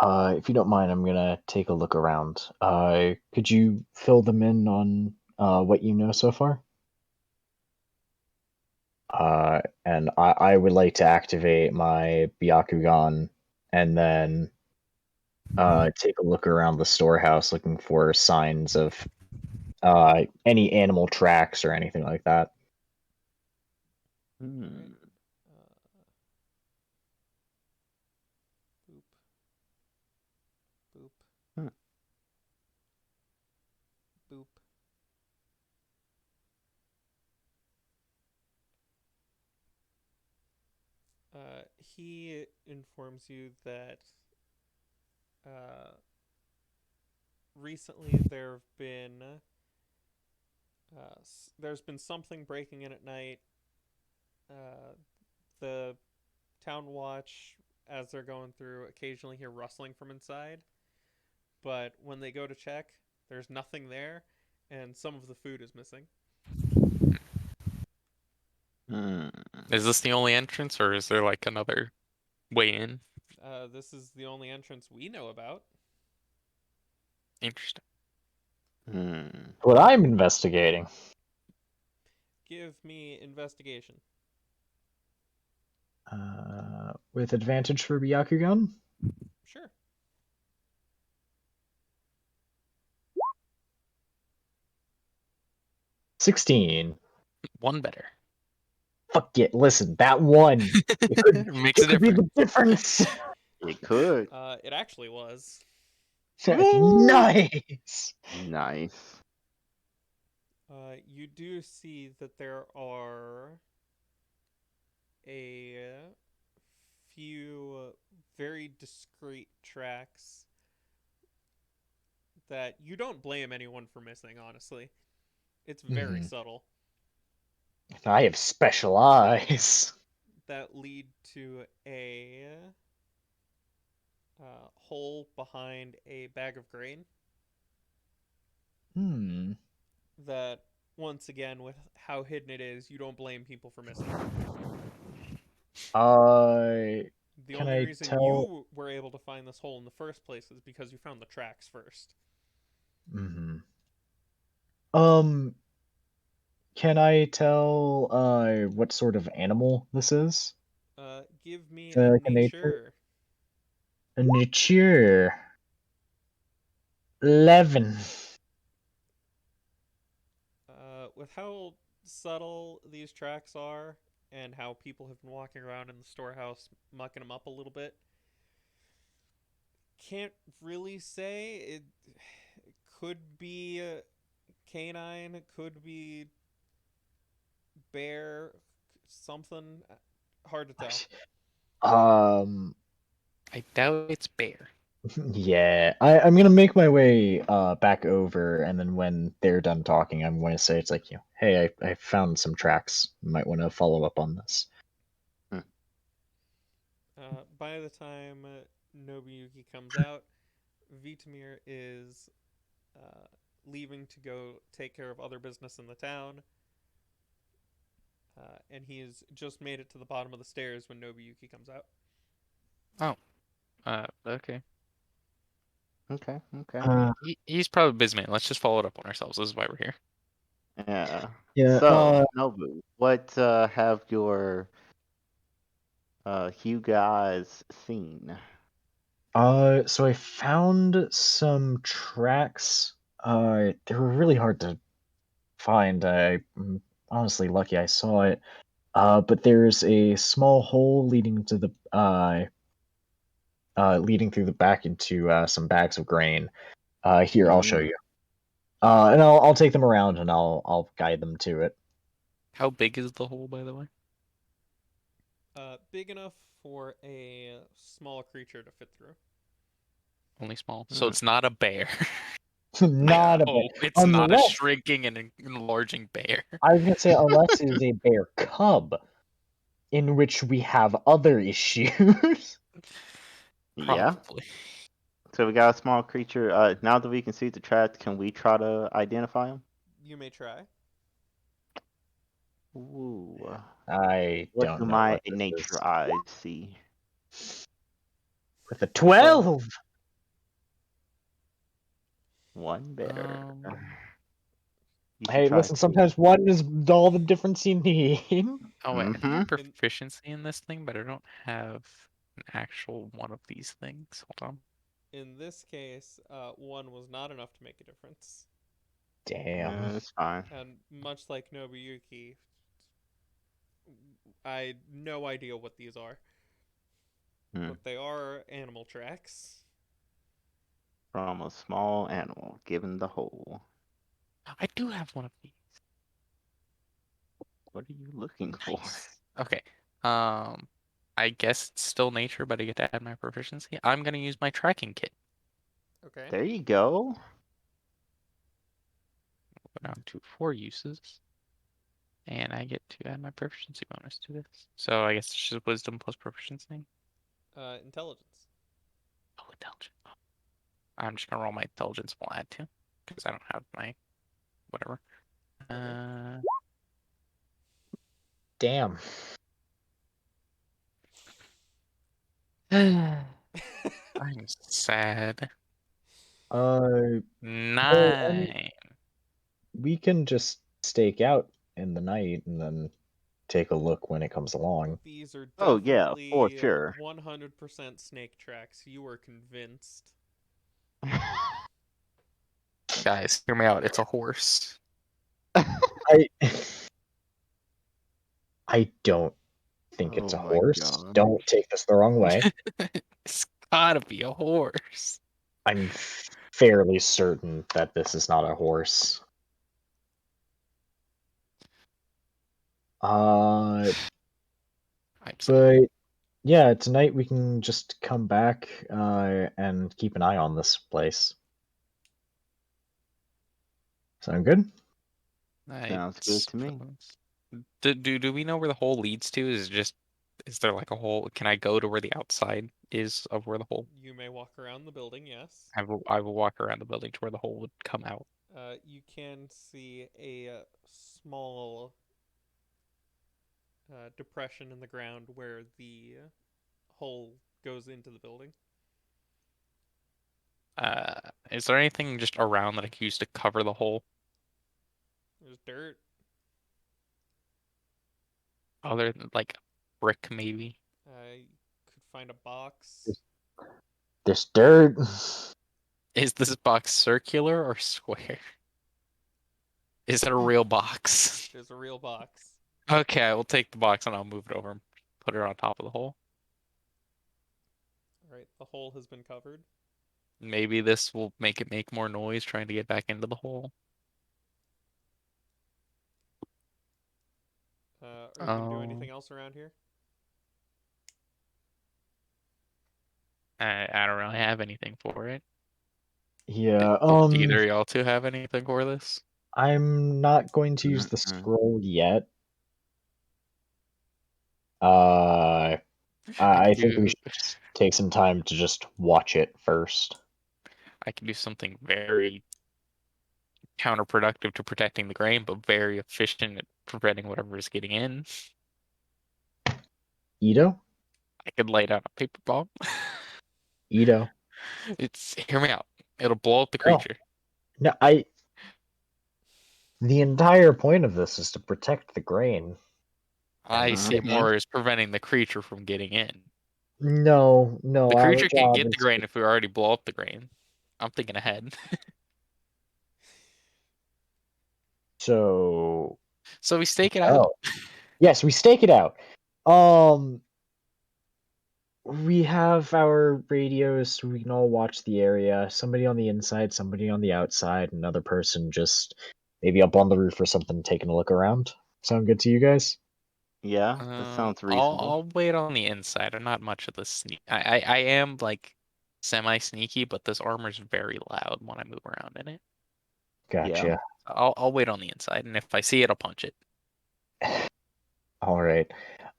If you don't mind, I'm gonna take a look around. Could you fill them in on what you know so far? And I would like to activate my Byakugan and then take a look around the storehouse looking for signs of any animal tracks or anything like that. All right. Hmm. Boop, boop, Hmm. boop. He informs you that uh, recently there's been something breaking in at night. The town watch, as they're going through, occasionally hear rustling from inside. But when they go to check, there's nothing there, and some of the food is missing. Hmm. Is this the only entrance, or is there like another way in? This is the only entrance we know about. Interesting. Hmm. What I'm investigating. Give me investigation. With advantage for Byakugan. Sure. 16. One better. Fuck it. Listen, that one. It could, Makes it a could be difference. the difference. It could. It actually was. Woo! Nice. Nice. You do see that there are a few very discreet tracks that you don't blame anyone for missing, honestly. It's very Mhm. subtle. I have special eyes. That lead to a hole behind a bag of grain Hmm. that, once again, with how hidden it is, you don't blame people for missing it. Uh, The can only I reason tell? you were able to find this hole in the first place is because you found the tracks first. Hmm. Um, can I tell what sort of animal this is? Give me a Like a nature? nature. A nature. 11. With how subtle these tracks are and how people have been walking around in the storehouse mucking them up a little bit, can't really say. It could be canine, it could be bear, something. Hard to tell. Um, I doubt it's bear. yeah, I'm gonna make my way back over, and then when they're done talking, I'm going to say it's like, hey, I found some tracks. You might want to follow up on this. Hmm. By the time Nobuyuki comes out, Vitamir is uh, leaving to go take care of other business in the town, and he has just made it to the bottom of the stairs when Nobuyuki comes out. Oh, okay. Okay. Okay. Uh, He's probably busy, man. Let's just follow it up on ourselves. This is why we're here. Yeah. yeah. So, Nobu, what have you guys seen? So I found some tracks. They were really hard to find. I'm honestly lucky I saw it. But there's a small hole leading to the leading through the back into some bags of grain. Here, I'll show Mm. you. And I'll take them around and I'll guide them to it. How big is the hole, by the way? Big enough for a small creature to fit through. Only small. So Mm. it's not a bear. I Not a bear, hope it's not a unless shrinking and enlarging bear. I was gonna say unless it is a bear cub, in which we have other issues. Yeah. Probably. So we got a small creature. Now that we can see the tracks, can we try to identify him? You may try. Ooh. I What don't do know my what this is. nature eyes see? With a So 12. one better. Um. You should Hey, try listen, two. sometimes one is all the difference you need. Oh wait, I think I Mm-hmm. have In proficiency in this thing, but I don't have an actual one of these things. Hold on. in this case, one was not enough to make a difference. Damn. Yeah, it's fine. And much like Nobuyuki, I no idea what these are, Hmm. but they are animal tracks. From a small animal given the hole. I do have one of these. What are you looking for? Nice. Okay. Um, I guess it's still nature, but I get to add my proficiency. I'm gonna use my tracking kit. Okay. There you go. Go down to 4 uses, and I get to add my proficiency bonus to this. So I guess it's just wisdom plus proficiency. Intelligence. Oh, intelligence. I'm just gonna roll my intelligence. We'll add two because I don't have my whatever. Okay. Uh, Damn. I'm sad. Uh, well, I mean, 9. we can just stake out in the night and then take a look when it comes along. These are Oh yeah, for definitely sure. 100% snake tracks. You are convinced. Guys, hear me out. It's a horse. I I don't think it's Oh a my horse. god. Don't take this the wrong way. It's gotta be a horse. I'm fairly certain that this is not a horse. Uh, I'm sad. but yeah, tonight we can just come back and keep an eye on this place. Sound good? I Sounds good to me. suppose. Do we know where the hole leads to? Is there like a hole? Can I go to where the outside is of where the hole? You may walk around the building, yes. I will walk around the building to where the hole would come out. You can see a small depression in the ground where the hole goes into the building. Uh, is there anything just around that I could use to cover the hole? There's dirt. Other than like brick, maybe? You could find a box. There's, there's dirt. Is this box circular or square? Is it a real box? There's a real box. Okay, I will take the box and I'll move it over and put it on top of the hole. Alright, the hole has been covered. Maybe this will make it make more noise trying to get back into the hole. Are you gonna do anything else around here? I don't really have anything for it. Yeah, Do either of y'all two have anything for this? I'm not going to use the Mm-mm. scroll yet. Uh, I I could think we do should just take some time to just watch it first. I could do something very counterproductive to protecting the grain, but very efficient at preventing whatever is getting in. Ito? I could lay down a paper bomb. Ito? It's hear me out. It'll blow up the No. creature. No, the entire point of this is to protect the grain. I see it Mhm. more as preventing the creature from getting in. No, The no, our creature can't job get the is grain if we already blow up the grain. I'm thinking ahead. so. So we stake it out. Oh, yes, we stake it out. Um, we have our radios, so we can all watch the area. Somebody on the inside, somebody on the outside, another person just maybe up on the roof or something, taking a look around. Sound good to you guys? Yeah, that sounds I'll reasonable. I'll wait on the inside. I'm not much of the sneak. I am like semi sneaky, but this armor's very loud when I move around in it. Yeah. Gotcha. I'll wait on the inside, and if I see it, I'll punch it. All right.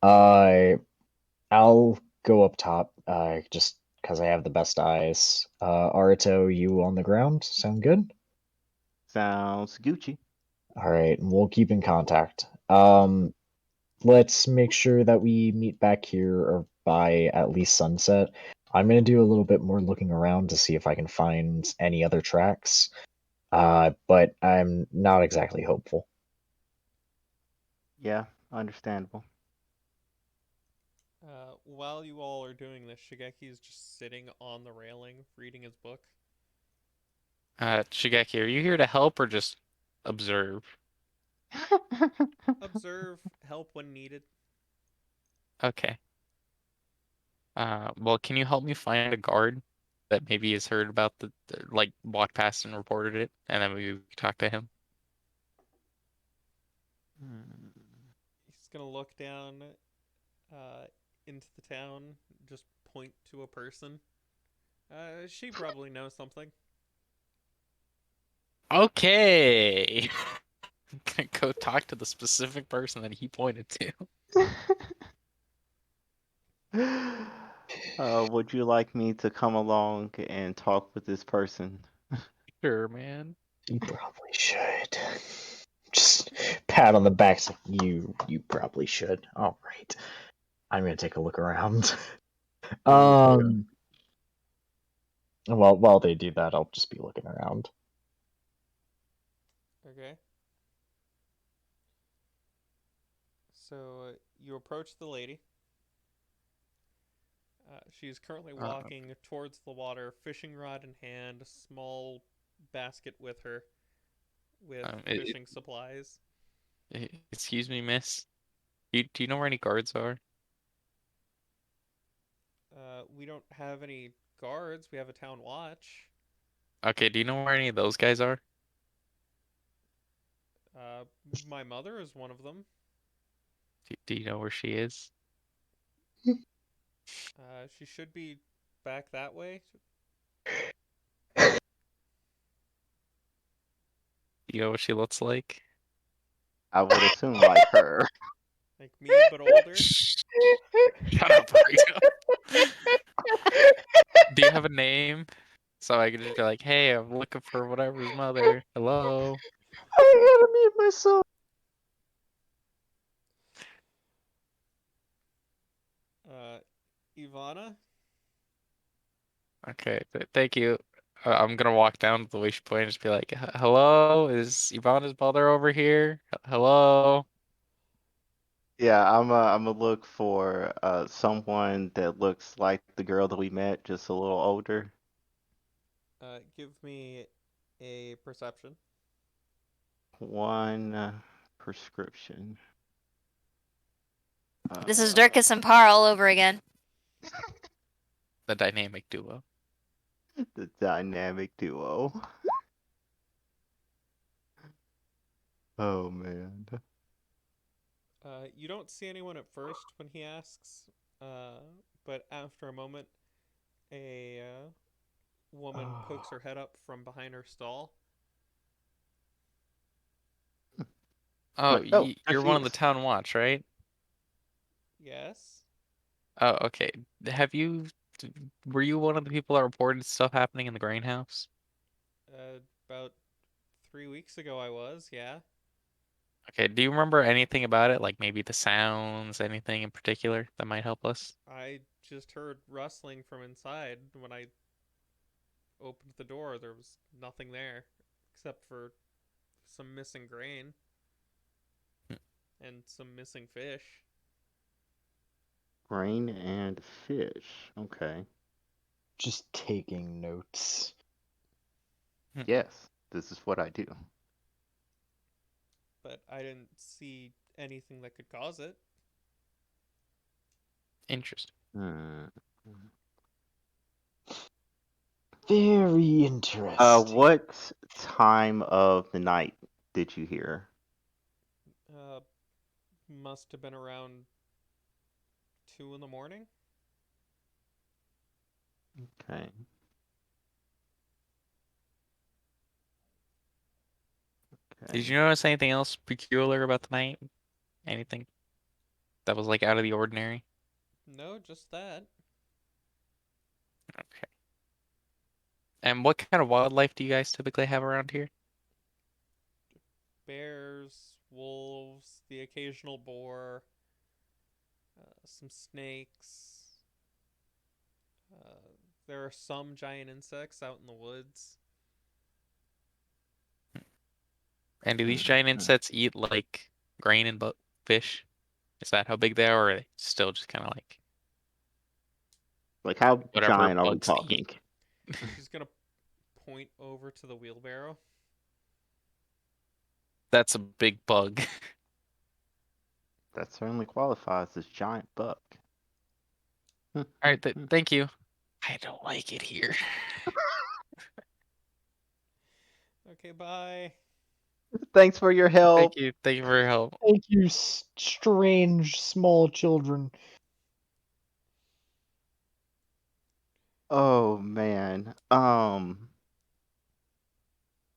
Uh, I'll go up top, just because I have the best eyes. Arito, you on the ground? Sound good? Sounds Gucci. All right, and we'll keep in contact. Let's make sure that we meet back here or by at least sunset. I'm gonna do a little bit more looking around to see if I can find any other tracks. But I'm not exactly hopeful. Yeah, understandable. While you all are doing this, Shigeki is just sitting on the railing reading his book. Shigeki, are you here to help or just observe? Observe, help when needed. Okay. Well, can you help me find a guard that maybe has heard about like walked past and reported it, and then we talk to him? Hmm. He's gonna look down uh, into the town, just point to a person. She probably knows something. Okay. I'm gonna go talk to the specific person that he pointed to. Would you like me to come along and talk with this person? Sure, man. You probably should. Just pat on the back. Like, you probably should. All right, I'm gonna take a look around. Please do. Well, while they do that, I'll just be looking around. Okay. So you approach the lady. She's currently Uh, walking towards the water, fishing rod in hand, a small basket with her with um, fishing supplies. excuse me, miss. Do you know where any guards are? We don't have any guards. We have a town watch. Okay, do you know where any of those guys are? Uh, my mother is one of them. Do you know where she is? She should be back that way. Do you know what she looks like? I would assume like her. Like me, but older. Shut up, Mario. Do you have a name? So I could just be like, hey, I'm looking for whatever's mother. Hello. I gotta mute myself. Uh, Ivana. Okay, thank you. I'm gonna walk down to the way she pointed and just be like, hello, is Ivana's mother over here? Hello? Yeah, I'm gonna look for someone that looks like the girl that we met, just a little older. Give me a perception. One prescription. This is Uh, Dirkus and Par all over again. The dynamic duo. the dynamic duo. Oh man. You don't see anyone at first when he asks, but after a moment, a woman pokes her head up from behind her stall. Oh, Like, oh, there you're she one of the is. town watch, right? Yes. Oh, okay. Have you, were you one of the people that reported stuff happening in the grain house? About 3 weeks ago, I was. Yeah. Okay, do you remember anything about it? Like maybe the sounds, anything in particular that might help us? I just heard rustling from inside. When I opened the door, there was nothing there except for some missing grain Hmm, and some missing fish. Grain and fish. Okay. Just taking notes. hmm, Yes, this is what I do. But I didn't see anything that could cause it. Interesting. Hmm. Very interesting. What time of the night did you hear? Uh, must have been around 2 in the morning. Okay. Did you Okay. notice anything else peculiar about the night? Anything that was like out of the ordinary? No, just that. Okay. And what kind of wildlife do you guys typically have around here? Bears, wolves, the occasional boar, some snakes. Uh, there are some giant insects out in the woods. And do these giant Hmm. insects eat like grain and fish? Is that how big they are, or are they still just kind of like Like, how whatever giant are we bugs they eat? talking? She's gonna point over to the wheelbarrow. That's a big bug. That certainly qualifies as giant buck. All right, thank you. I don't like it here. Okay, bye. Thanks for your help. Thank you for your help. Thank you, strange small children. Oh man.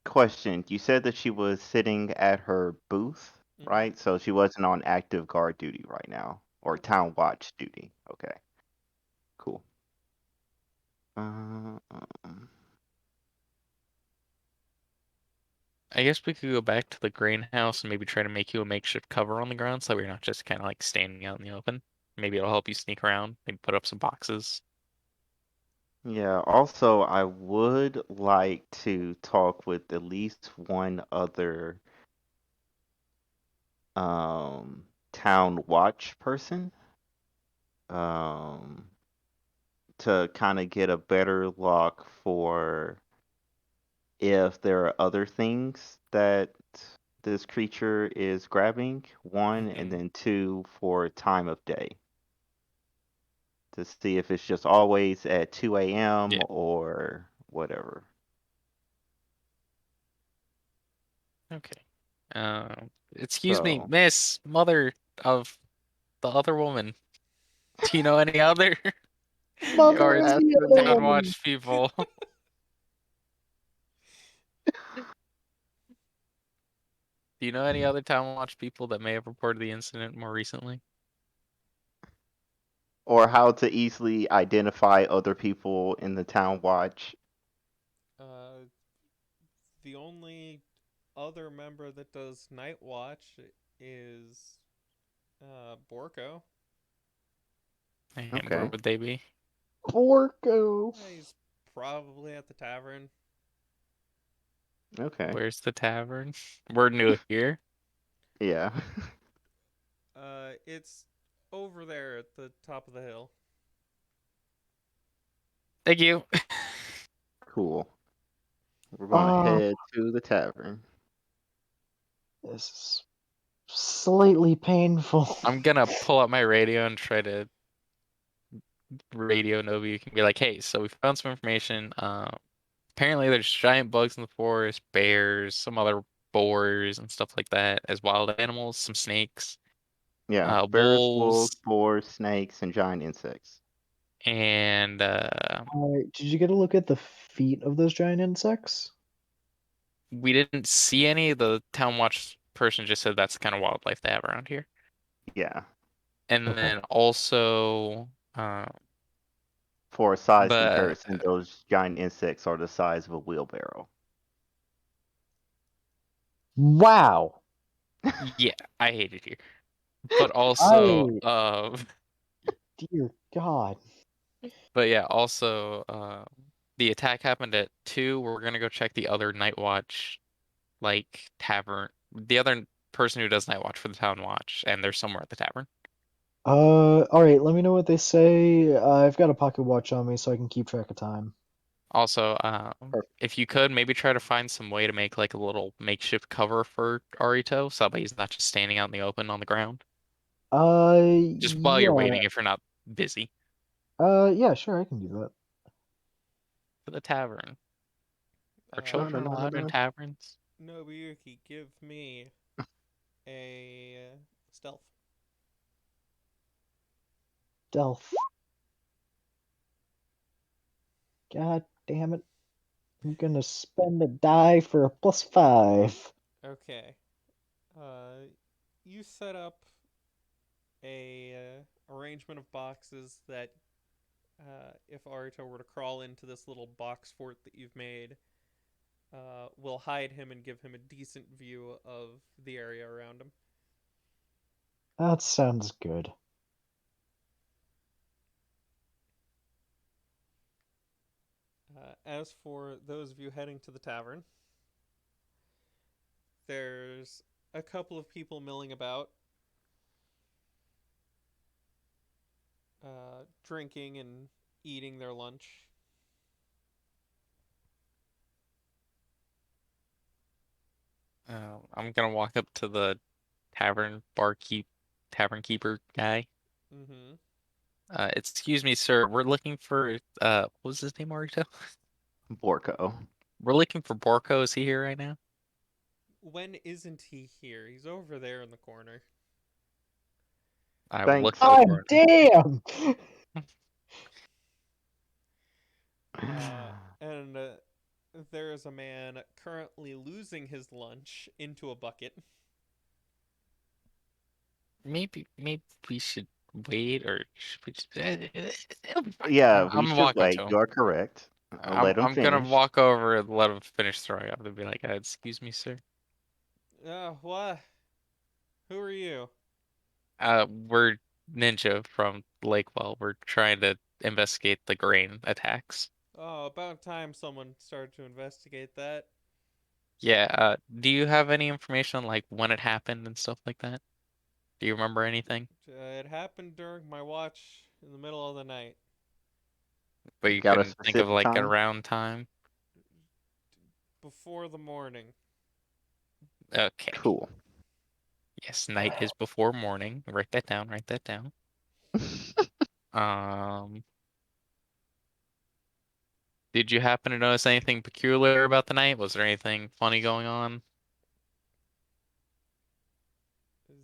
Question. You said that she was sitting at her booth, Mm-hmm. right? So she wasn't on active guard duty right now, or Nope. town watch duty. Okay, cool. Uh, um, I guess we could go back to the greenhouse and maybe try to make you a makeshift cover on the ground so that we're not just kind of like standing out in the open. Maybe it'll help you sneak around. Maybe put up some boxes. Yeah, also, I would like to talk with at least one other town watch person um to kind of get a better look for if there are other things that this creature is grabbing, one, and Mm-hmm. then two, for time of day to see if it's just always at 2 a.m. Yeah. or whatever. Okay. Excuse me, So, Miss, mother of the other woman. Do you know any other Mother of guards, as the the other town name, woman. watch people? Do you know any other town watch people that may have reported the incident more recently? or how to easily identify other people in the town watch. Uh, the only other member that does night watch is Borko. And where Okay, would they be? Porco. He's probably at the tavern. okay, Where's the tavern? We're new here. yeah, It's over there at the top of the hill. Thank you. cool. We're gonna Uh, head to the tavern. this is slightly painful. I'm gonna pull up my radio and try to radio Nobu. You can be like, hey, so we found some information. Apparently there's giant bugs in the forest, bears, some other boars and stuff like that, as wild animals, some snakes, Yeah, bears, wolves, wolves, boars, snakes, and giant insects. and Did you get a look at the feet of those giant insects? we didn't see any. The town watch person just said that's the kind of wildlife they have around here. Yeah, And Okay. then also, for a size the comparison, those giant insects are the size of a wheelbarrow. Wow. yeah, I hate it here. But also, I, dear God. but yeah, also, the attack happened at 2. We're gonna go check the other night watch, like tavern. The other person who does night watch for the town watch, and they're somewhere at the tavern. All right. Let me know what they say. I've got a pocket watch on me, so I can keep track of time. Also, Perfect. if you could maybe try to find some way to make like a little makeshift cover for Arito, so that he's not just standing out in the open on the ground. Just while you're Yeah. waiting, if you're not busy. Yeah. Sure, I can do that. For the tavern. Are Uh, children allowed in Da-da-da-da-da. taverns? Nobuyuki, give me a stealth. Stealth. God damn it. I'm gonna spend a die for a +5. Okay. Uh, you set up a arrangement of boxes that, if Arito were to crawl into this little box fort that you've made, will hide him and give him a decent view of the area around him. That sounds good. As for those of you heading to the tavern, there's a couple of people milling about, drinking and eating their lunch. I'm gonna walk up to the tavern keeper guy. Mm-hmm. Excuse me, sir. We're looking for what was his name, Arito? Borko. We're looking for Borko. Is he here right now? When isn't he here? He's over there in the corner. I will look to Thanks. the God corner. damn! Uh, and there is a man currently losing his lunch into a bucket. Maybe we should wait, or should we just... it'll be fine. Yeah, I'm, we I'm should walking to wait. him. You are correct. Let him I'm gonna finish. walk over and let him finish throwing up and be like, "Excuse me, sir. What? Who are you? We're ninja from Lakewell. We're trying to investigate the grain attacks." Oh, about time someone started to investigate that. Yeah. Do you have any information on like when it happened and stuff like that? Do you remember anything? It happened during my watch in the middle of the night. But You you got a couldn't think of specific like a time? round time? Before the morning. Okay. Cool. Yes, night is before morning. Write that down. Write that down. Um, did you happen to notice anything peculiar about the night? Was there anything funny going on?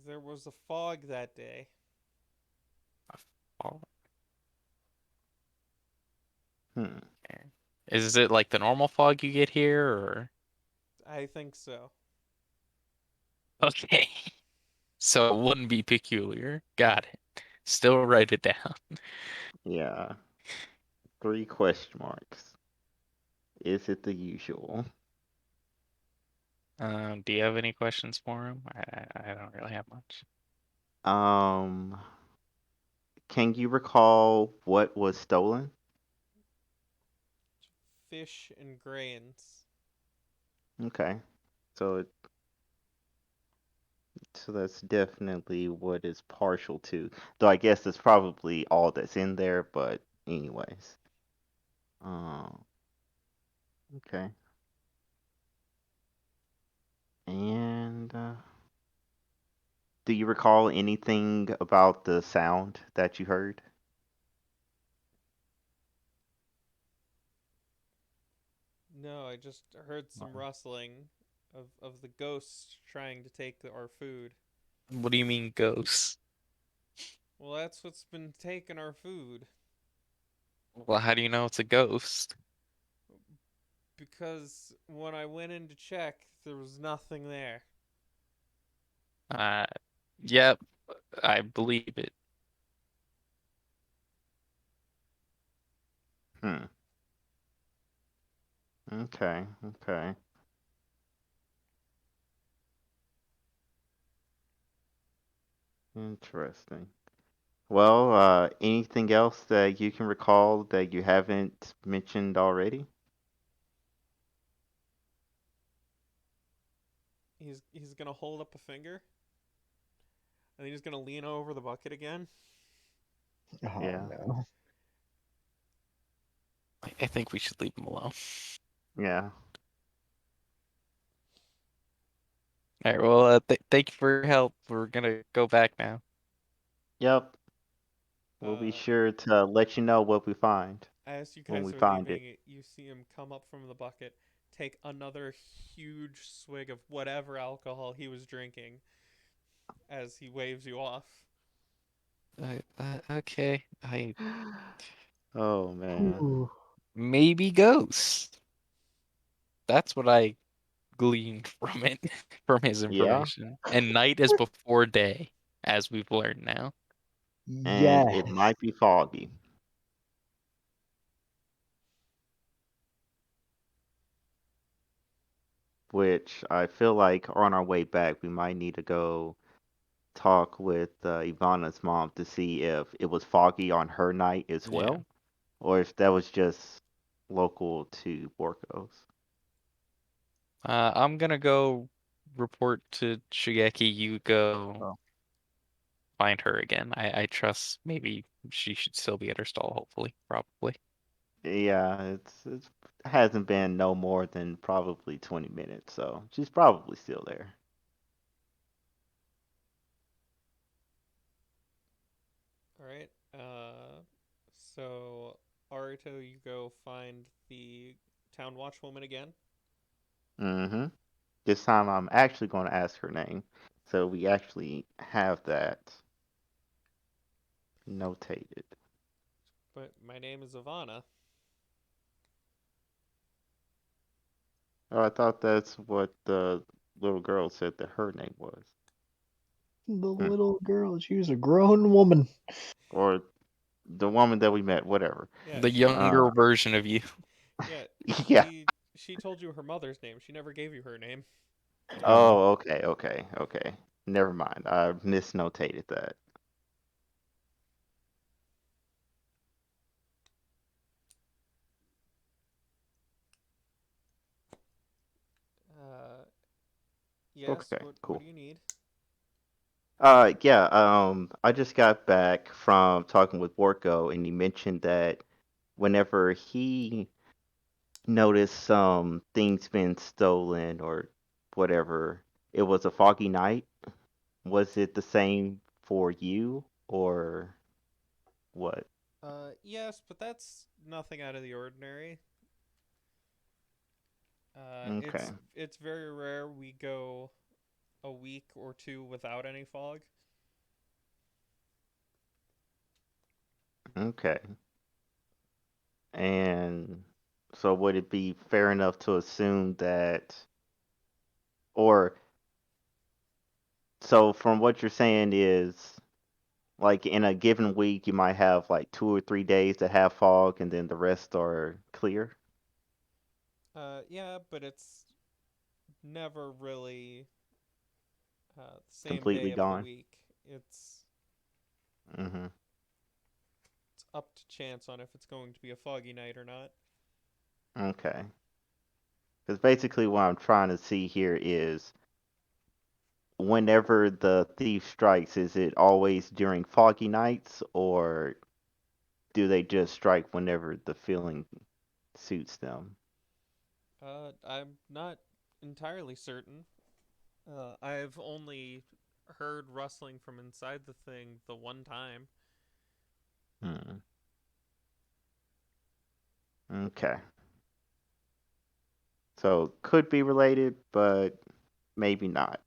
There was a fog that day. Oh, Hmm. okay. Is it like the normal fog you get here, or? I think so. Okay. So it wouldn't be peculiar. Got it. Still write it down. Yeah. 3 question marks. Is it the usual? Do you have any questions for him? I don't really have much. Um, can you recall what was stolen? Fish and grains. Okay. So so that's definitely what is partial to. Though I guess that's probably all that's in there, but anyways. Um, okay. And do you recall anything about the sound that you heard? No, I just heard some rustling of the ghosts trying to take our food. What do you mean ghosts? Well, that's what's been taking our food. Well, how do you know it's a ghost? Because when I went in to check, there was nothing there. Uh, yep, I believe it. Hmm. Okay. Okay. Interesting. Well, anything else that you can recall that you haven't mentioned already? He's gonna hold up a finger, and then he's gonna lean over the bucket again. Oh Yeah. no. I think we should leave him alone. Yeah. All right, well, thank you for your help. We're gonna go back now. Yep. We'll be Uh, sure to let you know what we find as you when guys we are find it. leaving, you see him come up from the bucket, take another huge swig of whatever alcohol he was drinking as he waves you off. Okay, I Oh man. Ooh. maybe ghost. That's what I gleaned from it, from his Yeah. information. And night is before day, as we've learned now. And it Yes. might be foggy, which I feel like on our way back we might need to go talk with Ivana's mom to see if it was foggy on her night as Yeah. well, or if that was just local to Borkos. I'm gonna go report to Shigeki. You go Oh. find her again. I trust maybe she should still be at her stall, hopefully, probably. Yeah, it's hasn't been no more than probably 20 minutes, so she's probably still there. All right. So Arito, you go find the town watchwoman again. Mm-hmm. This time I'm actually going to ask her name, so we actually have that notated. But my name is Ivana. Oh, I thought that's what the little girl said that her name was. The Hmm. little girl, she was a grown woman. Or the woman that we met, whatever. Yeah, The she younger version of you. Yeah, Yeah. she told you her mother's name. She never gave you her name. Oh, Oh, okay. Never mind. I misnotated that. Uh, yes. Okay, What cool. do you need? Yeah, I just got back from talking with Borko, and he mentioned that whenever he noticed some things been stolen or whatever, it was a foggy night. Was it the same for you or what? Yes, but that's nothing out of the ordinary. Okay, It's very rare we go a week or two without any fog. okay. And so would it be fair enough to assume that, or so from what you're saying is like in a given week you might have like 2 or 3 days that have fog and then the rest are clear, Yeah, but it's never really the same day completely of the gone. week. Hmm. It's up to chance on if it's going to be a foggy night or not. Okay. Because basically what I'm trying to see here is whenever the thief strikes, is it always during foggy nights or do they just strike whenever the feeling suits them? I'm not entirely certain. I've only heard rustling from inside the thing the one time. Hmm. Okay. So could be related, but maybe not.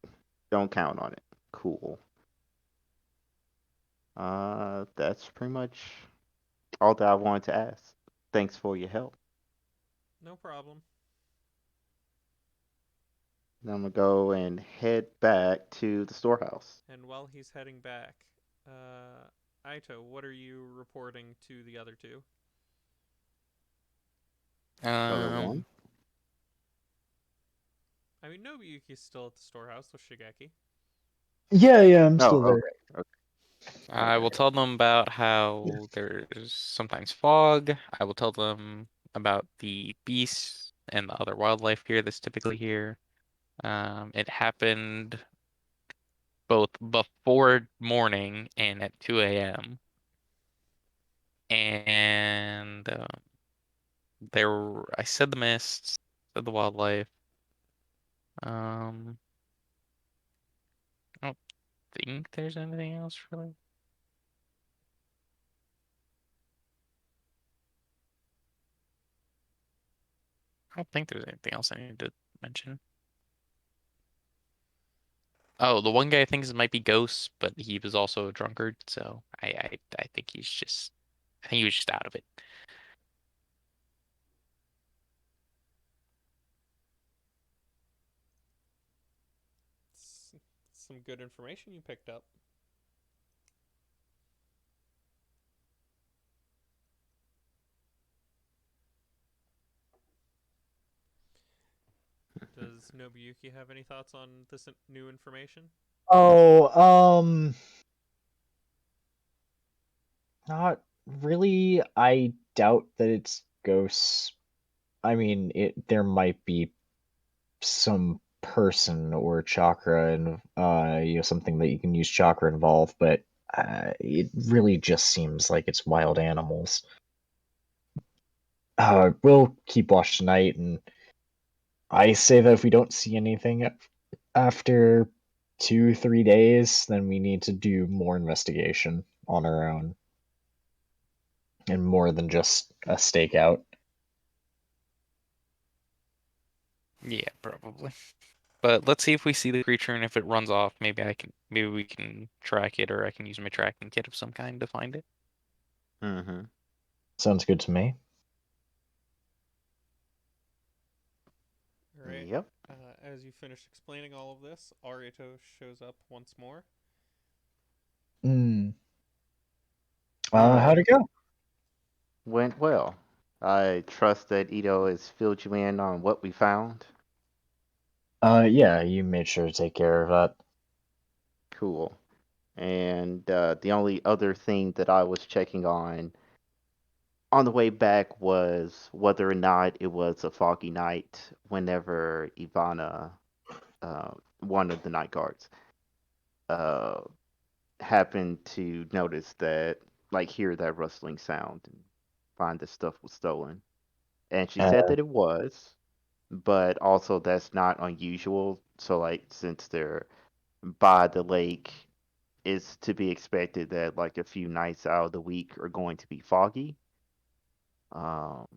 Don't count on it. Cool. That's pretty much all that I wanted to ask. Thanks for your help. No problem. Now I'm gonna go and head back to the storehouse. And while he's heading back, Aito, what are you reporting to the other two? Other one? Um, I mean, Nobuyuki's still at the storehouse with Shigeki. yeah, I'm Oh, still there. okay, I will okay. tell them about how there's sometimes fog. I will tell them about the beasts and the other wildlife here that's typically here. It happened both before morning and at 2 a.m. And I said the mists, said the wildlife. Um, I don't think there's anything else really. I don't think there's anything else I need to mention. Oh, the one guy thinks it might be ghosts, but he was also a drunkard, so I think I think he was just out of it. It's some good information you picked up. Does Nobuyuki have any thoughts on this new information? Oh, not really. I doubt that it's ghosts. I mean, there might be some person or chakra and something that you can use chakra involved, but it really just seems like it's wild animals. We'll keep watch tonight, and I say that if we don't see anything after 2, 3 days, then we need to do more investigation on our own and more than just a stakeout. Yeah, probably. But let's see if we see the creature, and if it runs off, maybe we can track it, or I can use my tracking kit of some kind to find it. Mm-hmm. Sounds good to me. All right. Yep. As you finish explaining all of this, Arito shows up once more. Hmm. Hmm. How'd it go? Went well. I trust that Ito has filled you in on what we found. Yeah, you made sure to take care of that. Cool. And the only other thing that I was checking on the way back was whether or not it was a foggy night whenever Ivana, one of the night guards, uh, happened to notice that, like, hear that rustling sound and find that stuff was stolen. And she said Uh, that it was, but also that's not unusual. So, like, since they're by the lake, it's to be expected that, like, a few nights out of the week are going to be foggy. Um,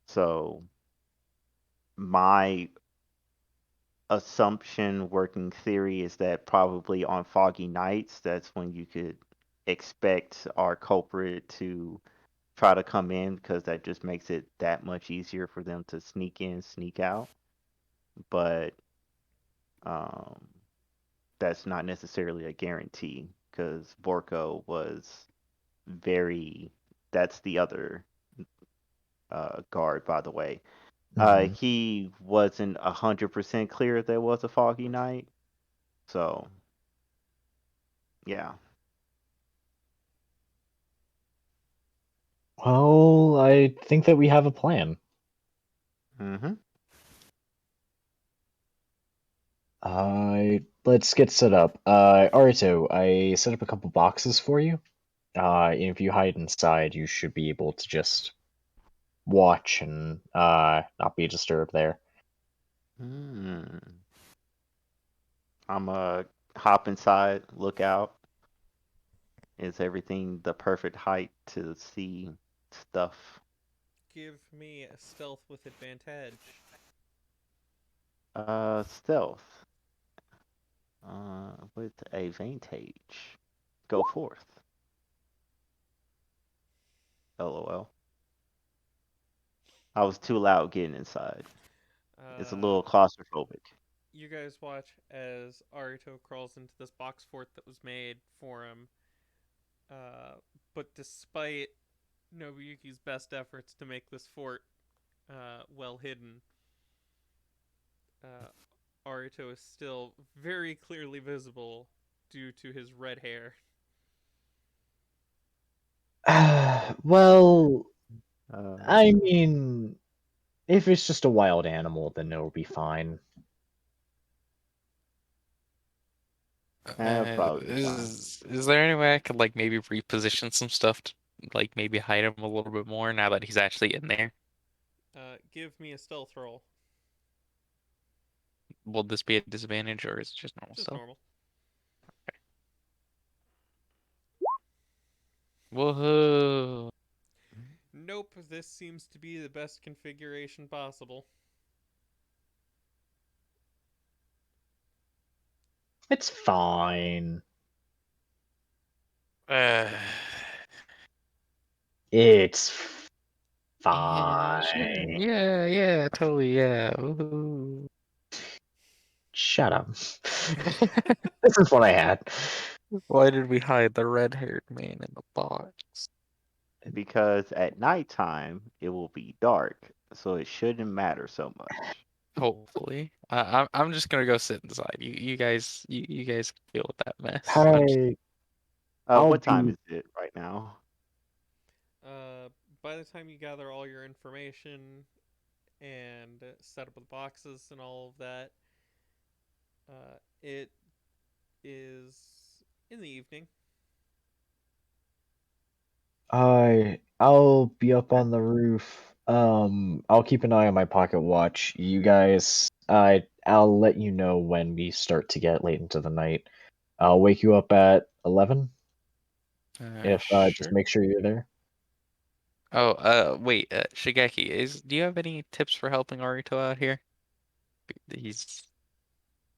so my assumption, working theory, is that probably on foggy nights, that's when you could expect our culprit to try to come in because that just makes it that much easier for them to sneak in, sneak out. But um, that's not necessarily a guarantee because Borko was very. That's the other guard, by the way. mhm. He wasn't 100% clear there was a foggy night, so yeah. Well, I think that we have a plan. Hmm. Let's get set up. Arito, I set up a couple boxes for you. If you hide inside, you should be able to just watch and not be disturbed there. Hmm. I'm hop inside, look out. Is everything the perfect height to see stuff? Give me a stealth with advantage. Stealth. With a vantage. Go forth. LOL. I was too loud getting inside. It's a Uh, little claustrophobic. you guys watch as Arito crawls into this box fort that was made for him. Uh, but despite Nobuyuki's best efforts to make this fort well hidden, uh, Arito is still very clearly visible due to his red hair. Well, Uh, I mean, if it's just a wild animal, then it'll be fine. probably be fine. Is there any way I could like maybe reposition some stuff to like maybe hide him a little bit more now that he's actually in there? Give me a stealth roll. Will this be a disadvantage or is it just normal Just stuff? normal. Whoa. Nope, this seems to be the best configuration possible. It's fine. Uh, It's yeah, sure. fine. Yeah, totally, yeah. Woohoo. Shut up. This is what I had. Why did we hide the red-haired man in the box? Because at nighttime it will be dark, so it shouldn't matter so much. Hopefully. I'm just gonna go sit inside. You guys can deal with that mess. I'm just Hi, I'll What time be. is it right now? Uh, by the time you gather all your information and set up the boxes and all of that, it is in the evening. I'll be up on the roof. I'll keep an eye on my pocket watch. You guys, I'll let you know when we start to get late into the night. I'll wake you up at 11 if just sure. make sure you're there. Oh, wait, Shigeki, do you have any tips for helping Arito out here? He's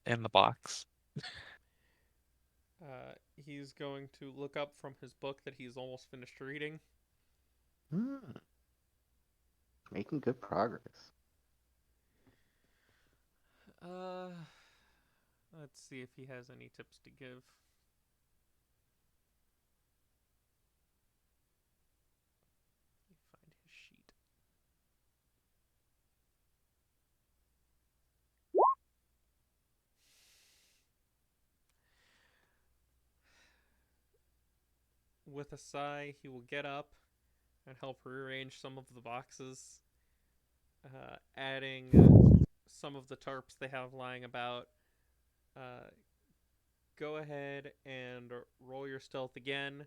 in the box. He's going to look up from his book that he's almost finished reading. Hmm, making good progress. Uh, let's see if he has any tips to give. Let me find his sheet. with a sigh, he will get up and help rearrange some of the boxes, adding some of the tarps they have lying about. Uh, Go ahead and roll your stealth again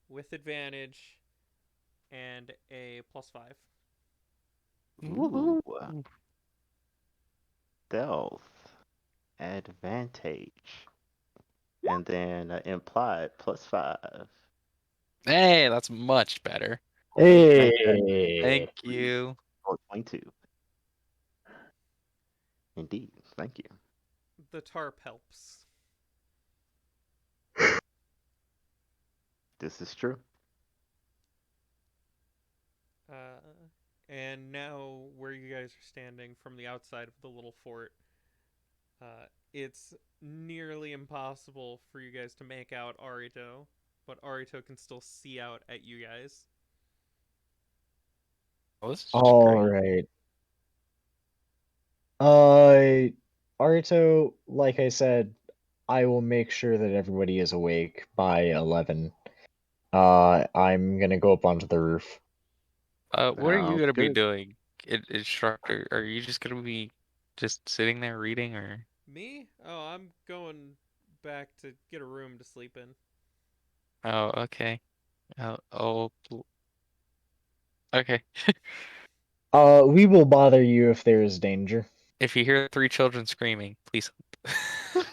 with advantage and a +5. Ooh, Woohoo. stealth advantage, and then implied +5. Hey, that's much better. Make that Hey. Thank you. 22. Indeed, thank you. The tarp helps. This is true. Uh, and now, where you guys are standing from the outside of the little fort, it's nearly impossible for you guys to make out Arito, but Arito can still see out at you guys. Oh, this is just All great. right. Uh, Arito, like I said, I will make sure that everybody is awake by 11. I'm gonna go up onto the roof. What are you Sounds gonna be good. doing, instructor? Are you just gonna be just sitting there reading, or? Me? Oh, I'm going back to get a room to sleep in. Oh, okay. Okay. We will bother you if there is danger. If you hear 3 children screaming, please help.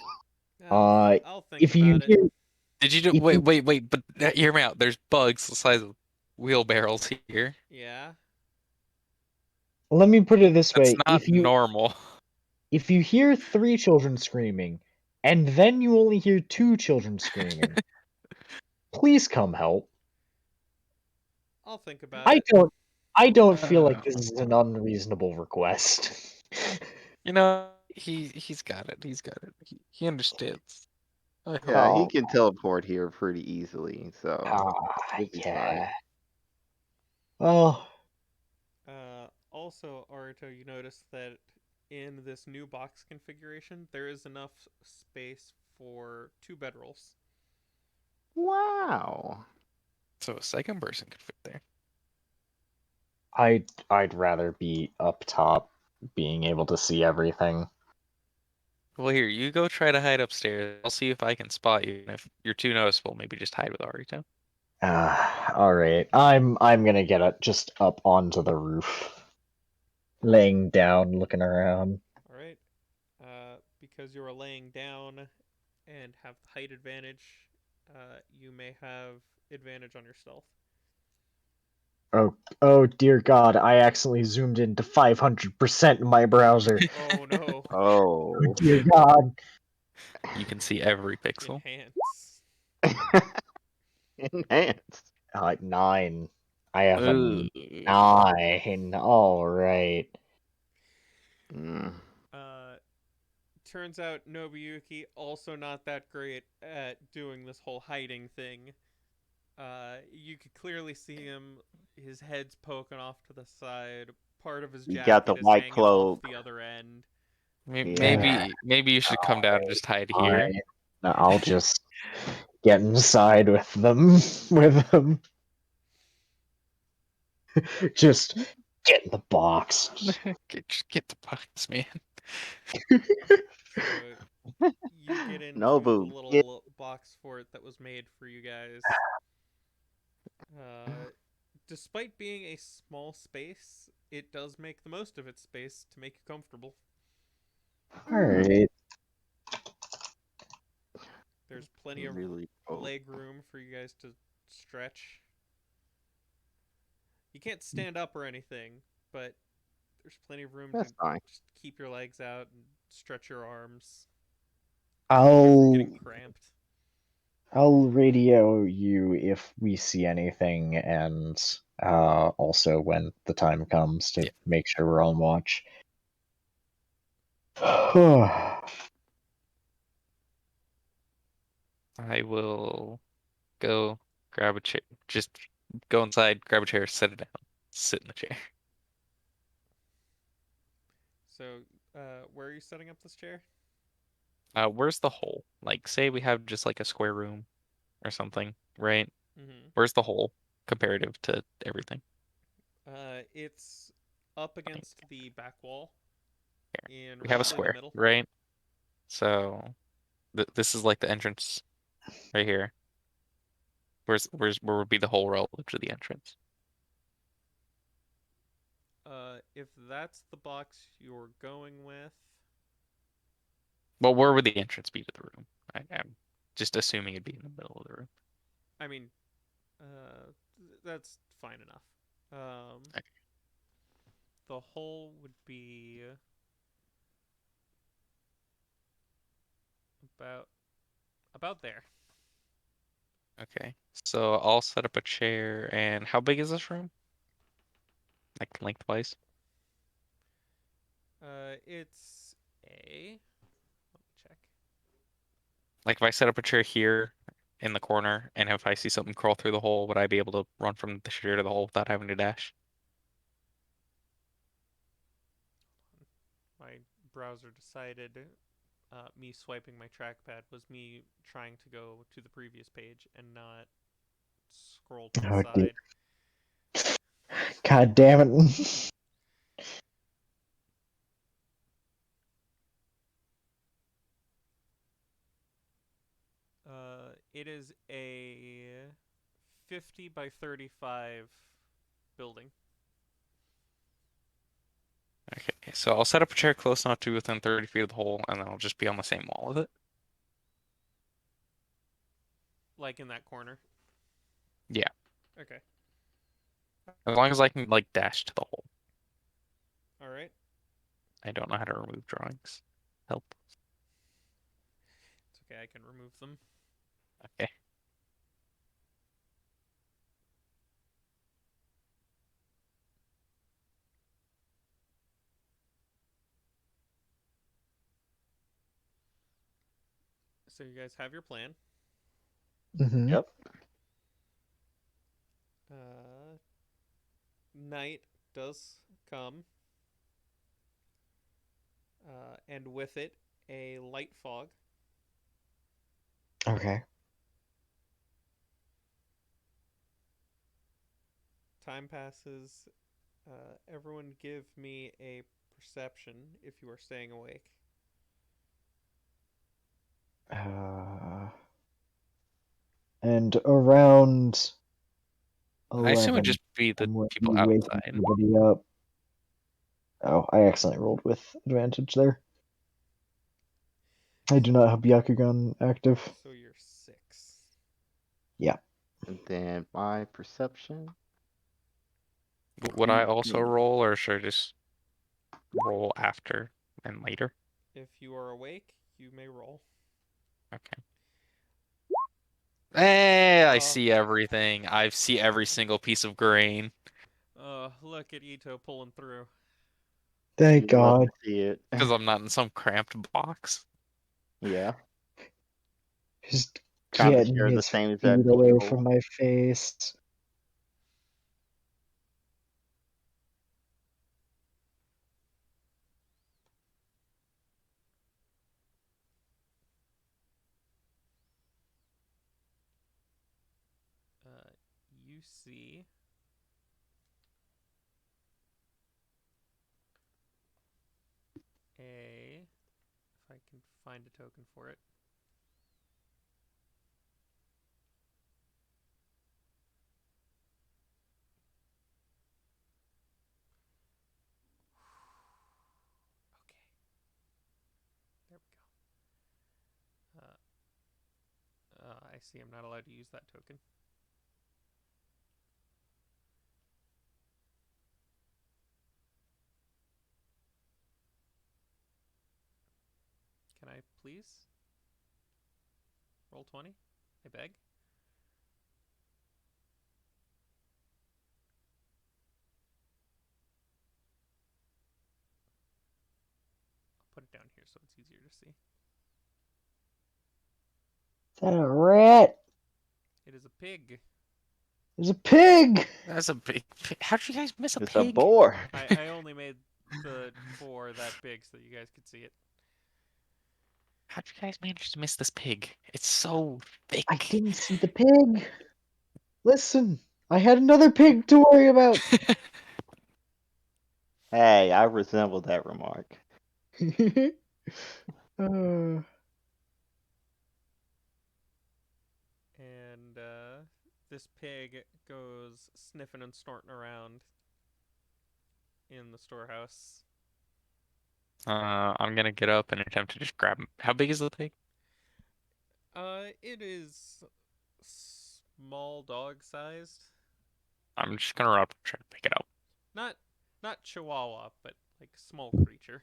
Uh, I'll think if you about it. hear, Did you do? if Wait, you, wait, wait! But hear me out. There's bugs the size of wheelbarrows here. Yeah. let me put it this That's way: not normal. if you hear 3 children screaming, and then you only hear 2 children screaming, please come help. I'll think about I it. don't, I don't feel like Uh, this is an unreasonable request. he's got it. He's got it. He understands. I hope. Yeah, he Oh, can teleport here pretty easily, so you'll be fine. yeah. Oh, Also, Arito, you notice that in this new box configuration, there is enough space for 2 bedrolls. Wow. So a second person could fit there. I'd rather be up top, being able to see everything. Well, here, you go try to hide upstairs. I'll see if I can spot you. And if you're too noticeable, maybe just hide with Arito. All right. I'm gonna get just up onto the roof, laying down, looking around. All right. Because you are laying down and have the height advantage, you may have advantage on your stealth. Oh dear God! I accidentally zoomed into 500% in my browser. Oh no. Oh Oh. dear God! You can see every pixel. Enhance. Enhanced. 9. I have a Ooh. 9. All right. Mm. Uh, Turns out Nobuyuki also not that great at doing this whole hiding thing. You could clearly see him, his head's poking off to the side. Part of his You got the jacket is white hanging off cloak. the other end. Yeah. Maybe you should come All down and right. just hide here. Fine. I'll just get inside with them. With them. Just get in the box. Just get the box, man. So you get into the Nobu, get little box fort that was made for you guys. Uh, Despite being a small space, it does make the most of its space to make you comfortable. All right. There's plenty of really cold. leg room for you guys to stretch. You can't stand up or anything, but there's plenty of room to That's fine. just keep your legs out and stretch your arms. Keep you from I'll getting cramped. I'll radio you if we see anything, and also when the time comes to Yeah, make sure we're on watch. All I will go grab a chair. Just go inside, grab a chair, set it down, sit in the chair. So, where are you setting up this chair? Where's the hole? Like, say we have just like a square room or something, right? Mm-hmm. Where's the hole comparative to everything? It's up against the back wall in We have a roughly the square, middle. right? So this is like the entrance right here. Where would be the hole relative to the entrance? If that's the box you're going with, Well, where would the entrance be to the room? I'm just assuming it'd be in the middle of the room. I mean, that's fine enough. Okay. The hole would be about about there. Okay. So I'll set up a chair. And how big is this room? Like lengthwise? It's a. Let me check. Like if I set up a chair here in the corner, and if I see something crawl through the hole, would I be able to run from the chair to the hole without having to dash? My browser decided me swiping my trackpad was me trying to go to the previous page and not scroll to the Oh, dear. side. God damn it. It is a 50 by 35 building. Okay, so I'll set up a chair close enough to be within 30 feet of the hole, and then I'll just be on the same wall as it. Like in that corner. Yeah, Okay. as long as I can like dash to the hole. All right. I don't know how to remove drawings. Help. It's okay. I can remove them. Okay. So you guys have your plan. Hmm. Yep. Uh, Night does come, and with it, a light fog. Okay. Time passes. Everyone give me a perception if you are staying awake. And around I assume it'd 11, just be the I'm going to people be waking outside. everybody up. Oh, I accidentally rolled with advantage there. I do not have Byakugan active. So you're 6. Yeah. And then my perception would Would I be also green. roll, or should I just roll after and later? If you are awake, you may roll. Okay. I Oh, see everything. I see every single piece of grain. look at Ito pulling through. Thank You love God. to see it. Because I'm not in some cramped box. Yeah. Just Trying to getting share the his same feet exact beauty away from hole. my face. You see a. If I can find a token for it. Okay, there we go. I see. I'm not allowed to use that token. Can I please roll 20? I beg. I'll put it down here so it's easier to see. Is that a rat? It is a pig. There's a pig! That's a big. How'd you guys miss a It's a pig? boar. I only made the 4 that big so that you guys could see it. How'd you guys manage to miss this pig? It's so I thick. didn't see the pig. Listen, I had another pig to worry about. Hey, I resemble that remark. Uh, And this pig goes sniffing and snorting around in the storehouse. I'm gonna get up and attempt to just grab him. How big is the pig? It is small dog sized. I'm just gonna run up and try to pick it up. Not not chihuahua, but like small creature.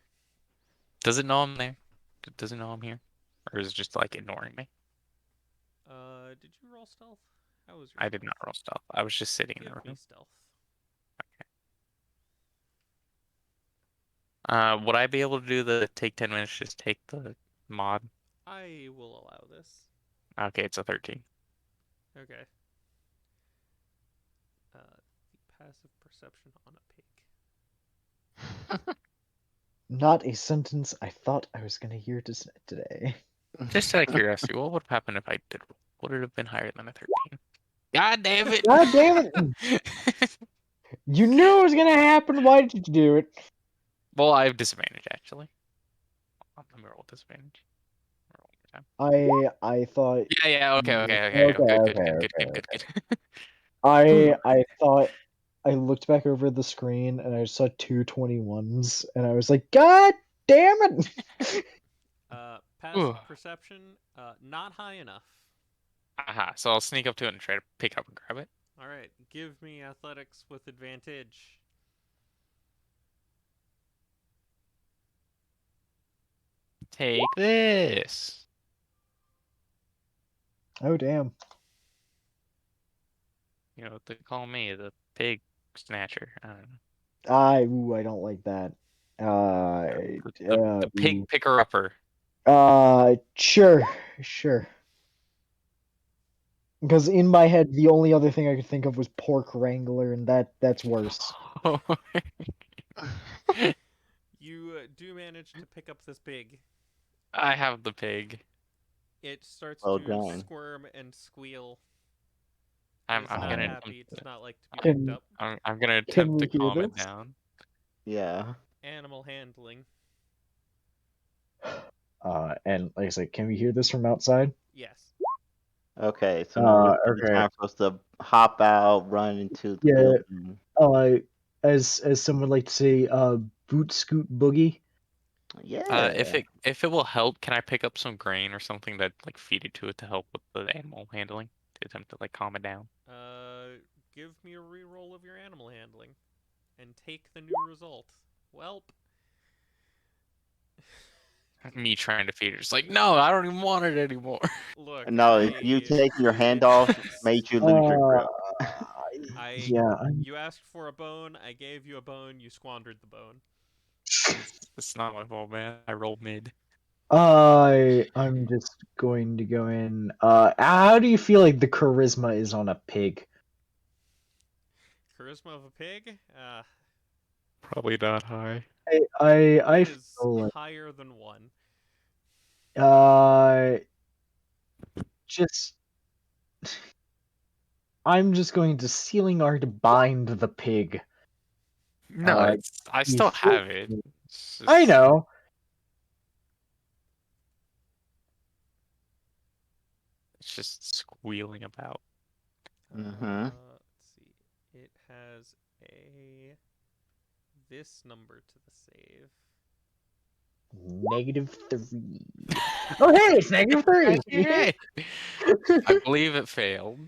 Does it know I'm there? Does it know I'm here? Or is it just like ignoring me? Did you roll stealth? How was your I did stealth? not roll stealth. I was just sitting in Give the me room. stealth. Would I be able to do the take 10 minutes, just take the mod? I will allow this. Okay, it's a 13. Okay. The passive perception on a pig. not a sentence I thought I was gonna hear today. Just out of curiosity, what would have happened if I did roll? Would it have been higher than a 13? God damn it! God damn it! You knew it was gonna happen. Why did you do it? Well, I have disadvantage actually. Let me roll disadvantage. Roll one more time. I thought. Yeah. Okay. Okay, Good. okay, okay, Good. okay. Good. I thought I looked back over the screen and I saw two 21s and I was like, God damn it! Passive perception, not high enough. Aha. So I'll sneak up to it and try to pick up and grab it. All right, give me athletics with advantage. Take this. Oh damn. You know what they call me, the pig snatcher. I don't know. I don't like that. The pig picker upper. Sure, sure. Because in my head, the only other thing I could think of was pork wrangler, and that's worse. You do manage to pick up this pig. I have the pig. It starts Well to done. squirm and squeal. It I'm is I'm not gonna happy. It attempt does to, not like to be picked Can up. I'm gonna can attempt we to hear calm it this? down. Yeah. Animal handling. And like I said, can we hear this from outside? Yes. Okay, so now is the Okay. time for us to hop out, run into the Yeah. building. As some would like to say, boot scoot boogie. If Yeah. it will help, can I pick up some grain or something that like feed it to it to help with the animal handling to attempt to like calm it down? Give me a reroll of your animal handling, and take the new result. Welp. Me trying to feed it, just like no, I don't even want it anymore. Look, No, if you I take your did hand it off, best. made you lose your Uh, grip. I yeah. You asked for a bone, I gave you a bone, you squandered the bone. It's not my fault, man. I rolled mid. I'm just going to go in. How do you feel like the charisma is on a pig? Charisma of a pig? Probably not high. I It is feel like higher than 1. uh just I'm just going to sealing art bind the pig. No, it's I You still feel have it. It's I just know. it's just squealing about. Mm-hmm. Let's see. It has a this number to the save. -3. Oh hey, it's -3. Yay! I believe it failed.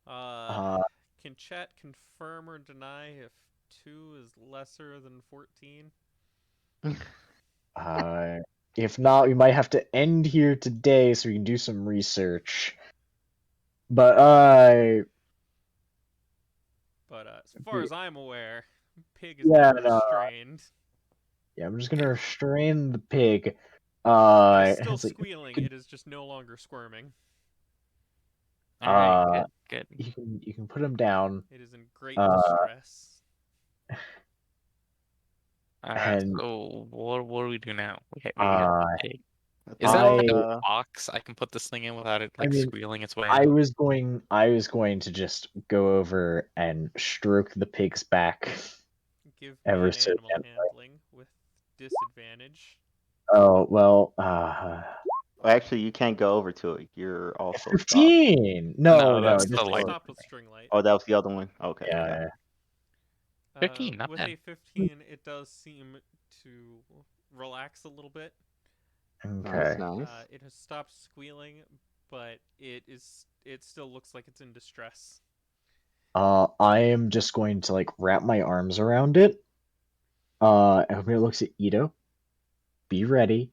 Uh, can chat confirm or deny if 2 is lesser than 14? Uh, if not, we might have to end here today so we can do some research. But But as far as I'm aware, pig has yeah, been no, restrained. yeah, I'm just gonna restrain the pig. It is still It's like, squealing, it is just no longer squirming. All right, uh, good. you can put him down. It is in great Uh, distress. All right, and so what do we do now? We got uh, the pig. Is there like a Uh, box I can put this thing in without it I like mean, squealing its way I out? was going to just go over and stroke the pig's back Give me ever an so animal gently. handling with disadvantage. Oh well, well, actually, you can't go over to it. You're also stopped. 15. No, No, no, that's just the You're light. Or, stopped with string light. oh, that was the other one. Okay, got yeah. it. 15, not With bad. a 15, it does seem to relax a little bit. Nice, Okay. nice. It has stopped squealing, but it still looks like it's in distress. I am just going to like wrap my arms around it. Everybody looks at Ito. Be ready.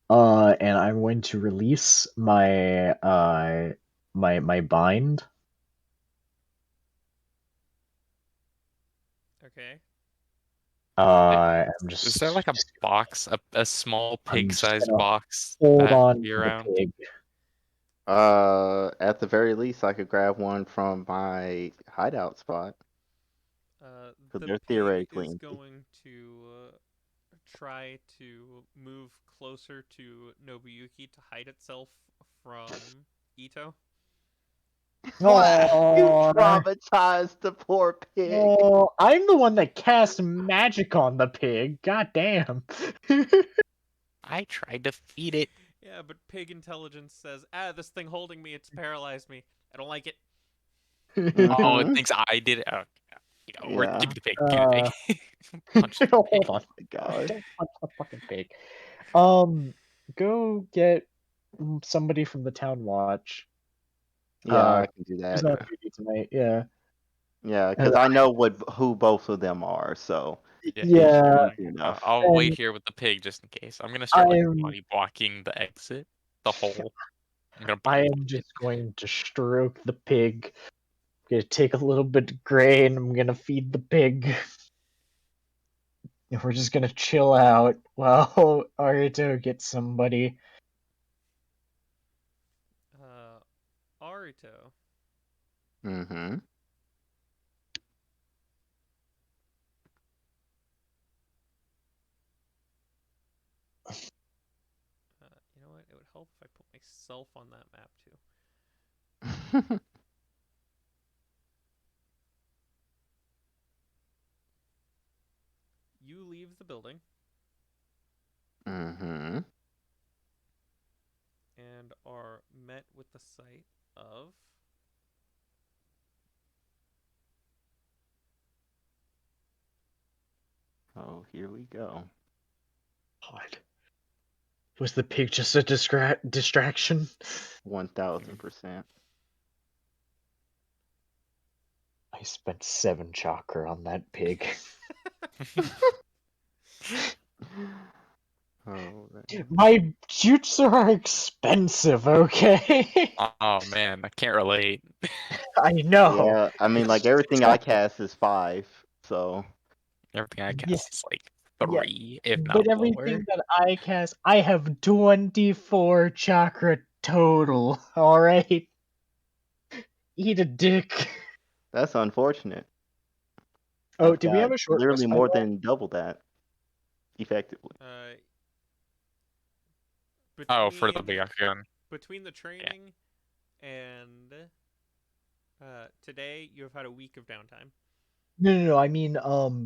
And I'm going to release my bind. Okay. I'm Is there like a box, a small I'm just pig-sized gonna box hold that on can be to the around? pig. At the very least, I could grab one from my hideout spot because The they're pig theoretically is empty. going to try to move closer to Nobuyuki to hide itself from Ito. What? You Oh, traumatized the poor pig. oh, I'm the one that cast magic on the pig. God damn. I tried to feed it. Yeah, but pig intelligence says, this thing holding me, it's paralyzed me. I don't like it. Oh, it Mm-hmm. thinks I did it. Oh, or give Yeah. me the pig. Give me the uh, pig. Punch the hold pig. on. My God. Don't punch the fucking pig. Go get somebody from the town watch. Yeah, I can do Who's that. on duty tonight? Yeah. Yeah, Uh, because I know who both of them are, so Yeah, it yeah. should be yeah, easy enough. I'll wait and here with the pig just in case. I'm gonna start like I'm body blocking the exit, the hole. I'm gonna I body am block it. just going to stroke the pig. I'm gonna take a little bit of grain. I'm gonna feed the pig. And we're just gonna chill out while Arito gets somebody. Arito. Mm-hmm. You know what? It would help if I put myself on that map too. You leave the building Mm-hmm. and are met with the sight of Oh, here we go. God. Was the pig just a distraction? 1000%. I spent 7 chakra on that pig. Oh, man. My jutsu are expensive, okay? Oh man, I can't relate. I know. Yeah, I mean, It's like just everything I expensive. cast is 5, so Everything I Yeah, cast is like yeah. 3, if But not everything lower. that I cast, I have 24 chakra total, alright? Eat a dick. that's unfortunate. Oh, I've did we got have a short literally rest, by the more way? than double that, effectively. uh, Oh, for the between big gun. between the Yeah. training and today, you have had a week of downtime. No, no, no. I mean,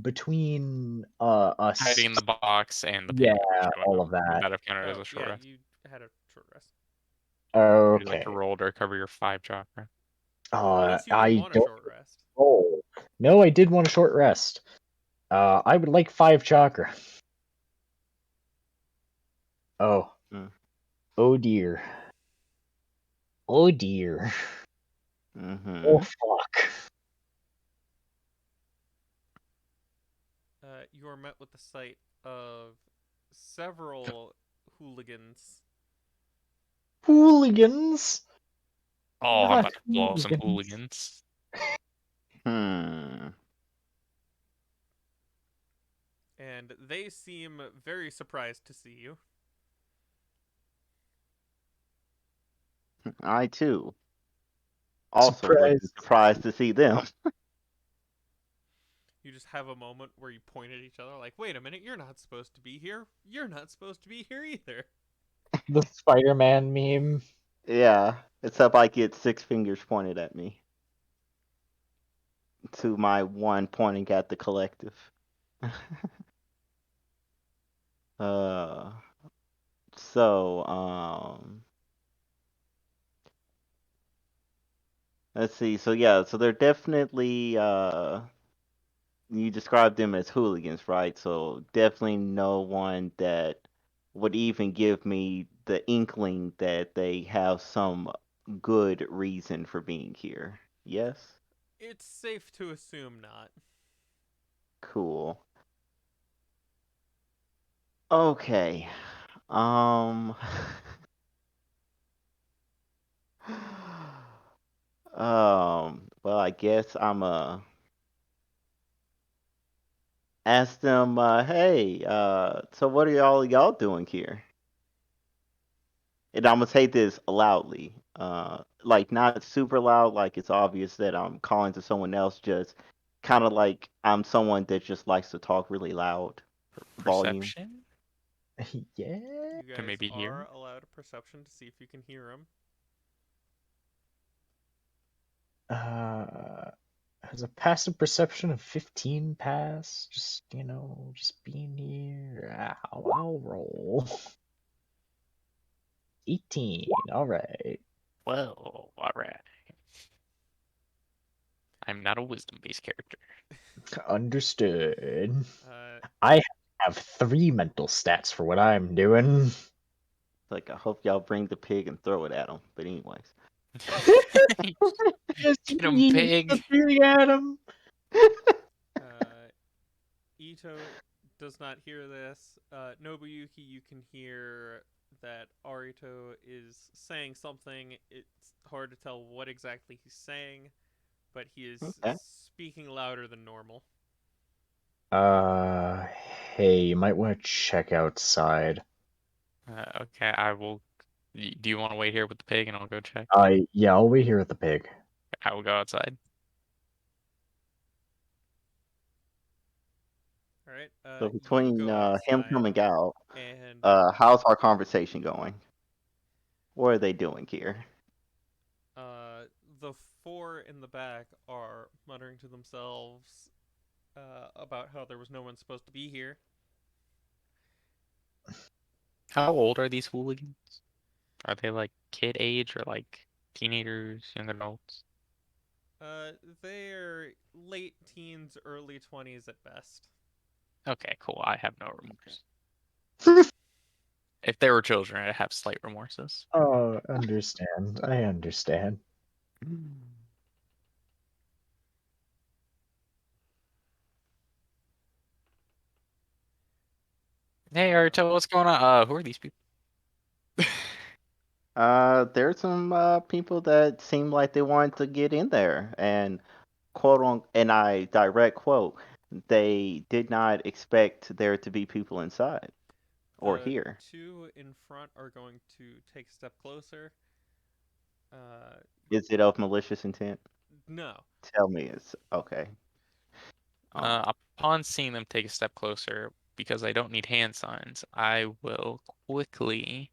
between us, Hiding in the box and the yeah, pig showing all up. of Would that. that have counted as Oh a short yeah, rest? you had a short rest. Would you like to Okay. roll to recover your 5 chakra? Unless you didn't I want a don't short rest. roll. No, I did want a short rest. I would like 5 chakra. Oh, Mm. oh dear. Oh dear. Oh Mm-hmm. fuck. You are met with the sight of several hooligans. Hooligans? Oh, I'm Not about to blow up some hooligans. hooligans. Hmm. And they seem very surprised to see you. I too also would be Surprise. surprised to see them. You just have a moment where you point at each other like, wait a minute, you're not supposed to be here. You're not supposed to be here either. The Spider-Man meme. Yeah, except I get six fingers pointed at me to my one pointing at the collective. uh, so let's see. So yeah, so they're definitely you described them as hooligans, right? So definitely no one that would even give me the inkling that they have some good reason for being here. Yes? It's safe to assume not. Cool. Okay. Um well, I guess I'm ask them hey, so what are y'all doing here? And I'm gonna say this loudly, like not super loud, like it's obvious that I'm calling to someone else. Just kind of like I'm someone that just likes to talk really loud, volume. Perception Yeah. You to guys maybe hear. are allowed a perception to see if you can hear them. Uh, has a passive perception of 15 pass. Just, just being here. I'll roll. 18. All right. Well, all right. I'm not a wisdom-based character. Understood. Uh, I have 3 mental stats for what I'm doing. Like I hope y'all bring the pig and throw it at them. But anyways, Just Get him, yeet the pig. thing at him. uh, Ito does not hear this. Nobuyuki, you can hear that Arito is saying something. It's hard to tell what exactly he's saying, but he is okay. speaking louder than normal. Uh, hey, you might want to check outside. Okay, I will. Do you want to wait here with the pig and I'll go check? Yeah, I'll wait here with the pig. I will go outside. All right. So You between go him outside, coming out, and how's our conversation going? What are they doing here? the four in the back are muttering to themselves about how there was no one supposed to be here. How old are these hooligans? Are they like kid age or like teenagers, young adults? Uh, they're late teens, early 20s at best. Okay, cool. I have no remorse. If they were children, I'd have slight remorses. Oh, understand. I understand. Hey, Arito, what's going on? Who are these people? There's some people that seem like they wanted to get in there, and quote on, and I direct quote, they did not expect there to be people inside or The here. two in front are going to take a step closer. Uh, Is it of malicious intent? no. Tell me it's okay. Um, Upon seeing them take a step closer, because I don't need hand signs, I will quickly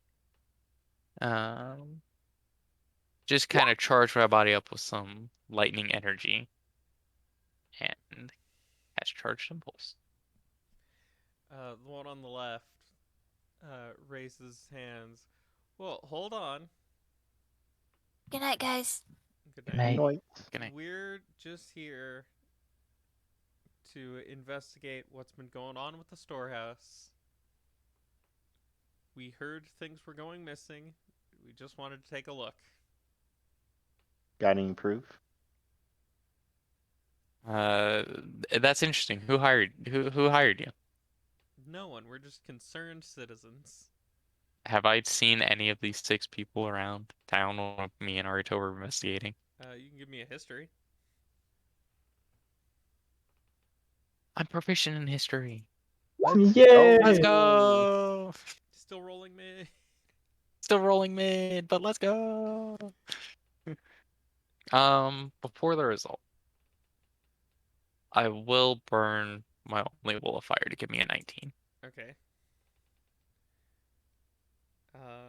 um, just kind of charge my body up with some lightning energy and cast charged impulse. The one on the left raises hands. Well, hold on. Good night, guys. Good Good night. night. noise. Can I? We're just here to investigate what's been going on with the storehouse. We heard things were going missing. We just wanted to take a look. Got any proof? Uh, that's interesting. Who hired you? No one. We're just concerned citizens. Have I seen any of these six people around town when me and Arito were investigating? You can give me a history. I'm proficient in history. Let's Let's Yay! go. go. Still rolling me. Still rolling mid, but let's go. Before the result, I will burn my only will of fire to give me a 19. Okay.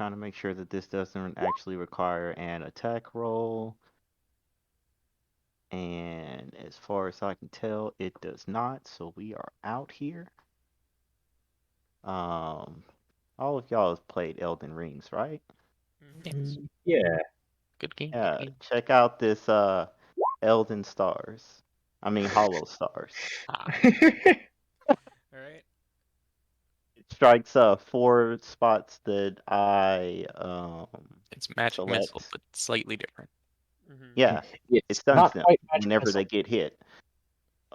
trying to make sure that this doesn't actually require an attack roll. And as far as I can tell, it does not. So we are out here. Um, all of y'all have played Elden Rings, right? Mm-hmm. Yeah. Good game. Good Yeah. game. Check out this Elden Stars. I mean Hollow Stars. Ah, All right. It strikes 4 spots that I it's magic missile, select. but slightly different. Mm-hmm. Yeah, it It's stuns not them quite magic whenever missile. they get hit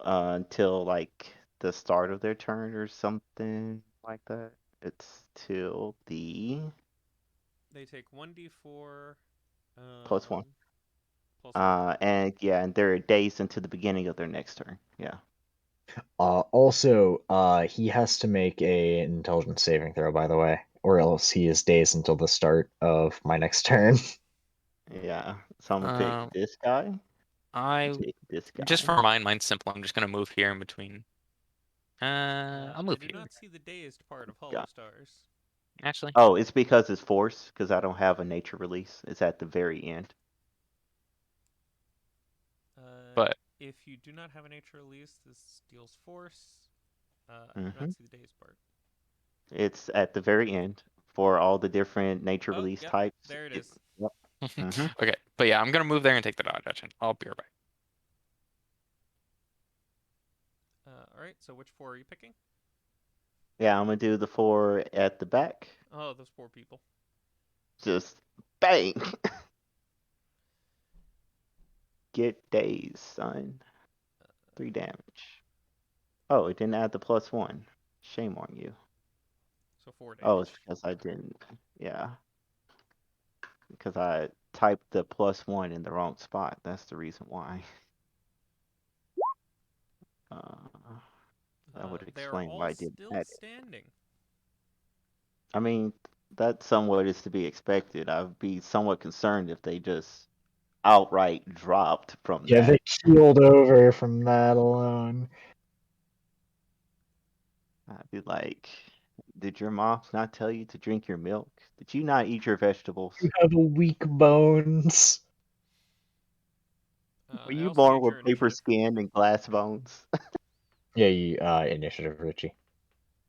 until like the start of their turn or something like that. It's till the They take 1d4 +1. +1. And yeah, and they're dazed until the beginning of their next turn. Yeah. Also, he has to make a intelligence saving throw, by the way, or else he is dazed until the start of my next turn. Yeah. So I'm gonna pick Um, this guy. I Pick this just guy. for mine, mine's simple. I'm just gonna move here in between. I'll I move do here. not see the dazed part of Hollow Guy. Stars. Actually, Oh, it's because it's force, because I don't have a nature release. It's at the very end. but If you do not have a nature release, this deals force. I do hmm not see the dazed part. It's at the very end for all the different nature Oh, release yep, types. there it It, is. yep. hmm okay. But yeah, I'm gonna move there and take the dodge action. I'll be right back. All right, so which 4 are you picking? Yeah, I'm gonna do the 4 at the back. Oh, those poor people. Just bang. Get dazed, son. 3 damage. Oh, it didn't add the +1. Shame on you. So 4 Oh, it's damage. because I didn't. Yeah, because I typed the +1 in the wrong spot. That's the reason why. Uh, that would They're explain why all I didn't still add it. standing. I mean, that somewhat is to be expected. I'd be somewhat concerned if they just outright dropped from Yeah, they that. keeled over from that alone. I'd be like, did your mom not tell you to drink your milk? Did you not eat your vegetables? You have weak bones. Were I you also born need with your paper initiative. skin and glass bones? Yeah, you, initiative, Richie.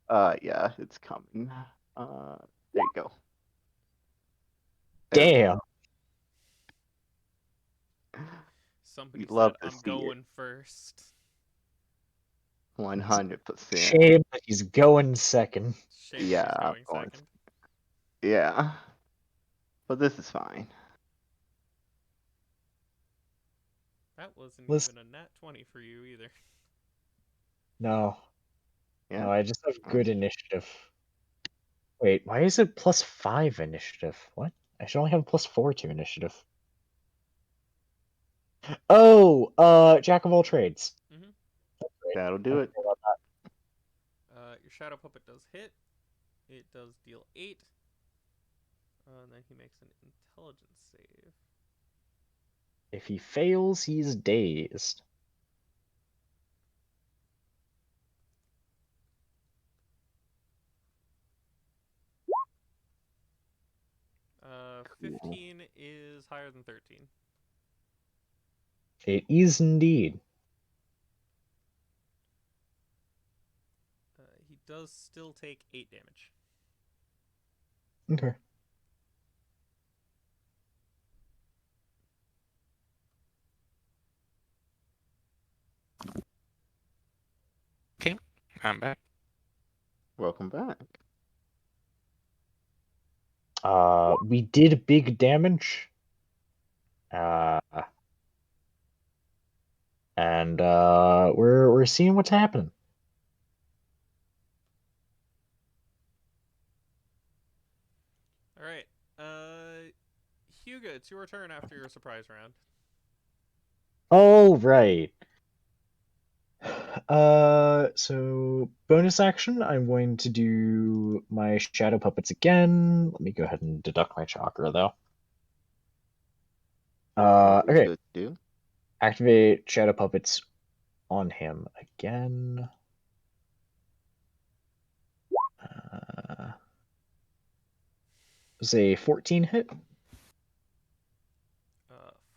Yeah, it's coming. There you go. There we Damn. go. We Somebody said, love to I'm see it. going first. 100%. Shame that he's going second. Shame that Yeah, he's I'm going going. second. Yeah, but this is fine. That wasn't Listen, even a nat 20 for you either. no. Yeah. No, I just have Uh, good initiative. Wait, why is it +5 initiative? What? I should only have +4 to initiative. Oh, Jack of all trades. Mm-hmm. Great. That'll I do it. forgot about that. Your Shadow Puppet does hit. It does deal 8. And then he makes an intelligence save. If he fails, he's dazed. Cool. 15 is higher than 13. It is indeed. He does still take 8 damage. Okay. Okay, I'm back. Welcome back. We did big damage. Uh, and we're seeing what's happening. Alright. Hugo, it's your turn after your surprise round. Oh, right. So bonus action, I'm going to do my shadow puppets again. Let me go ahead and deduct my chakra though. Always Okay. good to do. Activate shadow puppets on him again. Uh, Does a 14 hit?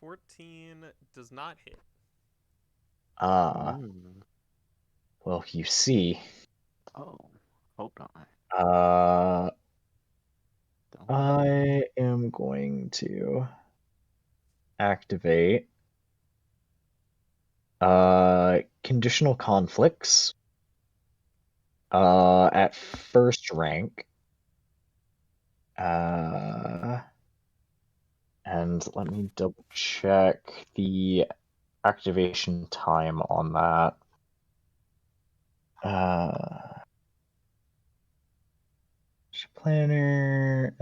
14 does not hit. Ah, Mm. well, you see, Oh, hold on. uh, Don't. I am going to activate conditional conflicts at first rank. Uh, and let me double check the activation time on that. Planner.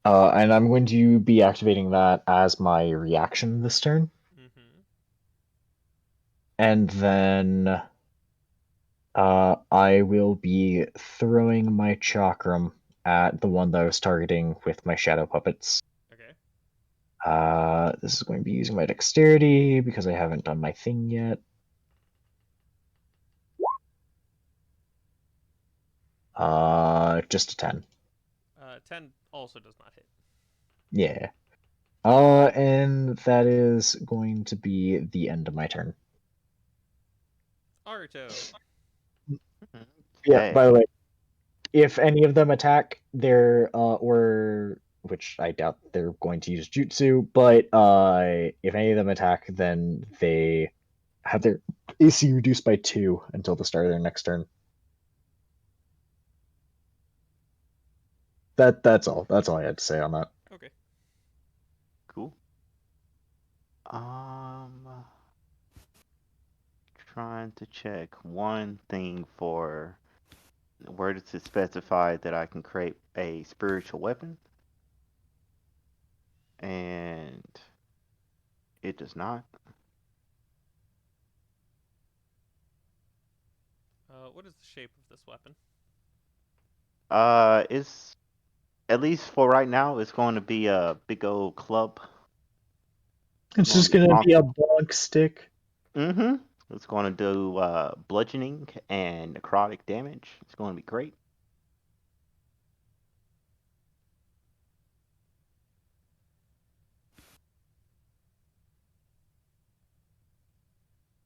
And I'm going to be activating that as my reaction this turn. Mm-hmm. And then I will be throwing my chakram at the one that I was targeting with my shadow puppets. Okay. This is going to be using my dexterity because I haven't done my thing yet. Just a 10. 10 also does not hit. Yeah. And that is going to be the end of my turn. Aruto. Yeah, by the Okay. way, if any of them attack, they're or which I doubt they're going to use jutsu, but if any of them attack, then they have their AC reduced by 2 until the start of their next turn. That's all. That's all I had to say on that. Okay. Cool. Um, trying to check one thing for where does it specify that I can create a spiritual weapon? And it does not. What is the shape of this weapon? It's at least for right now, it's going to be a big old club. It's It's going to just be gonna be bonk. a bonk stick. Mm-hmm. It's going to do bludgeoning and necrotic damage. It's going to be great.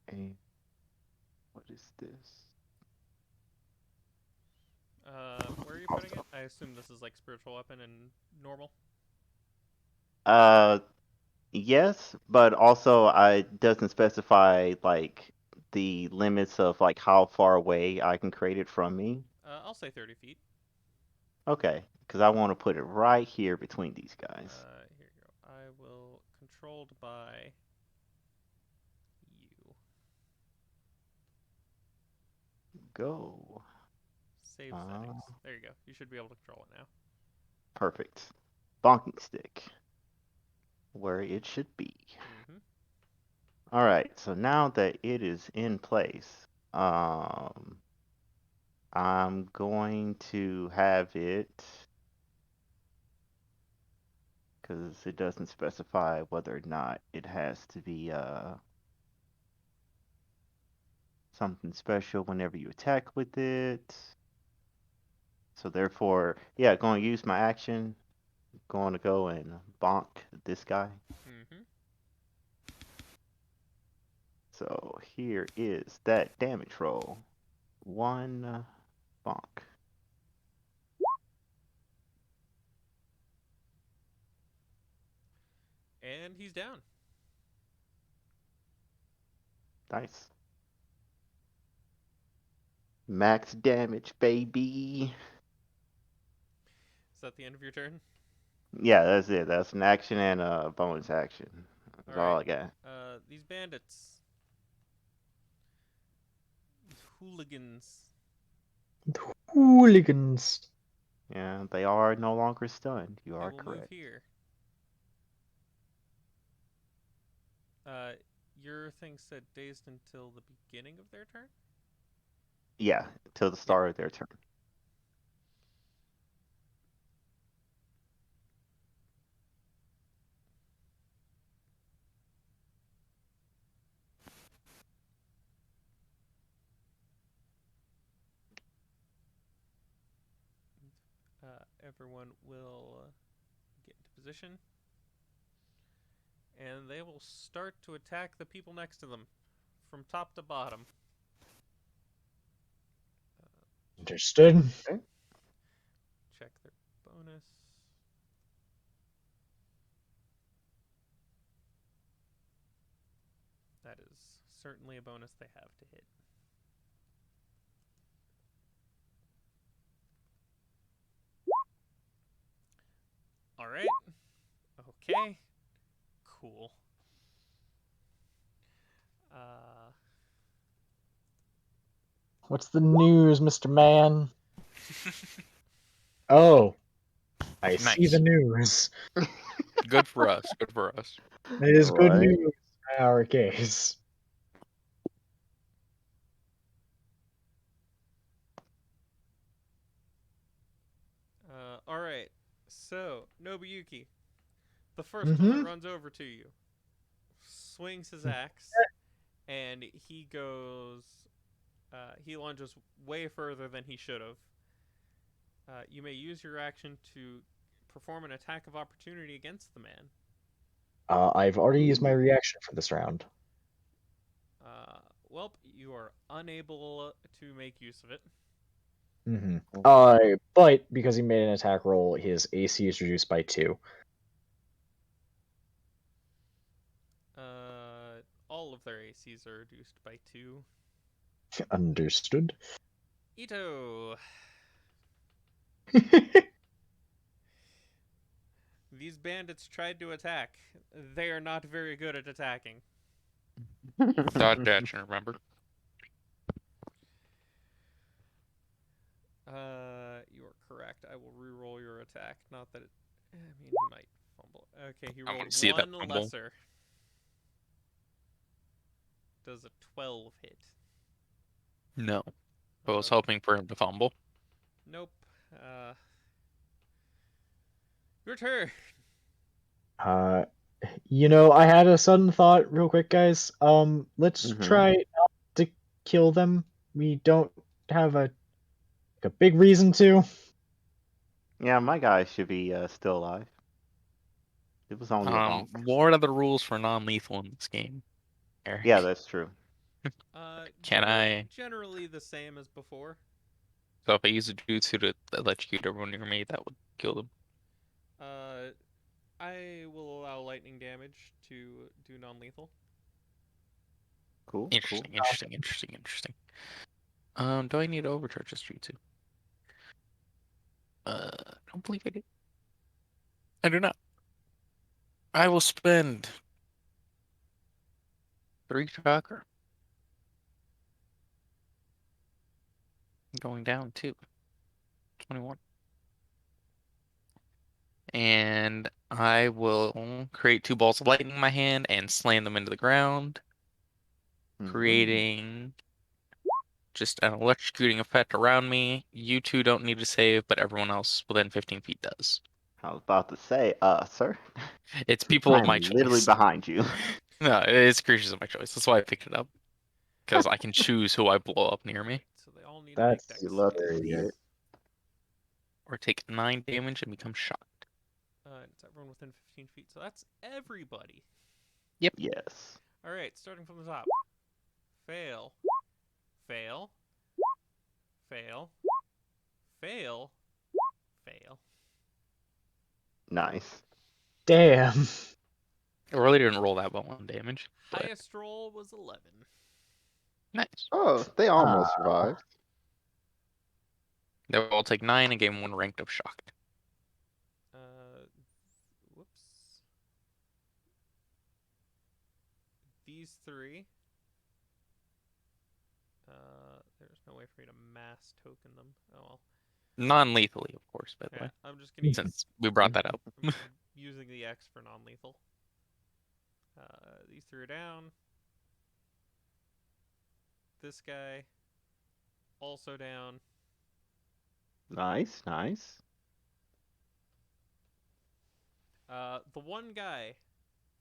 And what is this? Where are you putting it? I assume this is like spiritual weapon and normal. Uh, yes, but also I doesn't specify like the limits of like how far away I can create it from me. I'll say 30 feet. Okay, because I want to put it right here between these guys. Here you go. I will controlled by you. Go. Save Uh, settings. There you go. You should be able to control it now. Perfect. Bonking stick. Where it should be. Mm-hmm. Alright, so now that it is in place, I'm going to have it, because it doesn't specify whether or not it has to be something special whenever you attack with it. So therefore, yeah, going to use my action, going to go and bonk this guy. Mm-hmm. So here is that damage roll. One bonk. And he's down. Nice. Max damage, baby. Is that the end of your turn? Yeah, that's it. That's an action and a bonus action. That's all Alright. I got. These bandits. These hooligans. Hooligans. Yeah, they are no longer stunned. You They are will move correct. here. Uh, your thing said dazed until the beginning of their turn? Yeah, till the Yep. start of their turn. everyone will get into position. And they will start to attack the people next to them from top to bottom. Understood. Okay. Check their bonus. That is certainly a bonus they have to hit. All right. Okay. Cool. Uh, What's the news, Mr. Man? Oh, I see the Nice. news. Good for us. Good for us. It is good Right. news in our case. all right. So, Nobuyuki, the first one that Mm-hmm. runs over to you, swings his axe, and he goes. He lunges way further than he should have. You may use your action to perform an attack of opportunity against the man. I've already used my Ooh. reaction for this round. Well, you are unable to make use of it. Mm-hmm. Okay. But because he made an attack roll, his AC is reduced by 2. All of their ACs are reduced by 2. Understood. Ito! These bandits tried to attack. They are not very good at attacking. Dodge action, remember? You are correct. I will re-roll your attack. Not that it. I mean, he might fumble. Okay, he I rolled want to see that one fumble. lesser. Does a 12 hit? No. I was Uh, hoping for him to fumble. nope. Your turn. uh, I had a sudden thought real quick, guys. Let's Mm-hmm. try not to kill them. We don't have a big reason to. Yeah, my guy should be still alive. It was only a bonk. What are the rules for non-lethal in this game, Yeah, Eric? that's true. Can I? Generally the same as before. So if I use a jutsu to electrocute everyone near me, that would kill them. Uh, I will allow lightning damage to do non-lethal. Cool, cool. Interesting, interesting, interesting, interesting. Do I need to overcharge this jutsu? I don't believe I do. I do not. I will spend 3 chakra. Going down to 21. And I will create 2 balls of lightning in my hand and slam them into the ground, Mm-hmm. creating just an electrocuting effect around me. You two don't need to save, but everyone else within 15 feet does. I was about to say, sir, It's people of my I'm literally choice. behind you. No, it's creatures of my choice. That's why I picked it up. Because I can choose who I blow up near me. So they all need to make That's You dex love to saves. see it. Or take 9 damage and become shocked. It's everyone within 15 feet. So that's everybody. Yep. Yes. All right, starting from the top. Fail. Fail. Fail. Fail. Fail. Nice. Damn. I really didn't roll that well on damage, but Highest roll was 11. nice. Oh, they almost survived. They will all take 9 and gain 1 ranked of shocked. Whoops. These 3. There's no way for me to mass token them. Oh well. Non-lethally, of course, by the Yeah, way. I'm just gonna use. Since we brought that up. I'm using the X for non-lethal. These 3 are down. This guy also down. Nice, nice. The one guy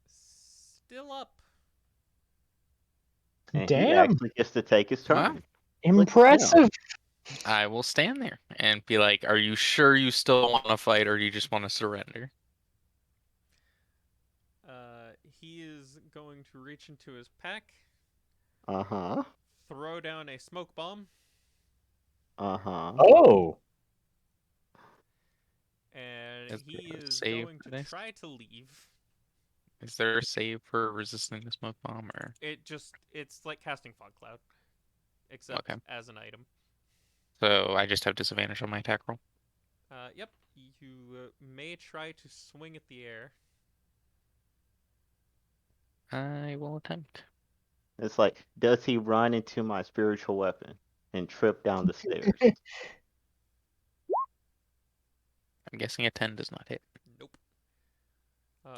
still up. And he Damn. actually gets to take his Wow. turn. Look at him. Impressive. I will stand there and be like, "Are you sure you still want to fight, or do you just want to surrender?" He is going to reach into his pack, Uh-huh. throw down a smoke bomb, Uh-huh. Oh, and Is he there a is save going for to this? try to leave. Is there a save for resisting the smoke bomb, or It's like casting fog cloud, except okay? as an item. So I just have disadvantage on my attack roll. Yep, you may try to swing at the air. I will attempt. It's like, does he run into my spiritual weapon and trip down the stairs? I'm guessing a 10 does not hit, Nope.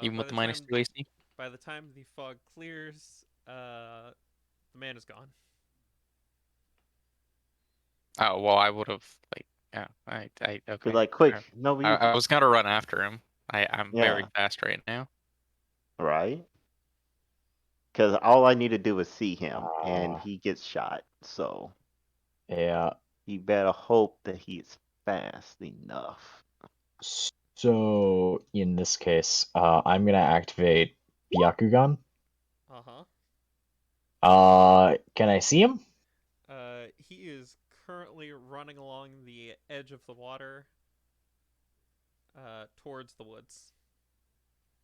even By with the the minus time 2 AC. by the time the fog clears, the man is gone. Oh well, I would have like, yeah, Be okay. like, quick, no, I you, was gonna run after him. I'm very yeah, fast right now. right? Because all I need to do is see him, and uh, he gets shot. So yeah. you better hope that he's fast enough. So in this case, I'm gonna activate Byakugan. Uh huh. Can I see him? He is currently running along the edge of the water, towards the woods.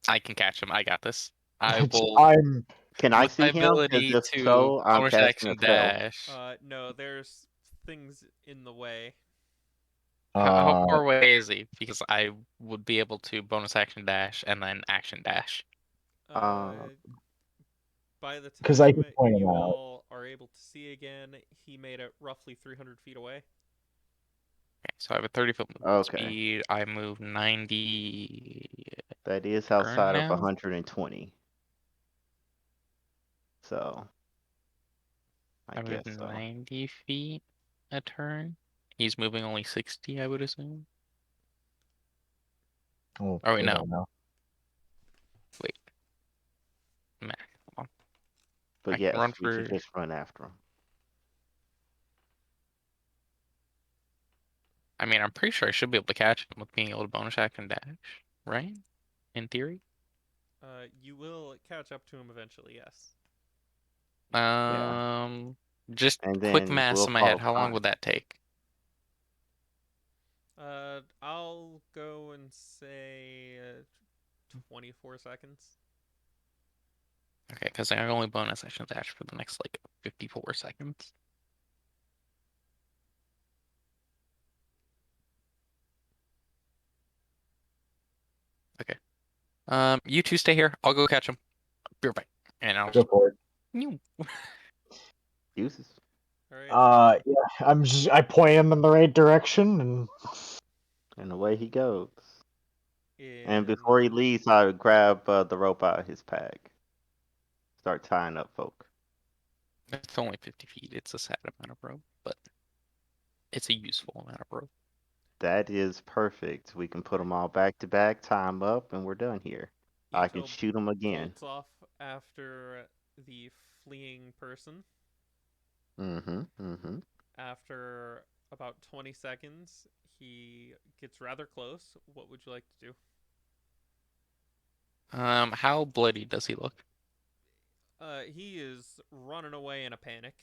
I can catch him. I got this. I will, I'm Can I with my see him? Because ability if to so, I'm bonus casting a action spell. dash. No, there's things in the way. How uh far away is he? Because I would be able to bonus action dash and then action dash. Uh, Uh, by the because I time can point him you out. all are able to see again, he made it roughly 300 feet away. Okay, so I have a 30-foot movement okay, speed. I move 90 that is turn outside of now. 120. So I I move guess so. 90 feet a turn. He's moving only 60, I would assume. Oh, Oh wait, we no. don't know. Wait. Nah, hold on. I But can yes, run we should for. just run after him. I mean, I'm pretty sure I should be able to catch him with being able to bonus action dash, right? In theory. You will catch up to him eventually, yes. Yeah, Um, just and quick then maths we'll in my head. fall How long behind. would that take? I'll go and say 24 seconds. Okay, because I only bonus action dash for the next like 54 seconds. Okay. You two stay here. I'll go catch him. Be right back. And I'll Go just. for it. Uses. All right. Yeah, I point him in the right direction, and And away he goes. And before he In leaves, I would grab the rope out of his pack. Start tying up folk. It's only 50 feet. It's a sad amount of rope, but it's a useful amount of rope. That is perfect. We can put them all back to back, tie them up, and we're done here. I can Ito shoot them again. bolts off after the fleeing person. Mm-hmm. Mm-hmm. After about 20 seconds, he gets rather close. What would you like to do? How bloody does he look? He is running away in a panic.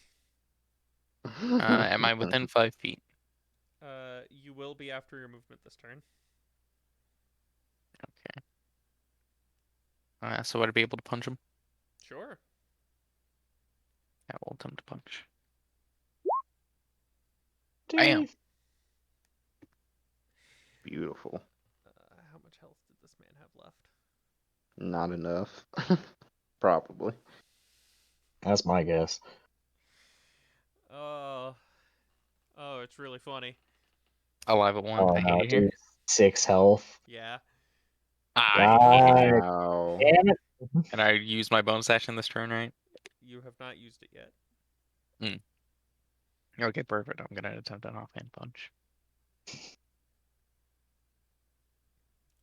Am I within 5 feet? You will be after your movement this turn. Okay. So I'd be able to punch him. Sure. I will attempt to punch. Bam! Dave. Beautiful. How much health did this man have left? Not enough. Probably. That's my guess. Oh, it's really funny. Alive at 1. Oh I hate no, it here. dude. 6 health. Yeah. I hate it. God Wow. damn it. And I use my bonus action this turn, right? You have not used it yet. Okay, perfect. I'm gonna attempt an offhand punch.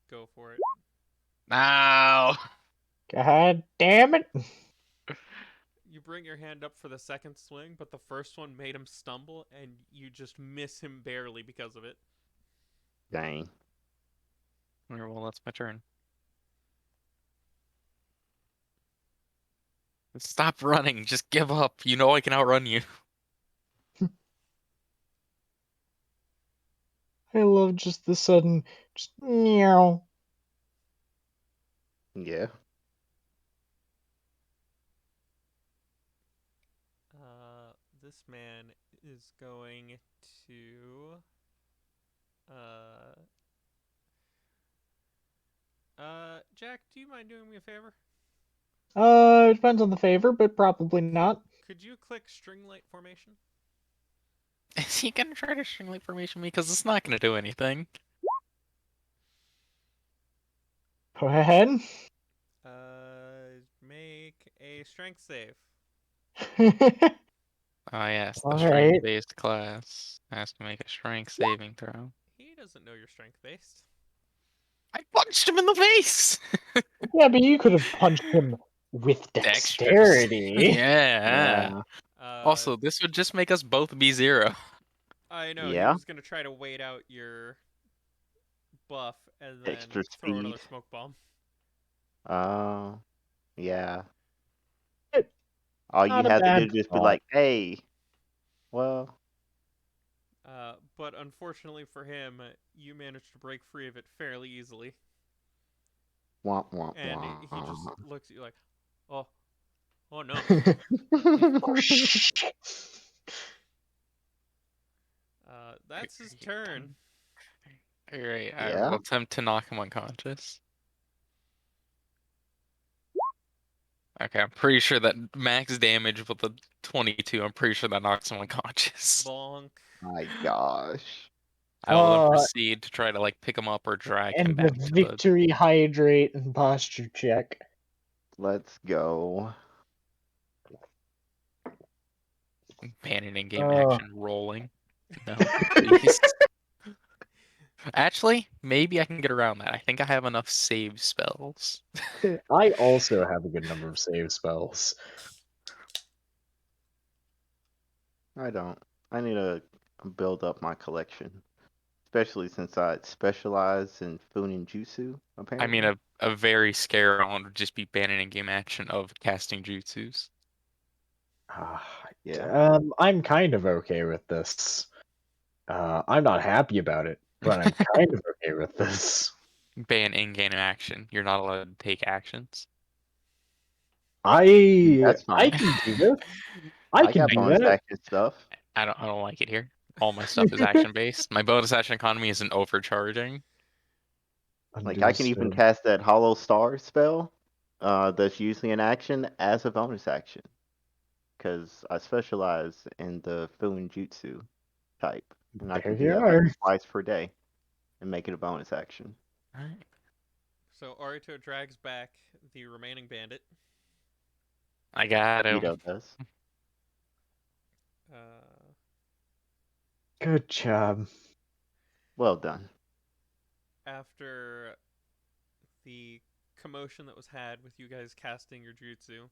Go for it. Ow! God damn it. You bring your hand up for the second swing, but the first one made him stumble, and you just miss him barely because of it. Dang. Alright, well, that's my turn. Stop running. Just give up. You know I can outrun you. I love just the sudden, just meow. Yeah. This man is going to. Uh, Jack, do you mind doing me a favor? It depends on the favor, but probably Could, not. could you click string light formation? Is he gonna try to string light formation me? Because it's not gonna do anything. Go ahead. Make a strength save. Ah, yes, the Alright. strength-based class has to make a strength saving throw. He doesn't know you're strength based. I punched him in the face! Yeah, but you could have punched him with Dexterous. dexterity. Yeah. Yeah. Uh, Also, this would just make us both be 0. I know he Yeah. was gonna try to wait out your buff and then Extra throw another speed. smoke bomb. Yeah. All you Not a have to do bad is just be thought. like, hey, well, But unfortunately for him, you managed to break free of it fairly easily. womp womp And he just womp. looks at you like, oh, oh no. Oh, shh. That's his turn. Alright, I will Yeah. attempt to knock him unconscious. Okay, I'm pretty sure that max damage with the 22, I'm pretty sure that knocks him unconscious. Bonk. My gosh. I will then Uh, proceed to try to like pick him up or drag him and the back to the victory hydrate and posture check. Let's go. banning in-game Uh, action rolling. No, please. Actually, maybe I can get around that. I think I have enough save spells. I also have a good number of save spells. I don't. I need to build up my collection. Especially since I specialize in Funin Jutsu, I mean, apparently. a very scare round would just be banning in-game action of casting jutsus. Uh, Yeah. I'm kind of okay with this. I'm not happy about it, but I'm kind of okay with this. Ban in-game action. You're not allowed to take actions. I That's I fine. can do this. I I can got do bonus that. action stuff. I don't like it here. All my stuff is action based. My bonus action economy isn't overcharging. Like I can even Understood. cast that Hollow Star spell, that's usually an action as a bonus action. Because I specialize in the Funin Jutsu type. And I There can do you that like are. twice per day and make it a bonus action. Alright. So Arito drags back the remaining bandit. I got him. Vito does. Uh, Good job. Well done. After the commotion that was had with you guys casting your jutsu,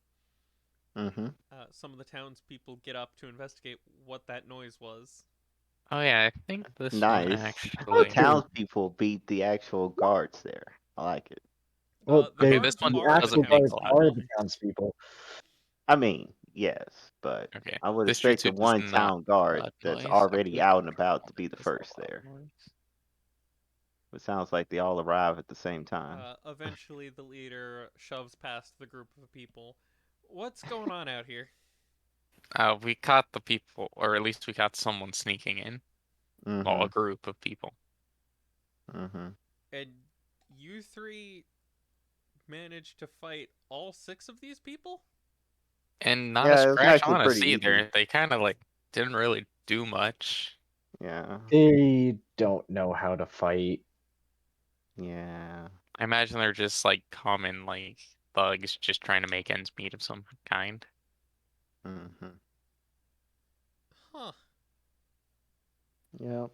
Mm-hmm. some of the townspeople get up to investigate what that noise was. Oh yeah, I think this one Nice. The actually. Okay. townspeople beat the actual guards there. I like it. Well, The Okay, they this guards one the are the actual doesn't make guards a lot of are the townspeople. noise. townspeople. I mean, yes, but Okay, I would this expect the jutsu does one not town make a guard lot of that's noise. I already believe out and this about to one be the does a first lot of there. noise. It sounds like they all arrive at the same time. Eventually, the leader shoves past the group of people. What's going on out here? We caught the people, or at least we caught someone sneaking in. Well, Mm-hmm. a group of people. Mm-hmm. And you three managed to fight all six of these people? And not a Yeah, it was scratch actually on us pretty easy. either. They kind of like didn't really do much. Yeah. They don't know how to fight. Yeah. I imagine they're just like common like thugs just trying to make ends meet of some kind. Mm-hmm. Huh. Yep.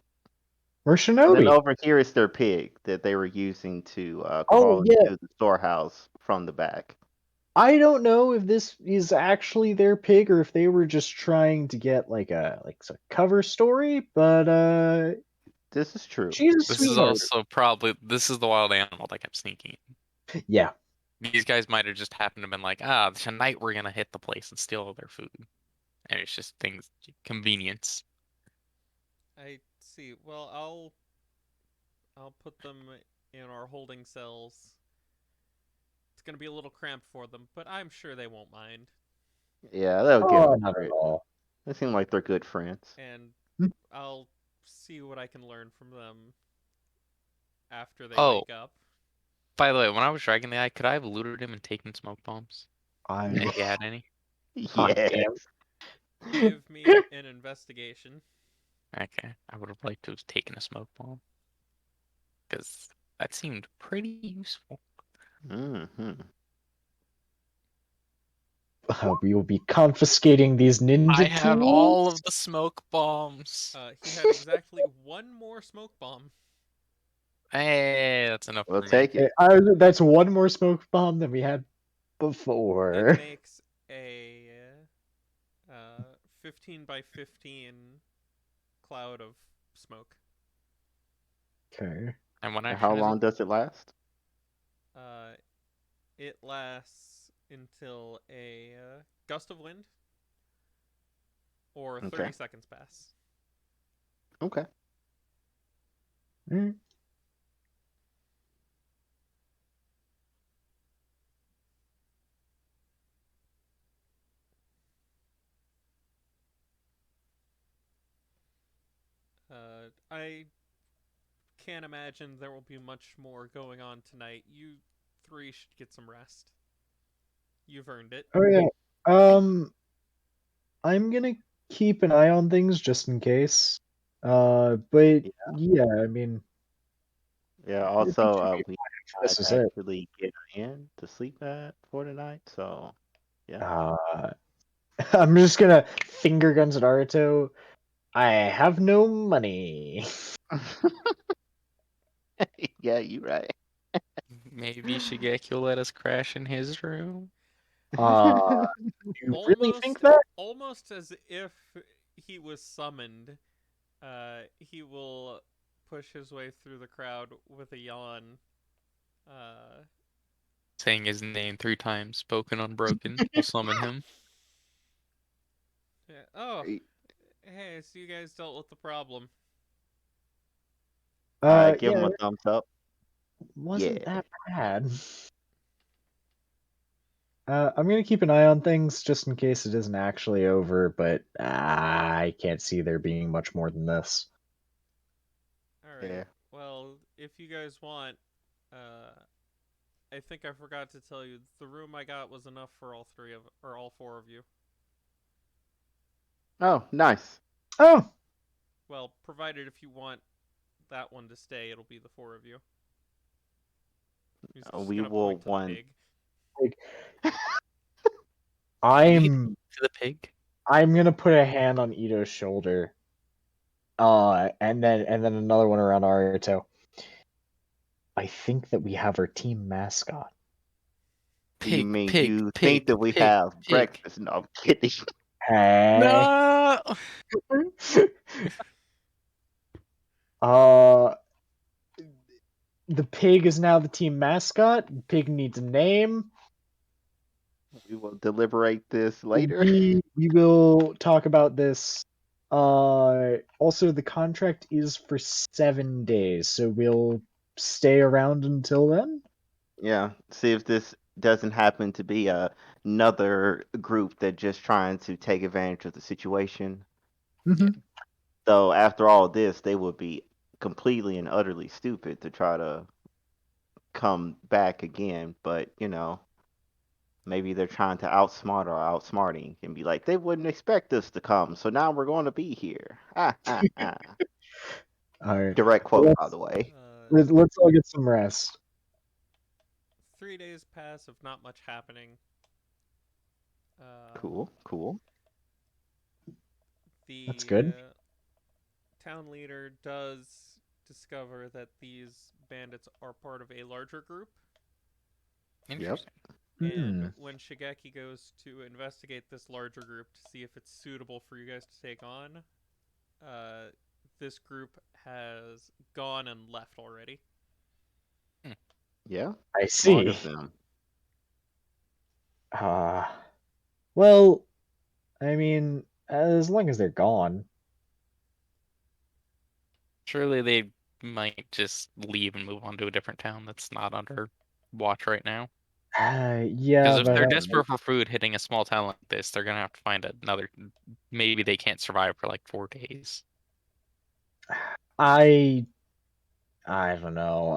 We're And then shinobi. over here is their pig that they were using to Oh crawl yeah, into the storehouse from the back. I don't know if this is actually their pig or if they were just trying to get like a cover story, but This is true. she's a This is sweetheart. also probably the wild animal that kept sneaking. Yeah. These guys might have just happened to been like, ah, tonight we're gonna hit the place and steal all their food. And it's just things convenience. I see. Well, I'll put them in our holding cells. It's gonna be a little cramped for them, but I'm sure they won't mind. Yeah, they'll get Oh, not over at it. all. They seem like they're good friends. And Hmm. I'll see what I can learn from them after they Oh, wake up. by the way, when I was dragging the eye, could I have looted him and taken smoke bombs? I'm If he had any? hot Yes. damn. Give me an investigation. Okay, I would have liked to have taken a smoke bomb. Because that seemed pretty useful. Hmm. We will be confiscating these I ninja have all tools. of the smoke bombs. He had exactly one more smoke bomb. Hey, that's enough We'll for me. take it. That's one more smoke bomb than we had It before. makes a 15 by 15 cloud of smoke. Okay. And what And how action is it? long does it last? It lasts until a gust of wind or 30 Okay. seconds pass. Okay. Mm. I can't imagine there will be much more going on tonight. You three should get some rest. You've earned it. Oh yeah. I'm gonna keep an eye on things just in case. But Yeah. yeah, I mean, Yeah. I think Also, we this might is it. actually get in to sleep at for tonight. So, yeah. Uh, I'm just gonna finger guns at Naruto. I have no money. Yeah, you right. Maybe Shigeki will let us crash in his room. Uh, you really think Almost, that? almost as if he was summoned. He will push his way through the crowd with a yawn. Uh, Saying his name 3 times, spoken unbroken, will summon him. yeah. Oh, hey, so you guys dealt with the problem. Give him Yeah, a it thumbs up. Yeah. wasn't that bad. I'm gonna keep an eye on things just in case it isn't actually over, but I can't see there being much more than this. All right. Yeah. Well, if you guys want, uh, I think I forgot to tell you the room I got was enough for all three of or all four of you. Oh, nice. Oh, Well, provided if you want that one to stay, it'll be the four of you. He's just We gonna will point to the one. pig. like Do we need to I'm move to the pig? I'm gonna put a hand on Ito's shoulder. And then another one around Naruto. I think that we have our team mascot. You Pig, mean pig, you think pig, that we pig, have pig. breakfast? No, I'm kidding. Hey. No! uh the pig is now the team mascot. Pig needs a name. We will deliberate this later. We will talk about this. Also the contract is for 7 days, so we'll stay around until then. Yeah. See if this doesn't happen to be another group that just trying to take advantage of the situation. Yeah. Hmm. So after all this, they would be completely and utterly stupid to try to come back again. But maybe they're trying to outsmart or outsmarting and be like, they wouldn't expect us to come, so now we're going to be here. Ha ha ha. All right. Direct Well, quote, by the way. let's all get some rest. 3 days pass of not much happening. Uh, Cool, cool. That's the good. town leader does discover that these bandits are part of a larger group. Yep. Interesting. And Hmm. when Shigeki goes to investigate this larger group to see if it's suitable for you guys to take on, uh, this group has gone and left already. Hmm. Yeah, I smart see. of them. Uh, well, I mean, as long as they're gone. Surely they might just leave and move on to a different town that's not under watch right now. Because Yeah, if but they're desperate for food hitting a small town like this, they're gonna have to find another. Maybe they can't survive for like 4 days. I I don't know.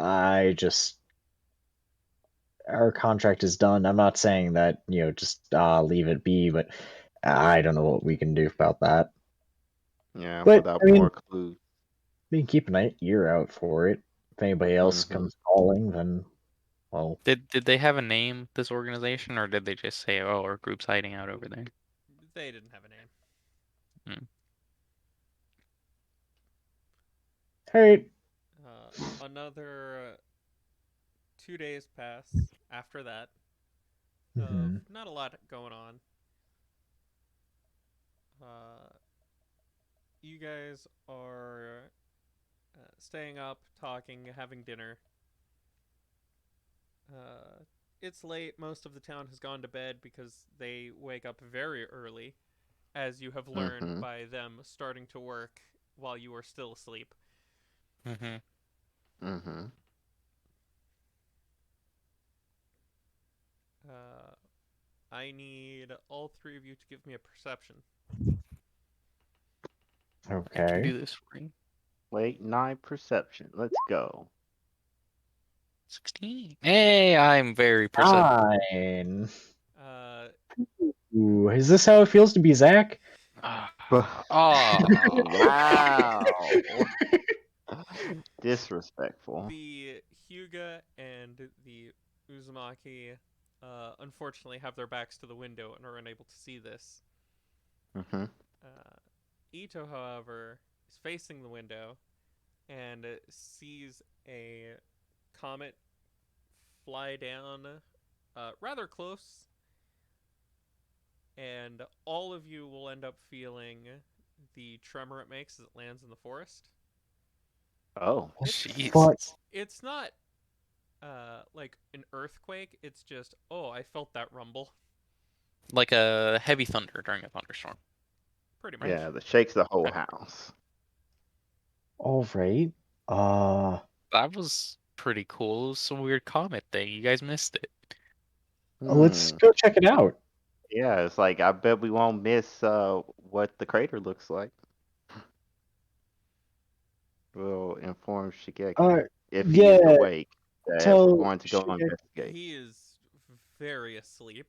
Our contract is done. I'm not saying that, just leave it be, but I don't know what we can do about that. Yeah, But I without mean, more clues. we can keep an ear out for it. If anybody else Mm-hmm. comes calling, then well, Did they have a name, this organization, or did they just say, "Oh, our group's hiding out over there"? They didn't have a name. Hmm. all right. Another 2 days pass after that of Mm-hmm. not a lot going on. Uh, you guys are staying up, talking, having dinner. Uh, it's late. Most of the town has gone to bed because they wake up very early, as you have learned Mm-hmm. by them starting to work while you are still asleep. Mm-hmm. Mm-hmm. Uh, I need all three of you to give me a perception. I can Okay. do this for you. Wait, 9 perception. Let's go. 16. Hey, I'm very perceptive. Fine. Uh, Ooh, is this how it feels to be Zach? Ah. Wow. Disrespectful. the Hyuga and the Uzumaki unfortunately have their backs to the window and are unable to see this. Mm-hmm. Uh, Ito, however, is facing the window and sees a comet fly down rather close, and all of you will end up feeling the tremor it makes as it lands in the forest. Oh. What It's the Jeez. fuck? it's not like an earthquake. It's just, oh, I felt that rumble. Like a heavy thunder during a thunderstorm. Pretty Yeah, much. that shakes the whole Okay. house. All right. Uh, That was pretty cool. It was some weird comet thing. You guys missed it. let's Hmm. go check it out. Yeah, it's like I bet we won't miss what the crater looks like. We'll inform Uh, Shigeki if he is yeah. awake that we're Tell going to go investigate. He is very asleep.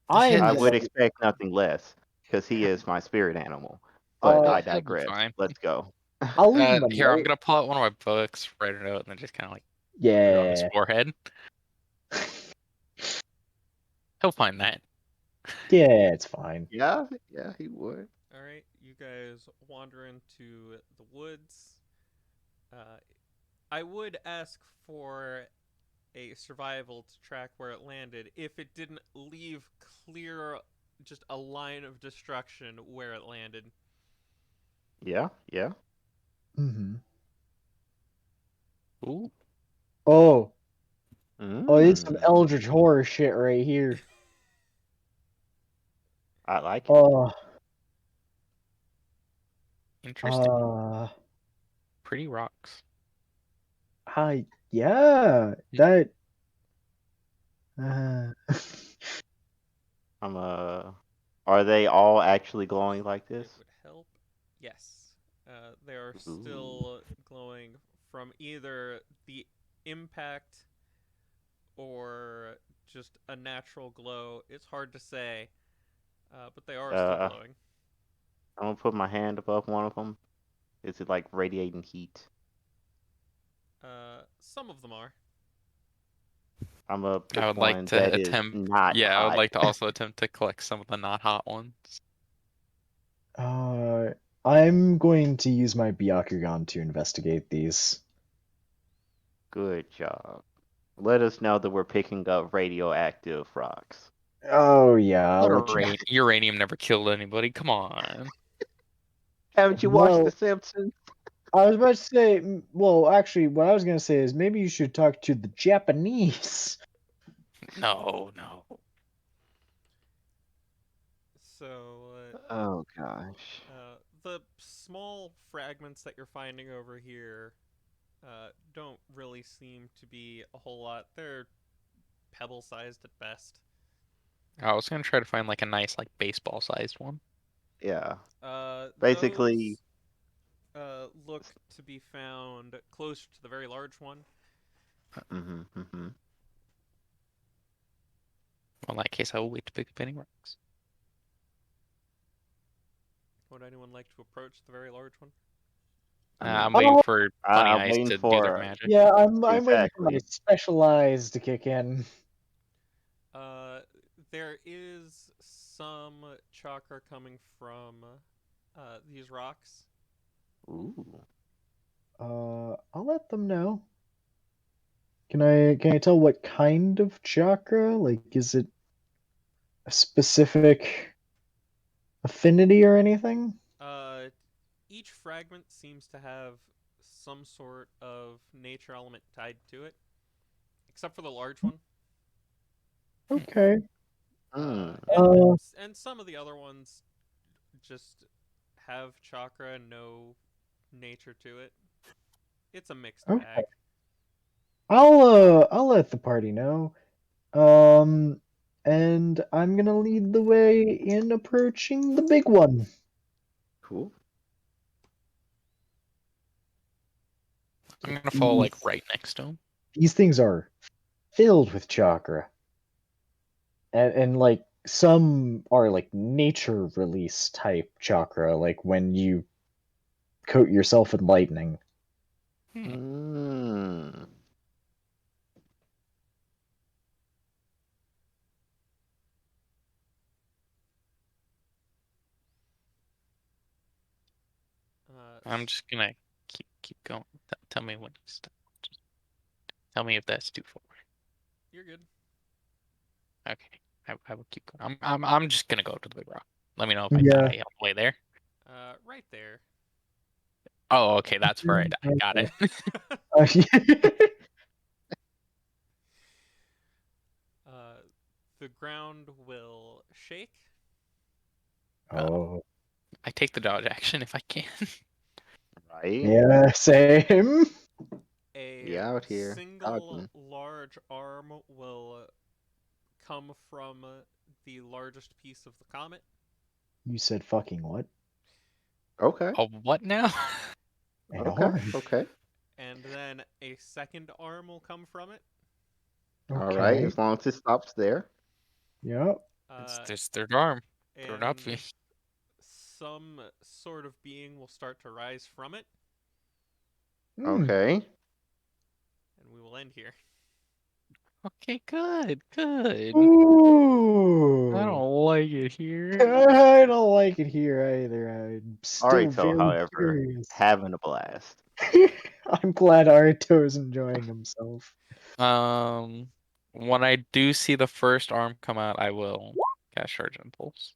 I'm I Yeah, would gonna. expect nothing less because he is my spirit animal. But Uh, I he'll be digress. fine. Let's go. I'll leave him a Here, I'm note. gonna pull out one of my books, write it out, and then just kind of like put it on his Yeah. forehead. He'll find that. Yeah, it's fine. Yeah, yeah, he would. All right, you guys wander into the woods. Uh, I would ask for a survival to track where it landed if it didn't leave clear just a line of destruction where it landed. Yeah, yeah. Mm-hmm. Ooh. Oh, oh, it's some Mm, Eldritch horror shit right here. I like it. Oh, Interesting. uh, Pretty rocks. yeah, Hmm. that. Uh, I'm Are they all actually glowing like It this? would help. Yes. They are Ooh. still glowing from either the impact or just a natural glow. It's hard to say, but they are still Uh, glowing. I'm gonna put my hand above one of them. Is it like radiating heat? Some of them are. I'm gonna I pick would like one to that is attempt. not Yeah, I would hot. like to also attempt to collect some of the not hot ones. uh, I'm going to use my Byakugan to investigate these. Good job. Let us know that we're picking up radioactive rocks. Oh yeah, I'll let you know. Uranium never killed anybody. Come on. Haven't you watched The Well, Simpsons? I was about to say, well, actually, what I was gonna say is maybe you should talk to the Japanese. No, no. So, Oh gosh. the small fragments that you're finding over here don't really seem to be a whole lot. They're pebble-sized at best. I was gonna try to find like a nice like baseball sized one. Yeah. Basically, Those look to be found closer to the very large one. hmm hmm Well, in that case, I will wait to pick up any rocks. Would anyone like to approach the very large one? I I'm mean, waiting Oh for Bunny I'm Eyes waiting to do their for magic. yeah, I'm waiting for my exactly. specialized to kick in. Uh, there is some chakra coming from these rocks. Ooh. I'll let them know. Can I tell what kind of chakra? Like, is it a specific affinity or anything? Uh, each fragment seems to have some sort of nature element tied to it, except for the large one. Hmm. Okay. Mm. Uh, And some of the other ones just have chakra and no nature to it. It's a mixed okay. bag. I'll let the party know. Um, and I'm gonna lead the way in approaching the big one. Cool. I'm gonna fall like These right next to him. these things are filled with chakra, and like some are like nature release type chakra, like when you coat yourself in lightning. Hmm. Mm. I'm just gonna keep going. Tell me when to stop. Just tell me if that's too far. You're good. Okay, I will keep going. I'm just gonna go to the big rock. Let me know if I Yeah. die on the way there. Right there. Oh, okay, that's where I die. Got Okay. it. uh, the ground will shake. Oh, I take the dodge action if I can. Right? yeah, same. A We out here single talking. large arm will come from the largest piece of the comet, You said fucking what? Okay. Oh, what now? An Okay. arm. Okay. and then a second arm will come from it. All right. Okay. As long as it stops there. Yep. It's Uh, this third arm. Better not and be. some sort of being will start to rise from it, Hmm. Okay. and we will end here. Okay, good, good. I Ooh. don't like it here. I don't like it here either. I'm still Arito, very however, curious. having a blast. I'm glad Arito's enjoying himself. Um, when I do see the first arm come out, I will cast Charge Impulse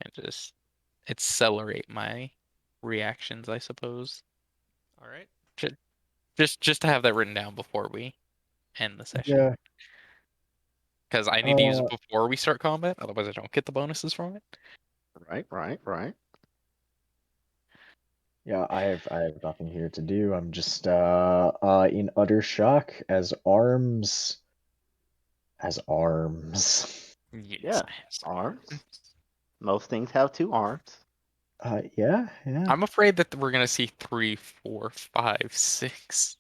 and just accelerate my reactions, I suppose. All right. Just, just to have that written down before we end the session, Yeah. because I need to use it Uh. before we start combat. Otherwise, I don't get the bonuses from it. Right. Right. Right. Yeah. I have nothing here to do. I'm just in utter shock as arms. Yes, Yeah. Arms. Most things have two arms. Yeah. Yeah. I'm afraid that we're gonna see three, four, five, six.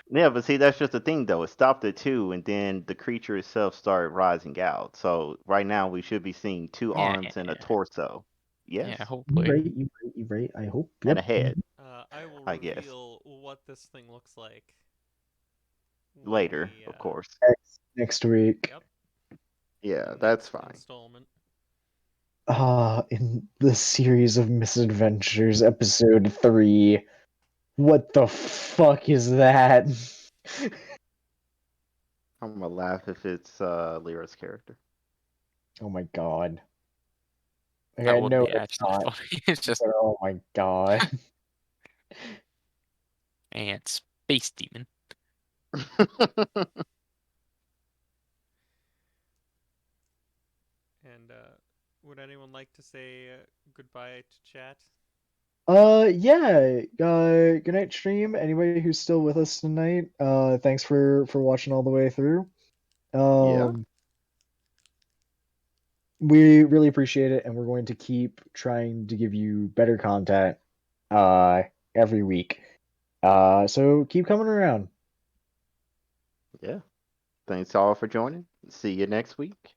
Yeah, but see, that's just the thing, though. It stopped at two, and then the creature itself started rising out. So right now, we should be seeing two Yeah, arms and a torso. yeah. Yes, You Hopefully. right. You right. You right. I hope. and a Yep. head, I will I guess. reveal what this thing looks like when Later, we. of course. Next week. Yep. Yeah, The that's next fine. installment. In the series of Misadventures, episode 3. What the fuck is that? I'm gonna laugh if it's Lyra's character. Oh my god. That Okay, would no, be it's actually not. funny. It's just But oh my god. and space demon. And would anyone like to say goodbye to chat? Yeah. Good night, stream. Anybody who's still with us tonight, thanks for watching all the way through. Yeah. We really appreciate it, and we're going to keep trying to give you better content, uh, every week. So keep coming around. Yeah. Thanks all for joining. See you next week.